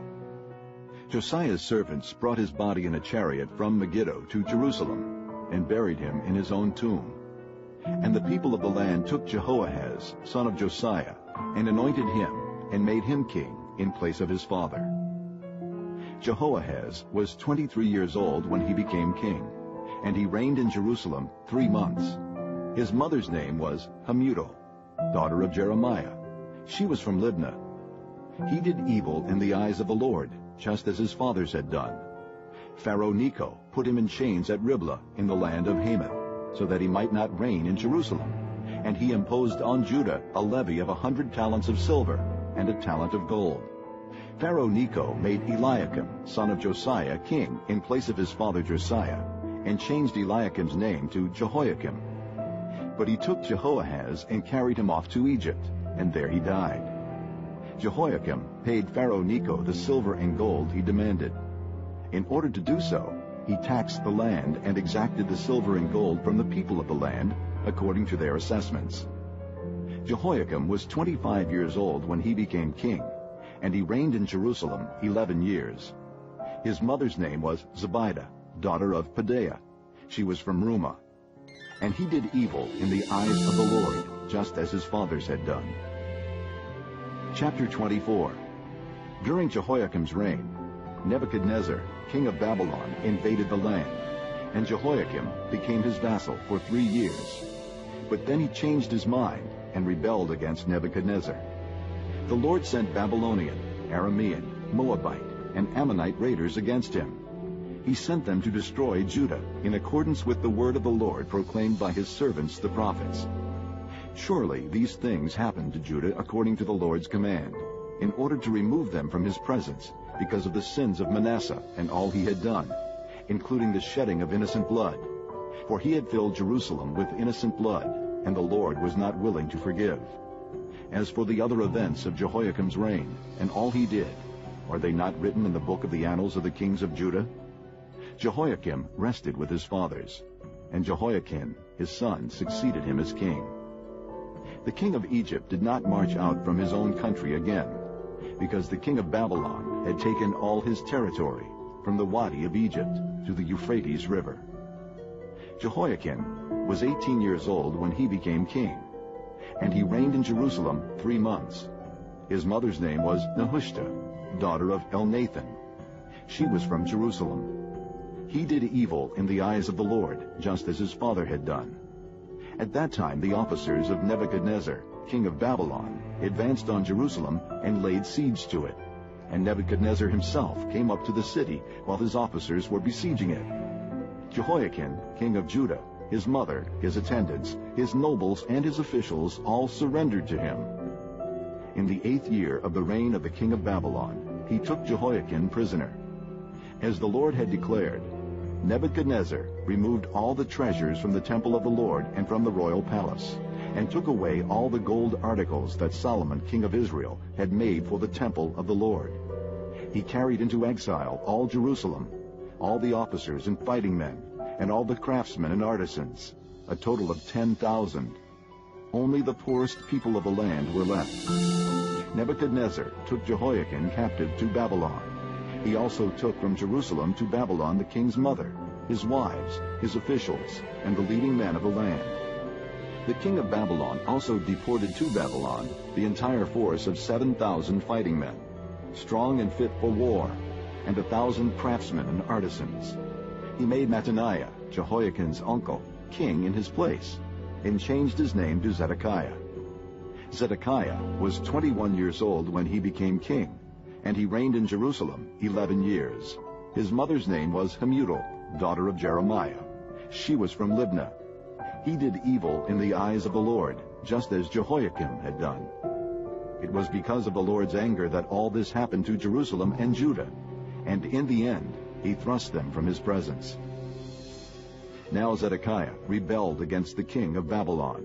Josiah's servants brought his body in a chariot from Megiddo to Jerusalem and buried him in his own tomb. And the people of the land took Jehoahaz, son of Josiah, and anointed him and made him king in place of his father. Jehoahaz was 23 years old when he became king, and he reigned in Jerusalem 3 months. His mother's name was Hamutal, daughter of Jeremiah. She was from Libnah. He did evil in the eyes of the Lord, just as his fathers had done. Pharaoh Necho put him in chains at Riblah in the land of Hamath, so that he might not reign in Jerusalem. And he imposed on Judah a levy of 100 talents of silver and a talent of gold. Pharaoh Necho made Eliakim, son of Josiah, king in place of his father Josiah, and changed Eliakim's name to Jehoiakim. But he took Jehoahaz and carried him off to Egypt, and there he died. Jehoiakim paid Pharaoh Necho the silver and gold he demanded. In order to do so, he taxed the land and exacted the silver and gold from the people of the land, according to their assessments. Jehoiakim was 25 years old when he became king, and he reigned in Jerusalem 11 years. His mother's name was Zebidah, daughter of Pedaiah. She was from Rumah. And he did evil in the eyes of the Lord, just as his fathers had done. Chapter 24. During Jehoiakim's reign, Nebuchadnezzar, king of Babylon, invaded the land, and Jehoiakim became his vassal for 3 years. But then he changed his mind and rebelled against Nebuchadnezzar. The Lord sent Babylonian Aramean, Moabite, and Ammonite raiders against him. He sent them to destroy Judah in accordance with the word of the Lord proclaimed by his servants the prophets. Surely these things happened to Judah according to the Lord's command, in order to remove them from his presence because of the sins of Manasseh and all he had done, including the shedding of innocent blood. For he had filled Jerusalem with innocent blood, and the Lord was not willing to forgive. As for the other events of Jehoiakim's reign, and all he did, are they not written in the book of the annals of the kings of Judah? Jehoiakim rested with his fathers, and Jehoiakim his son succeeded him as king. The king of Egypt did not march out from his own country again, because the king of Babylon had taken all his territory, from the Wadi of Egypt to the Euphrates River. Jehoiakim was 18 years old when he became king, and he reigned in Jerusalem 3 months. His mother's name was Nehushta, daughter of Elnathan. She was from Jerusalem. He did evil in the eyes of the Lord, just as his father had done. At that time the officers of Nebuchadnezzar, king of Babylon, advanced on Jerusalem and laid siege to it. And Nebuchadnezzar himself came up to the city while his officers were besieging it. Jehoiakim, king of Judah, his mother, his attendants, his nobles, and his officials all surrendered to him. In the 8th year of the reign of the king of Babylon, he took Jehoiakim prisoner. As the Lord had declared, Nebuchadnezzar removed all the treasures from the temple of the Lord and from the royal palace, and took away all the gold articles that Solomon, king of Israel, had made for the temple of the Lord. He carried into exile all Jerusalem, all the officers and fighting men, and all the craftsmen and artisans, a total of 10,000. Only the poorest people of the land were left. Nebuchadnezzar took Jehoiakim captive to Babylon. He also took from Jerusalem to Babylon the king's mother, his wives, his officials, and the leading men of the land. The king of Babylon also deported to Babylon the entire force of 7,000 fighting men, strong and fit for war, and 1,000 craftsmen and artisans. He made Mattaniah, Jehoiakim's uncle, king in his place, and changed his name to Zedekiah. Zedekiah was 21 years old when he became king, and he reigned in Jerusalem 11 years. His mother's name was Hamutal, daughter of Jeremiah. She was from Libnah. He did evil in the eyes of the Lord, just as Jehoiakim had done. It was because of the Lord's anger that all this happened to Jerusalem and Judah, and in the end he thrust them from his presence. Now Zedekiah rebelled against the king of Babylon.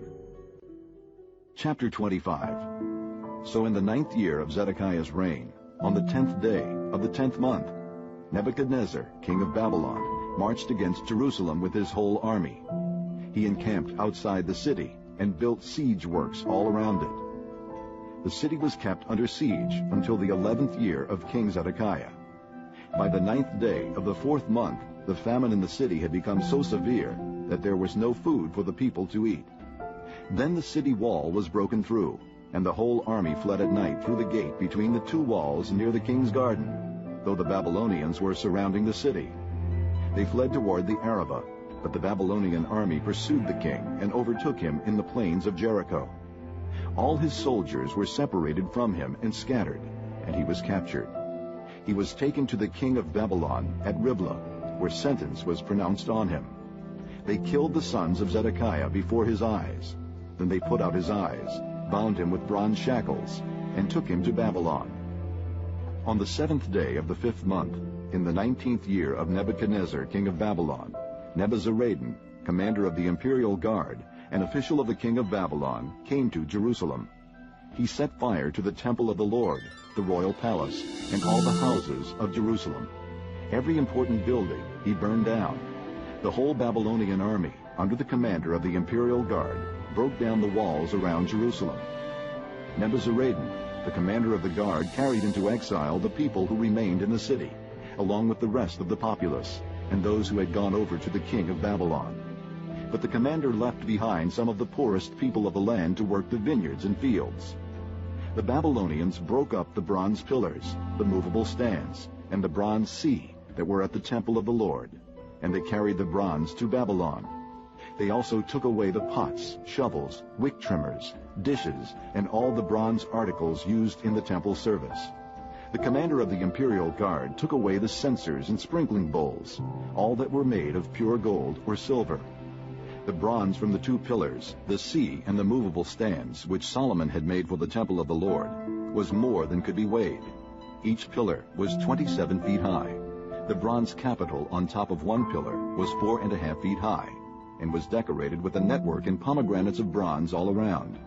Chapter 25. So in the 9th year of Zedekiah's reign, on the 10th day of the 10th month, Nebuchadnezzar, king of Babylon, marched against Jerusalem with his whole army. He encamped outside the city and built siege works all around it. The city was kept under siege until the 11th year of King Zedekiah. By the 9th day of the 4th month, the famine in the city had become so severe that there was no food for the people to eat. Then the city wall was broken through, and the whole army fled at night through the gate between the 2 walls near the king's garden, though the Babylonians were surrounding the city. They fled toward the Arabah, but the Babylonian army pursued the king and overtook him in the plains of Jericho. All his soldiers were separated from him and scattered, and he was captured. He was taken to the king of Babylon at Riblah, where sentence was pronounced on him. They killed the sons of Zedekiah before his eyes. Then they put out his eyes, bound him with bronze shackles, and took him to Babylon. On the 7th day of the 5th month, in the 19th year of Nebuchadnezzar, king of Babylon, Nebuzaradan, commander of the imperial guard, an official of the king of Babylon, came to Jerusalem. He set fire to the temple of the Lord, the royal palace, and all the houses of Jerusalem. Every important building he burned down. The whole Babylonian army, under the commander of the imperial guard, broke down the walls around Jerusalem. Nebuzaradan, the commander of the guard, carried into exile the people who remained in the city, along with the rest of the populace, and those who had gone over to the king of Babylon. But the commander left behind some of the poorest people of the land to work the vineyards and fields. The Babylonians broke up the bronze pillars, the movable stands, and the bronze sea that were at the temple of the Lord, and they carried the bronze to Babylon. They also took away the pots, shovels, wick trimmers, dishes, and all the bronze articles used in the temple service. The commander of the imperial guard took away the censers and sprinkling bowls, all that were made of pure gold or silver. The bronze from the 2 pillars, the sea, and the movable stands, which Solomon had made for the temple of the Lord, was more than could be weighed. Each pillar was 27 feet high. The bronze capital on top of one pillar was 4.5 feet high, and was decorated with a network and pomegranates of bronze all around.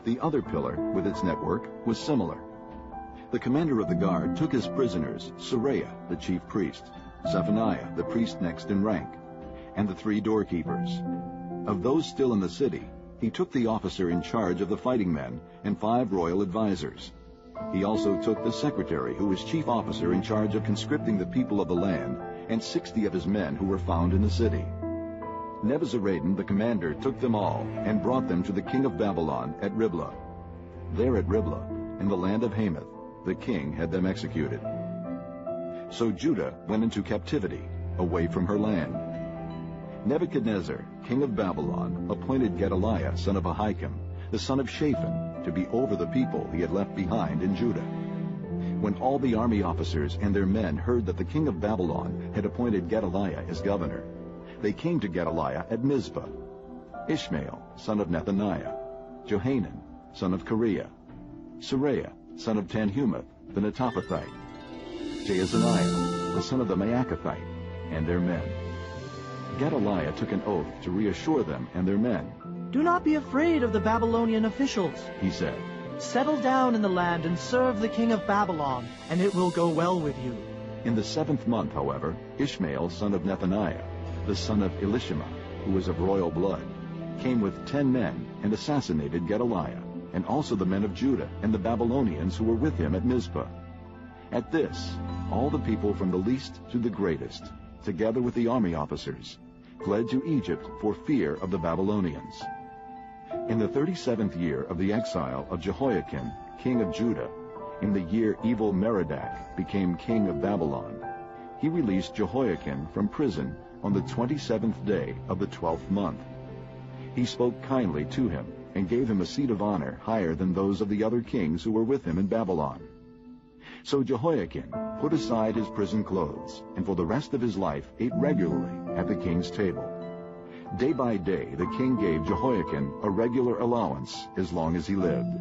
The other pillar, with its network, was similar. The commander of the guard took as prisoners Seraiah, the chief priest, Zephaniah, the priest next in rank, and the 3 doorkeepers. Of those still in the city, he took the officer in charge of the fighting men and 5 royal advisers. He also took the secretary, who was chief officer in charge of conscripting the people of the land, and 60 of his men who were found in the city. Nebuzaradan the commander took them all and brought them to the king of Babylon at Riblah. There at Riblah, in the land of Hamath, the king had them executed. So Judah went into captivity, away from her land. Nebuchadnezzar, king of Babylon, appointed Gedaliah, son of Ahikam, the son of Shaphan, to be over the people he had left behind in Judah. When all the army officers and their men heard that the king of Babylon had appointed Gedaliah as governor, they came to Gedaliah at Mizpah. Ishmael, son of Nethaniah, Johanan, son of Kareah, Seraiah, son of Tanhumeth, the Netophathite, Jaazaniah, the son of the Maacathite, and their men. Gedaliah took an oath to reassure them and their men. "Do not be afraid of the Babylonian officials," he said. "Settle down in the land and serve the king of Babylon, and it will go well with you." In the 7th month, however, Ishmael, son of Nethaniah, the son of Elishama, who was of royal blood, came with 10 men and assassinated Gedaliah, and also the men of Judah and the Babylonians who were with him at Mizpah. At this, all the people from the least to the greatest, together with the army officers, fled to Egypt for fear of the Babylonians. In the 37th year of the exile of Jehoiakim, king of Judah, in the year Evil-Merodach became king of Babylon, he released Jehoiakim from prison on the 27th day of the 12th month. He spoke kindly to him and gave him a seat of honor higher than those of the other kings who were with him in Babylon. So Jehoiakim put aside his prison clothes, and for the rest of his life ate regularly at the king's table. Day by day the king gave Jehoiakim a regular allowance as long as he lived.